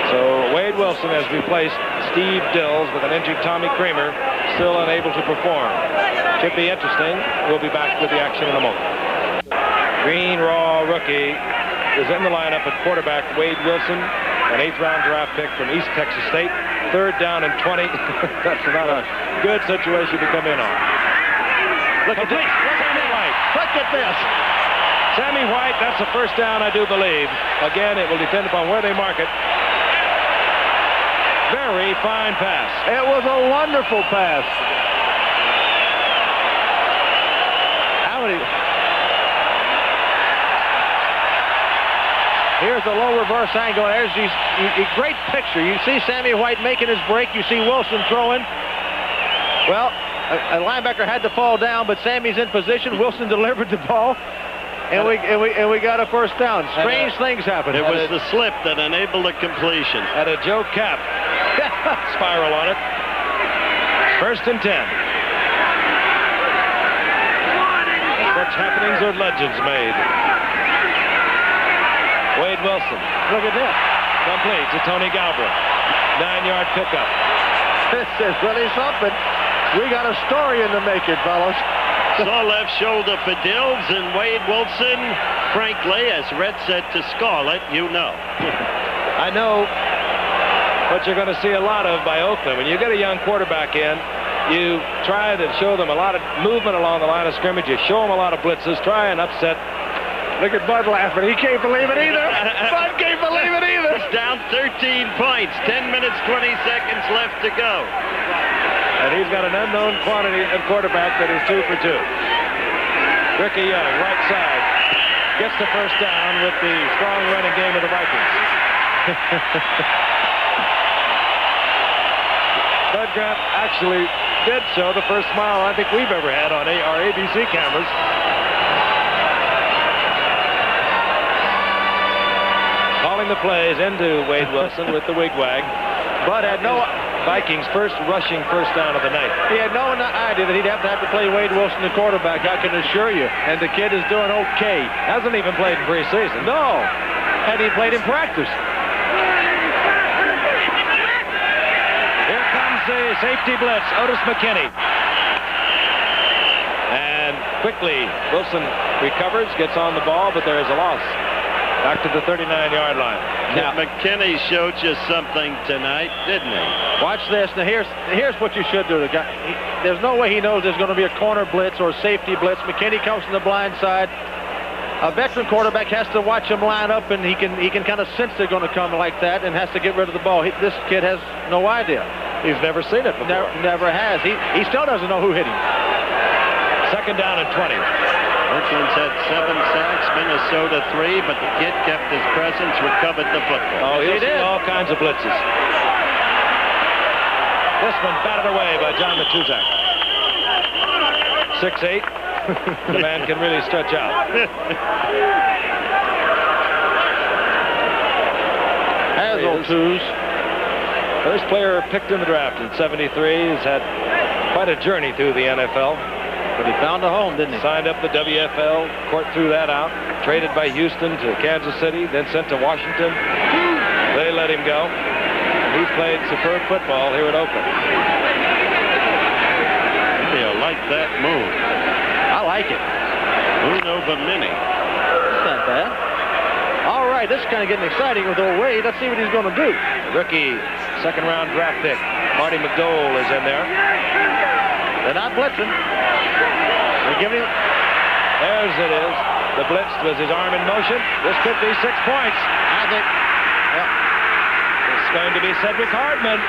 So Wade Wilson has replaced Steve Dills with an injured Tommy Kramer, still unable to perform. Should be interesting. We'll be back with the action in a moment. Green Raw rookie is in the lineup at quarterback. Wade Wilson, an 8th round draft pick from East Texas State. 3rd down and 20. That's not a good situation to come in on. Look at this. Sammy White. Look at this. Sammy White, that's the 1st down, I do believe. Again, it will depend upon where they mark it. Very fine pass. It was a wonderful pass. How many? Here's a low reverse angle. There's a great picture. You see Sammy White making his break. You see Wilson throwing. Well, a linebacker had to fall down, but Sammy's in position. Wilson delivered the ball. And we got a 1st down. Strange things happen. It was the slip that enabled the completion. Had a Joe Cap spiral on it. 1st and 10. Such happenings are legends made. Wade Wilson. Look at this. Complete to Tony Galbraith. 9-yard pickup. This is really something. We got a story in the making, fellas. Saw left shoulder for Dills, and Wade Wilson, frankly, as Red said to Scarlett, you know. I know what you're going to see a lot of by Oakland. When you get a young quarterback in, you try to show them a lot of movement along the line of scrimmage. You show them a lot of blitzes. Try and upset. Look at Bud laughing. He can't believe it either. Bud can't believe it either. He's down 13 points. 10 minutes, 20 seconds left to go. And he's got an unknown quantity of quarterback that is 2 for 2. Ricky Young, right side, gets the 1st down with the strong running game of the Vikings. Bud Grant actually did show the first smile I think we've ever had on our ABC cameras. Calling the plays into Wade Wilson with the wigwag. Bud had no Vikings' first rushing 1st down of the night. He had no idea that he'd have to play Wade Wilson, the quarterback, I can assure you. And the kid is doing okay. Hasn't even played in preseason. No. Hadn't even played in practice. Here comes the safety blitz, Otis McKinney. And quickly, Wilson recovers, gets on the ball, but there is a loss. Back to the 39-yard line. Now, McKinney showed you something tonight, didn't he? Watch this. Now, here's what you should do. There's no way he knows there's going to be a corner blitz or a safety blitz. McKinney comes from the blind side. A veteran quarterback has to watch him line up, and he can kind of sense they're going to come like that and has to get rid of the ball. This kid has no idea. He's never seen it before. Never has. He still doesn't know who hit him. 2nd down and 20. Oakland's had 7 sacks, Minnesota 3, but the kid kept his presence, recovered the football. Oh, he did all kinds of blitzes. This one batted away by John Matuzak. 6'8". The man can really stretch out. There's those twos. First player picked in the draft in '73. He's had quite a journey through the NFL. But he found a home, didn't he? Signed up the WFL, court threw that out. Traded by Houston to Kansas City, then sent to Washington. They let him go. He's played superb football here at Oakland. You'll like that move. I like it. Uno Mini. That's not bad. All right, this is kind of getting exciting with old Wade. Let's see what he's going to do. Rookie, second-round draft pick. Marty McDowell is in there. They're not blitzing. They're giving him... There's it is. The blitz was his arm in motion. This could be 6 points. I think... It's going to be Cedric Hardman.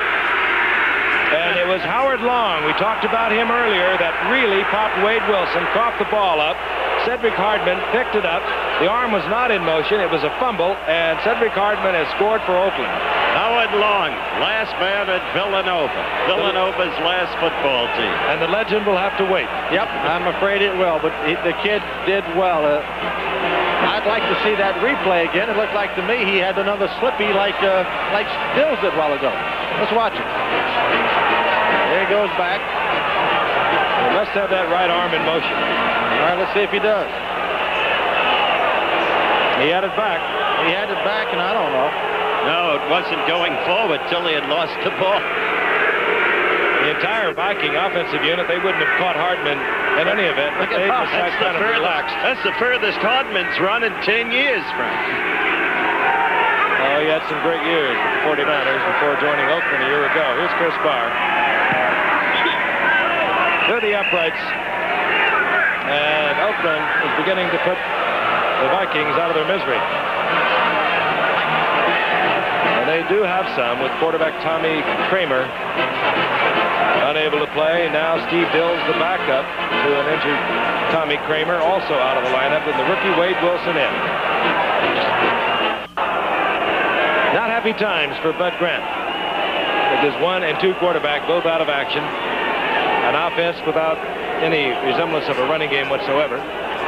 And it was Howard Long. We talked about him earlier that really popped Wade Wilson, coughed the ball up. Cedric Hardman picked it up. The arm was not in motion. It was a fumble, and Cedric Hardman has scored for Oakland. Howard Long, last man at Villanova. Villanova's last football team. And the legend will have to wait. Yep, I'm afraid it will, but the kid did well. I'd like to see that replay again. It looked like to me he had another slippy like Stills did a while ago. Let's watch it. There he goes back. He must have that right arm in motion. All right, let's see if he does. He had it back. He had it back, and I don't know. No, it wasn't going forward till he had lost the ball. The entire Viking offensive unit, they wouldn't have caught Hardman in any event, but they just kind of relaxed. That's the furthest Hardman's run in 10 years, Frank. Oh, he had some great years with the 49ers before joining Oakland a year ago. Here's Chris Barr. Through the uprights. And Oakland is beginning to put the Vikings out of their misery. And they do have some with quarterback Tommy Kramer unable to play. Now Steve Dills, the backup to an injured Tommy Kramer, also out of the lineup, and the rookie Wade Wilson in. Not happy times for Bud Grant. With his 1 and 2 quarterback both out of action. An offense without any resemblance of a running game whatsoever.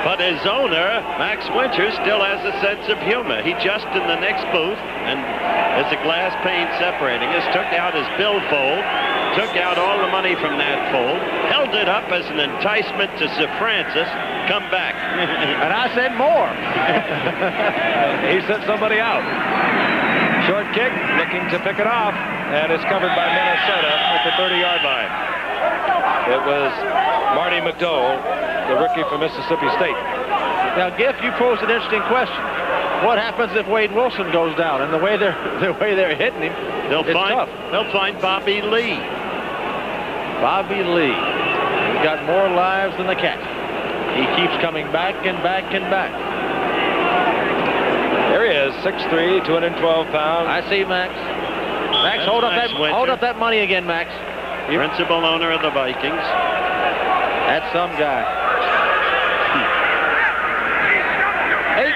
But his owner, Max Winter, still has a sense of humor. He just in the next booth, and there's a glass pane separating us, took out his billfold, took out all the money from that fold, held it up as an enticement to Sir Francis, come back. And I said more. He sent somebody out. Short kick, looking to pick it off, and it's covered by Minnesota at the 30-yard line. It was Marty McDowell, the rookie from Mississippi State. Now, Giff, you posed an interesting question. What happens if Wade Wilson goes down? And the way they're hitting him, they'll find Bobby Lee. Bobby Lee. He's got more lives than the cat. He keeps coming back and back and back. There he is, 6'3", 212 pounds. I see Max. Max, hold up that money again, Max. Principal owner of the Vikings. That's some guy.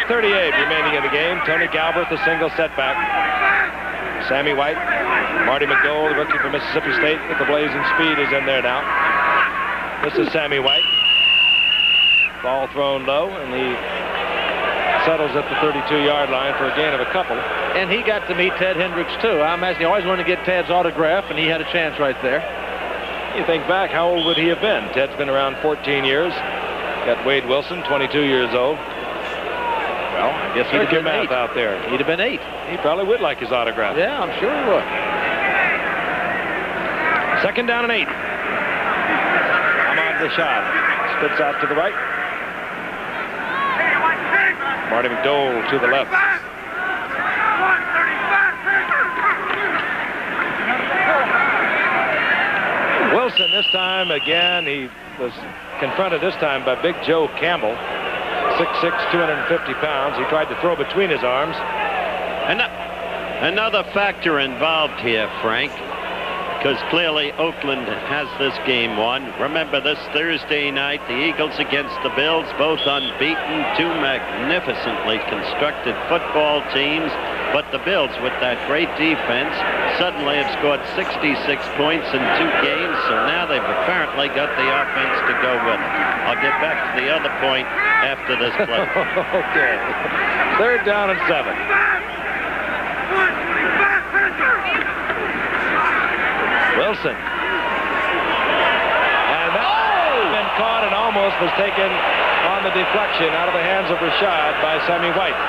8:38 remaining in the game. Tony Galbraith, a single setback. Sammy White, Marty McDowell, the rookie from Mississippi State with the blazing speed, is in there now. This is Sammy White. Ball thrown low, and he settles at the 32-yard line for a gain of a couple. And he got to meet Ted Hendricks, too. I imagine he always wanted to get Ted's autograph, and he had a chance right there. You think back, how old would he have been? Ted's been around 14 years. Got Wade Wilson, 22 years old. Well, I guess he'd have been 8 out there. He'd have been 8. He probably would like his autograph. Yeah, I'm sure he would. 2nd down and 8. Ahmad Rashad spits out to the right. Marty McDowell to the left. Wilson this time again. He was confronted this time by Big Joe Campbell, 6'6", 250 pounds. He tried to throw between his arms. Another factor involved here, Frank, because clearly Oakland has this game won. Remember, this Thursday night, the Eagles against the Bills, both unbeaten, 2 magnificently constructed football teams. But the Bills, with that great defense, suddenly have scored 66 points in 2 games, so now they've apparently got the offense to go with it. I'll get back to the other point after this play. Okay. 3rd down and 7. Wilson. And that been caught and almost was taken on the deflection out of the hands of Rashad by Sammy White.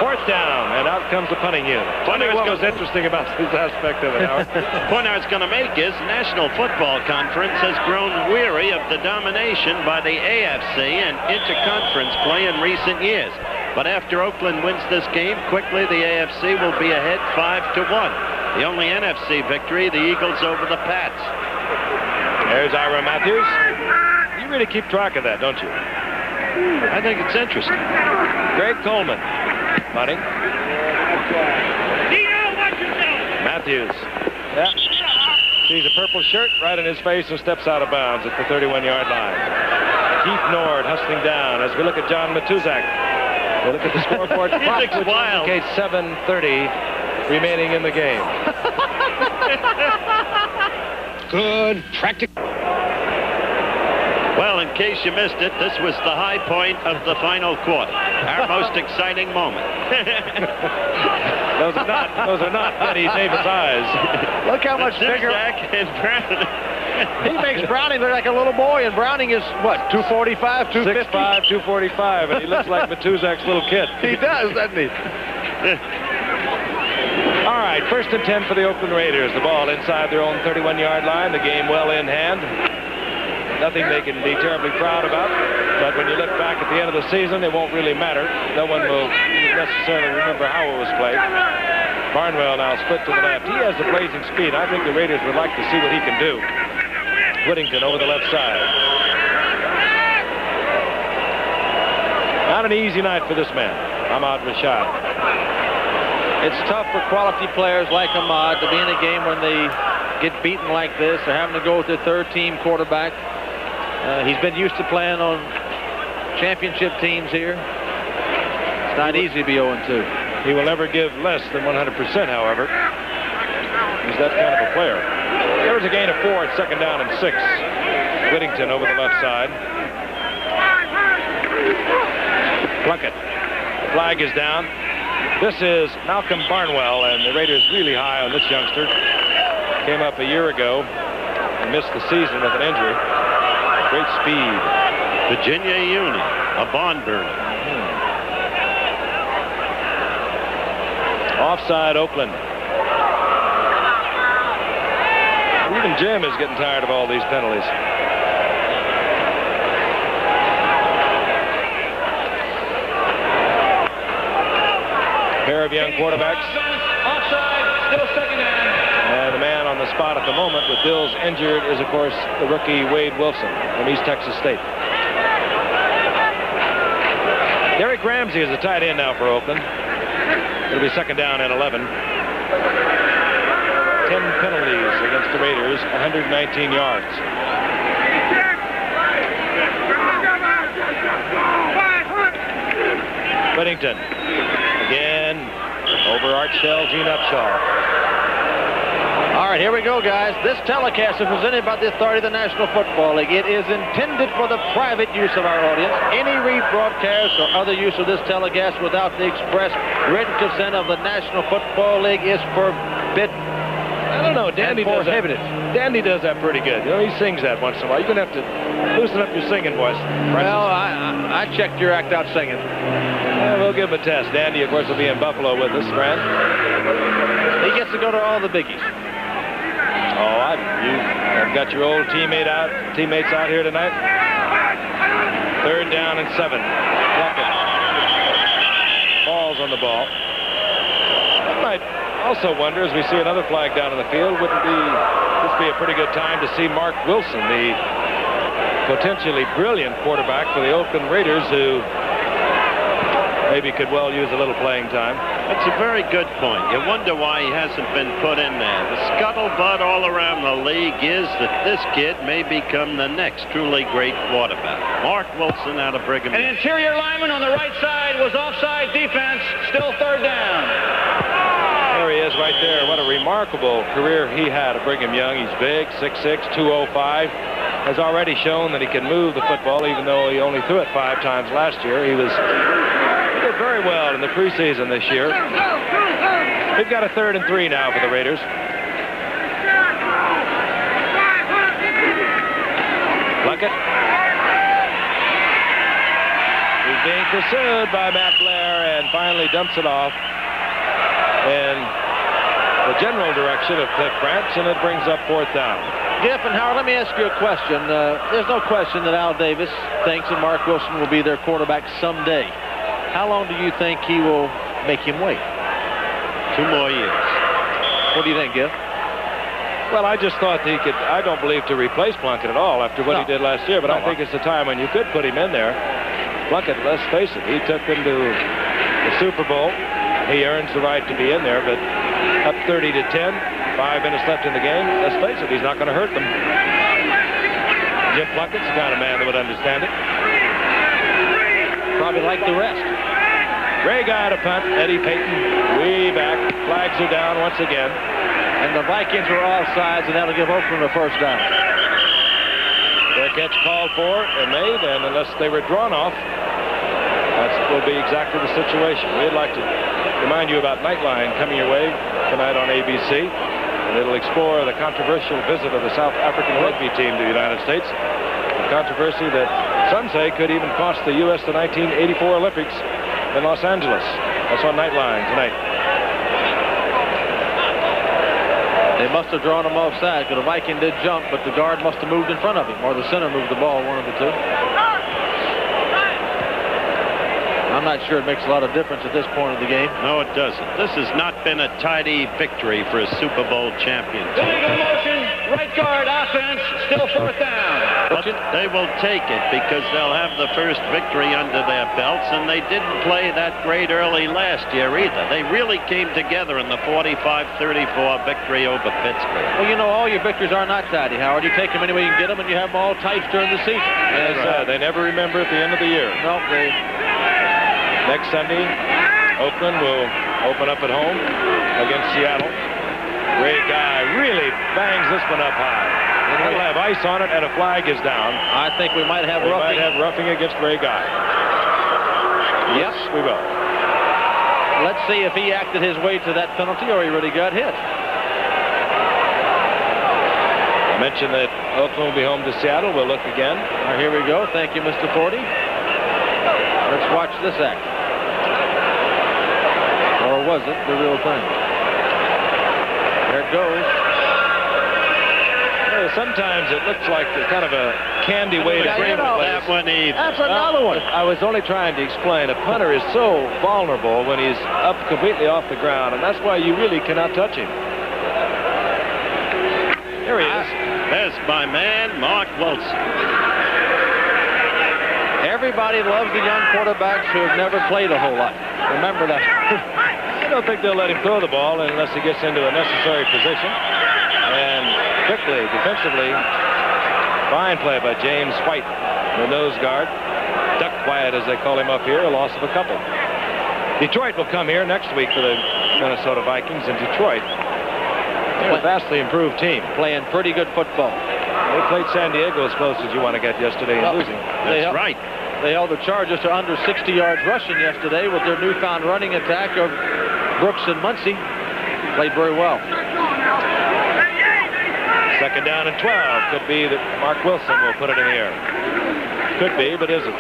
Fourth down, and out comes the punting unit. Funny what was interesting about this aspect of it, Howard. Point I was going to make is National Football Conference has grown weary of the domination by the AFC and interconference play in recent years. But after Oakland wins this game, quickly the AFC will be ahead 5-1. The only NFC victory, the Eagles over the Pats. There's Ira Matthews. You really keep track of that, don't you? I think it's interesting. Greg Coleman. Bunting. Matthews. Yeah. Sees a purple shirt right in his face and steps out of bounds at the 31-yard line. Keith Nord hustling down as we look at John Matuzak. We look at the scoreboard clock, which indicates 7:30 remaining in the game. Good practical. Well, in case you missed it, this was the high point of the final quarter. Our most exciting moment. Those are not Eddie Davis eyes. Look how much bigger. And Browning. He makes Browning look like a little boy, and Browning is, what, 245, 250? 6'5", 245, and he looks like Matuzak's little kid. He does, doesn't he? All right, 1st and 10 for the Oakland Raiders. The ball inside their own 31-yard line. The game well in hand. Nothing they can be terribly proud about, but when you look back at the end of the season, it won't really matter. No one will necessarily remember how it was played. Barnwell now split to the left. He has the blazing speed. I think the Raiders would like to see what he can do. Whittington over the left side. Not an easy night for this man, Ahmad Rashad. It's tough for quality players like Ahmad to be in a game when they get beaten like this. They're having to go with their third-team quarterback. He's been used to playing on championship teams here. It's not easy to be 0-2. He will never give less than 100%, however. He's that kind of a player. There was a gain of 4 at 2nd down and 6. Whittington over the left side. Plunkett. Flag is down. This is Malcolm Barnwell, and the Raiders really high on this youngster. Came up a year ago and missed the season with an injury. Great speed. Virginia Uni, a barn burner. Offside Oakland. Even Jim is getting tired of all these penalties. Pair of young quarterbacks. Offside, still 2nd down. And the man on the spot at the moment with Bills injured is, of course, the rookie Wade Wilson from East Texas State. Derek Ramsey is the tight end now for Oakland. It'll be 2nd down and 11. 10 penalties against the Raiders, 119 yards. Whittington. Again, over Art Shell, Gene Upshaw. All right, here we go, guys. This telecast is presented by the authority of the National Football League. It is intended for the private use of our audience. Any rebroadcast or other use of this telecast without the express written consent of the National Football League is forbidden. I don't know, Dandy does that. Dandy does that pretty good. You know, he sings that once in a while. You're going to have to loosen up your singing voice. Well, I checked your act out singing. Yeah, we'll give him a test. Dandy, of course, will be in Buffalo with us, Fran. He gets to go to all the biggies. Oh, I've got your old teammates out here tonight. 3rd down and 7. Plunkett falls on the ball. I might also wonder, as we see another flag down in the field, wouldn't this be a pretty good time to see Mark Wilson, the potentially brilliant quarterback for the Oakland Raiders, who maybe could well use a little playing time. That's a very good point. You wonder why he hasn't been put in there. The scuttlebutt all around the league is that this kid may become the next truly great quarterback. Mark Wilson out of Brigham Young. An interior lineman on the right side was offside defense, still 3rd down. There he is right there. What a remarkable career he had at Brigham Young. He's big, 6'6", 205. Has already shown that he can move the football, even though he only threw it 5 times last year. He did very well in the preseason this year. They've got a 3rd and 3 now for the Raiders. Plunkett. He's being pursued by Matt Blair and finally dumps it off in the general direction of Cliff Branch, and it brings up 4th down. Giff and Howard, let me ask you a question. There's no question that Al Davis thinks that Mark Wilson will be their quarterback someday. How long do you think he will make him wait? 2 more years. What do you think, Giff? Well, I just thought he could, I don't believe to replace Plunkett at all after what he did last year, but I think it's a time when you could put him in there. Plunkett, let's face it, he took them to the Super Bowl. He earns the right to be in there, but up 30 to 10, 5 minutes left in the game. Let's face it, he's not going to hurt them. Jim Plunkett's the kind of man that would understand it. Probably like the rest. Ray Guy to punt. Eddie Payton way back. Flags are down once again. And the Vikings were offsides, and that'll give Oakland a 1st down. Their catch called for and made, and unless they were drawn off, that will be exactly the situation. We'd like to remind you about Nightline coming your way tonight on ABC, and it'll explore the controversial visit of the South African rugby team to the United States, a controversy that some say could even cost the U.S. the 1984 Olympics in Los Angeles. That's on Nightline tonight. They must have drawn him offside because the Viking did jump, but the guard must have moved in front of him, or the center moved the ball, one of the two. I'm not sure it makes a lot of difference at this point of the game. No, it doesn't. This has not been a tidy victory for a Super Bowl champion. Illegal motion, right guard offense, still 4th down. But they will take it because they'll have the first victory under their belts, and they didn't play that great early last year either. They really came together in the 45-34 victory over Pittsburgh. Well, you know, all your victories are not tidy, Howard. You take them any way you can get them, and you have them all tight during the season. Yes, they never remember at the end of the year. No, they... Next Sunday, Oakland will open up at home against Seattle. Ray Guy really bangs this one up high. We'll have ice on it, and a flag is down. I think we might have roughing. We might have roughing against Ray Guy. Yes, we will. Let's see if he acted his way to that penalty or he really got hit. I mentioned that Oakland will be home to Seattle. We'll look again. All right, here we go. Thank you, Mr. Forty. Let's watch this act. Or was it the real thing? There it goes. Sometimes it looks like kind of a candy way to bring that one even. That's another one. I was only trying to explain. A punter is so vulnerable when he's up completely off the ground, and that's why you really cannot touch him. There he is. There's my man, Mark Wilson. Everybody loves the young quarterbacks who have never played a whole lot. Remember that. I don't think they'll let him throw the ball unless he gets into a necessary position. And quickly, defensively, fine play by James White, the nose guard. Duck quiet, as they call him up here, a loss of a couple. Detroit will come here next week for the Minnesota Vikings in Detroit. They're a vastly improved team. Playing pretty good football. They played San Diego as close as you want to get yesterday and losing. That's right. They held the Chargers to under 60 yards rushing yesterday with their newfound running attack of Brooks and Muncie. Played very well. 2nd down and 12. Could be that Mark Wilson will put it in the air. Could be, but isn't.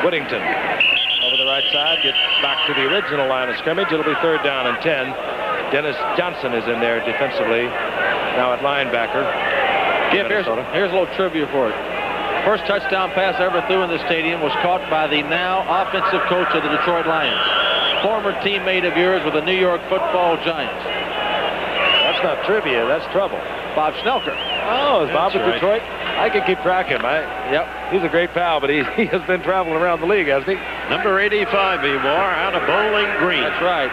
Whittington over the right side gets back to the original line of scrimmage. It'll be 3rd down and 10. Dennis Johnson is in there defensively. Now at linebacker. Here's a little trivia for it. First touchdown pass ever threw in the stadium was caught by the now offensive coach of the Detroit Lions. Former teammate of yours with the New York Football Giants. That's not trivia, that's trouble. Bob Schnelker. Oh, is Bob with Detroit? I can keep track of him. Yep. He's a great pal, but he has been traveling around the league, hasn't he? Number 85 he wore out of Bowling Green. That's right.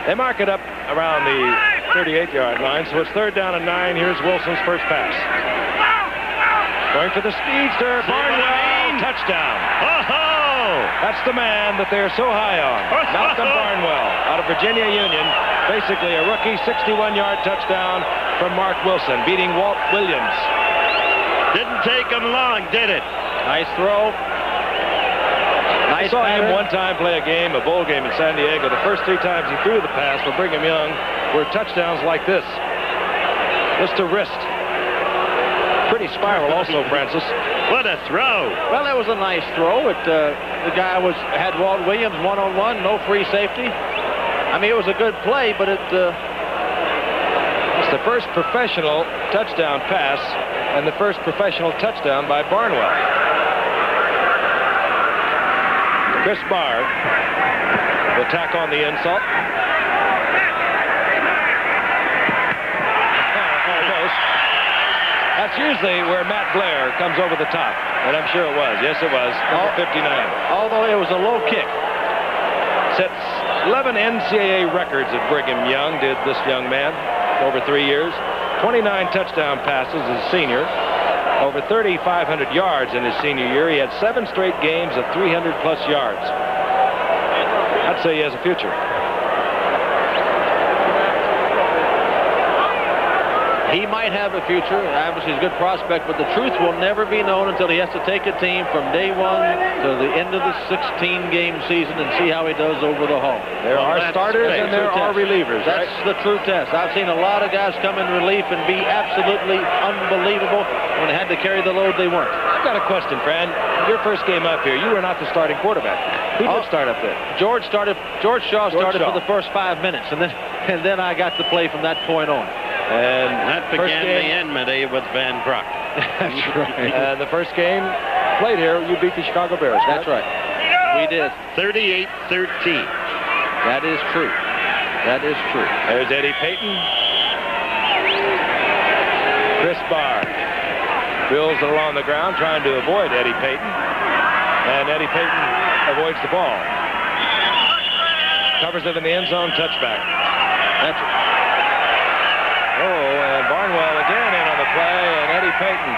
They mark it up around the 38-yard line, so it's 3rd down and 9. Here's Wilson's first pass. Going for the speedster. Barnwell, touchdown. Oh-ho! That's the man that they're so high on. Malcolm Barnwell out of Virginia Union. Basically a rookie 61-yard touchdown from Mark Wilson, beating Walt Williams. Didn't take him long, did it? Nice throw. I saw him one time play a bowl game in San Diego. The first 3 times he threw the pass for Brigham Young were touchdowns like this. Just to wrist. Pretty spiral also, Francis. What a throw. Well, that was a nice throw. The guy had Walt Williams one-on-one, no free safety. I mean, it was a good play, but it's the first professional touchdown pass and the first professional touchdown by Barnwell. Chris Barr will tack on the insult. Almost. That's usually where Matt Blair comes over the top, and I'm sure it was. Yes, it was. Number 59. Although it was a low kick. Sets 11 NCAA records at Brigham Young, did this young man over 3 years. 29 touchdown passes as a senior. Over 3,500 yards in his senior year. He had 7 straight games of 300-plus yards. I'd say he has a future. He might have a future. Obviously, he's a good prospect, but the truth will never be known until he has to take a team from day 1 to the end of the 16-game season and see how he does over the haul. There are starters and there are relievers. That's the true test. I've seen a lot of guys come in relief and be absolutely unbelievable. When they had to carry the load, they weren't. I've got a question, Fran. Your first game up here, you were not the starting quarterback. Who did start up there? George Shaw started for the first 5 minutes, and then I got to play from that point on. And that began the enmity with Van Bruck. That's right. And the first game played here, you beat the Chicago Bears. That's right. We did. 38-13. That is true. That is true. There's Eddie Payton. Chris Barr drills it along the ground, trying to avoid Eddie Payton. And Eddie Payton avoids the ball. Covers it in the end zone, touchback. That's and Barnwell again in on the play, and Eddie Payton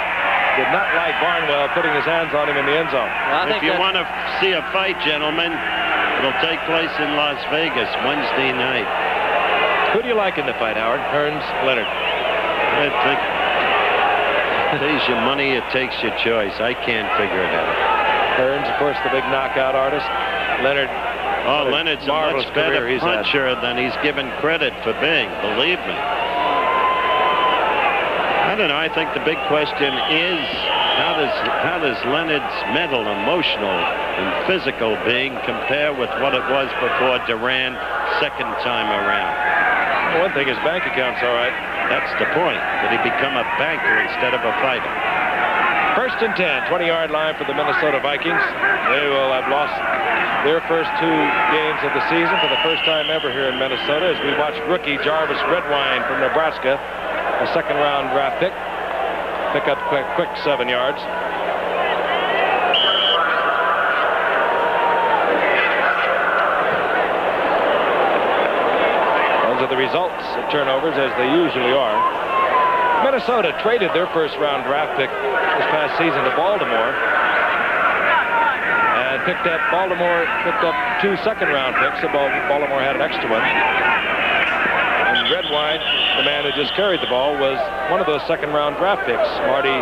did not like Barnwell putting his hands on him in the end zone. Well, if you want to see a fight, gentlemen, it'll take place in Las Vegas Wednesday night. Who do you like in the fight, Howard? Hearns, Leonard? I think it takes your money, it takes your choice. I can't figure it out. Hearns, of course, the big knockout artist. Leonard. Oh, Leonard's a much better puncher than he's given credit for being, believe me. I don't know. I think the big question is how does Leonard's mental, emotional, and physical being compare with what it was before Duran second time around? One thing, his bank account's all right. That's the point. Did he become a banker instead of a fighter? First and 10, 20-yard line for the Minnesota Vikings. They will have lost their first 2 games of the season for the first time ever here in Minnesota as we watch rookie Jarvis Redwine from Nebraska, a second-round draft pick up quick 7 yards. Those are the results of turnovers, as they usually are. Minnesota traded their first-round draft pick this past season to Baltimore, and Baltimore picked up 2 second-round picks, so Baltimore had an extra one. Redwine, the man who just carried the ball, was one of those second-round draft picks. Marty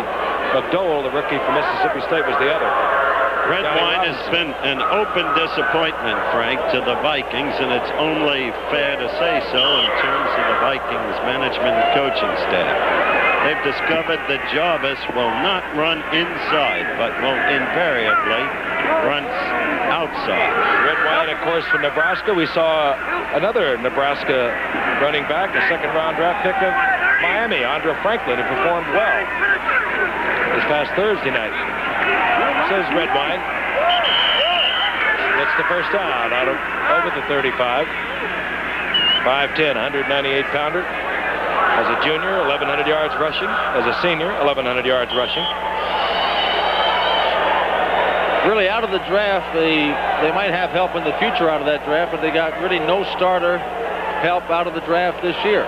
McDowell, the rookie from Mississippi State, was the other. Redwine has been an open disappointment, Frank, to the Vikings, and it's only fair to say so in terms of the Vikings management and coaching staff. They've discovered that Jarvis will not run inside, but will invariably run outside. Redwine, of course, from Nebraska. We saw another Nebraska running back, a second-round draft pick of Miami, Andre Franklin, who performed well this past Thursday night. Says Redwine. It's the first down out of over the 35. 5'10", 198-pounder. As a junior, 1,100 yards rushing. As a senior, 1,100 yards rushing. Really, out of the draft, they might have help in the future out of that draft, but they got really no starter help out of the draft this year.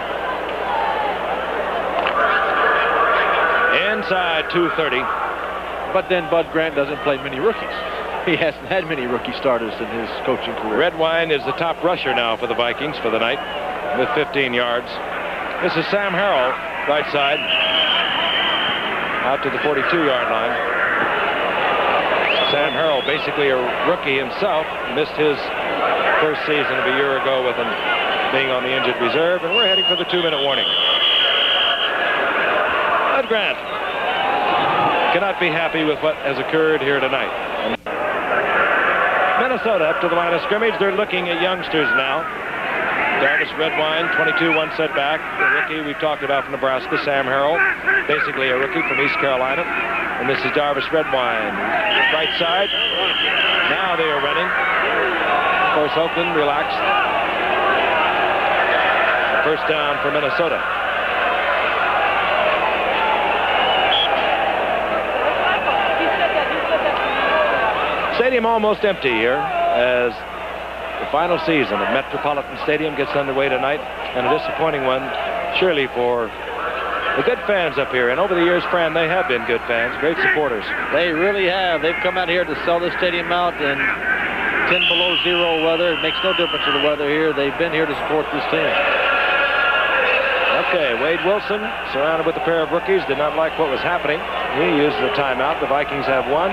Inside 230. But then Bud Grant doesn't play many rookies. He hasn't had many rookie starters in his coaching career. Redwine is the top rusher now for the Vikings for the night with 15 yards. This is Sam Harrell, right side, out to the 42-yard line. Sam Harrell, basically a rookie himself, missed his first season of a year ago with him being on the injured reserve, and we're heading for the 2-minute warning. Bud Grant cannot be happy with what has occurred here tonight. Minnesota up to the line of scrimmage. They're looking at youngsters now. Darvis Redwine, 22, one setback. The rookie we talked about from Nebraska, Sam Harrell, basically a rookie from East Carolina. And this is Darvis Redwine, right side. Now they are running. Of course, Oakland relaxed. First down for Minnesota. Stadium almost empty here as the final season of Metropolitan Stadium gets underway tonight, and a disappointing one, surely, for the good fans up here. And over the years, Fran, they have been good fans, great supporters. They really have. They've come out here to sell the stadium out in 10 below zero weather. It makes no difference to the weather here. They've been here to support this team. Okay, Wade Wilson, surrounded with a pair of rookies, did not like what was happening. He used the timeout. The Vikings have one.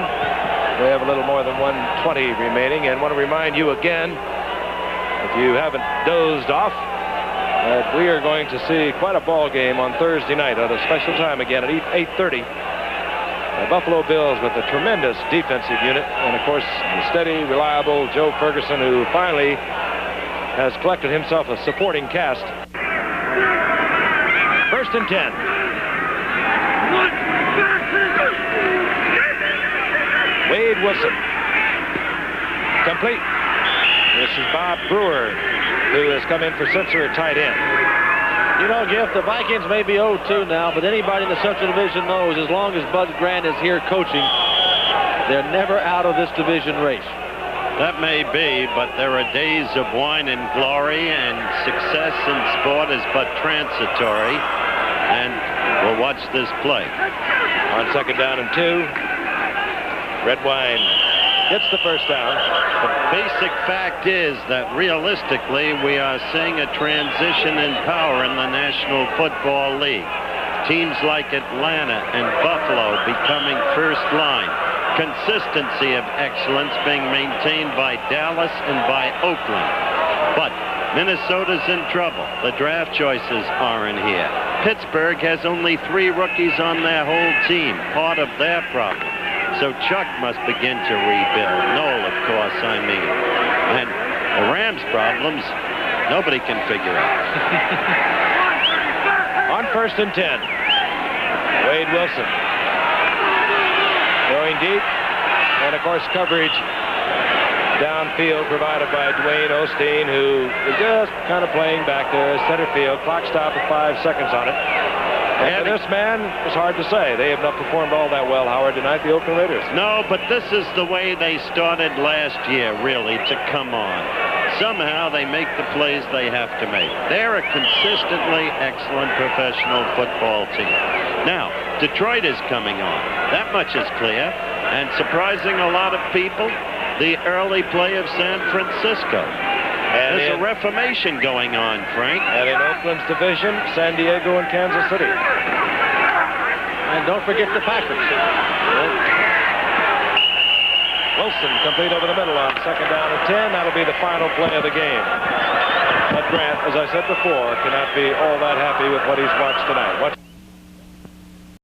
They have a little more than 1:20 remaining, and want to remind you again, if you haven't dozed off, that we are going to see quite a ball game on Thursday night at a special time again at 8:30. The Buffalo Bills with a tremendous defensive unit, and of course the steady, reliable Joe Ferguson, who finally has collected himself a supporting cast. First and 10. Wade Wilson. Complete. This is Bob Brewer, who has come in for Censor at tight end. You know, Jeff, the Vikings may be 0-2 now, but anybody in the Central Division knows as long as Bud Grant is here coaching, they're never out of this division race. That may be, but there are days of wine and glory, and success in sport is but transitory. And we'll watch this play. On second down and 2. Redwine gets the first down. The basic fact is that realistically we are seeing a transition in power in the National Football League. Teams like Atlanta and Buffalo becoming first line. Consistency of excellence being maintained by Dallas and by Oakland. But Minnesota's in trouble. The draft choices aren't here. Pittsburgh has only 3 rookies on their whole team, part of their problem. So Chuck must begin to rebuild. Noel, of course, I mean. And the Rams' problems, nobody can figure out. On first and 10, Wade Wilson going deep. And, of course, coverage downfield provided by Dwayne Osteen, who is just kind of playing back there, center field. Clock stop at 5 seconds on it. And for this man, it's hard to say. They have not performed all that well, Howard, tonight, the Oakland Raiders. No, but this is the way they started last year, really, to come on. Somehow they make the plays they have to make. They're a consistently excellent professional football team. Now, Detroit is coming on. That much is clear. And surprising a lot of people, the early play of San Francisco. And there's a reformation going on, Frank. And in Oakland's division, San Diego and Kansas City. And don't forget the Packers. Wilson complete over the middle on second down and 10. That'll be the final play of the game. But Grant, as I said before, cannot be all that happy with what he's watched tonight.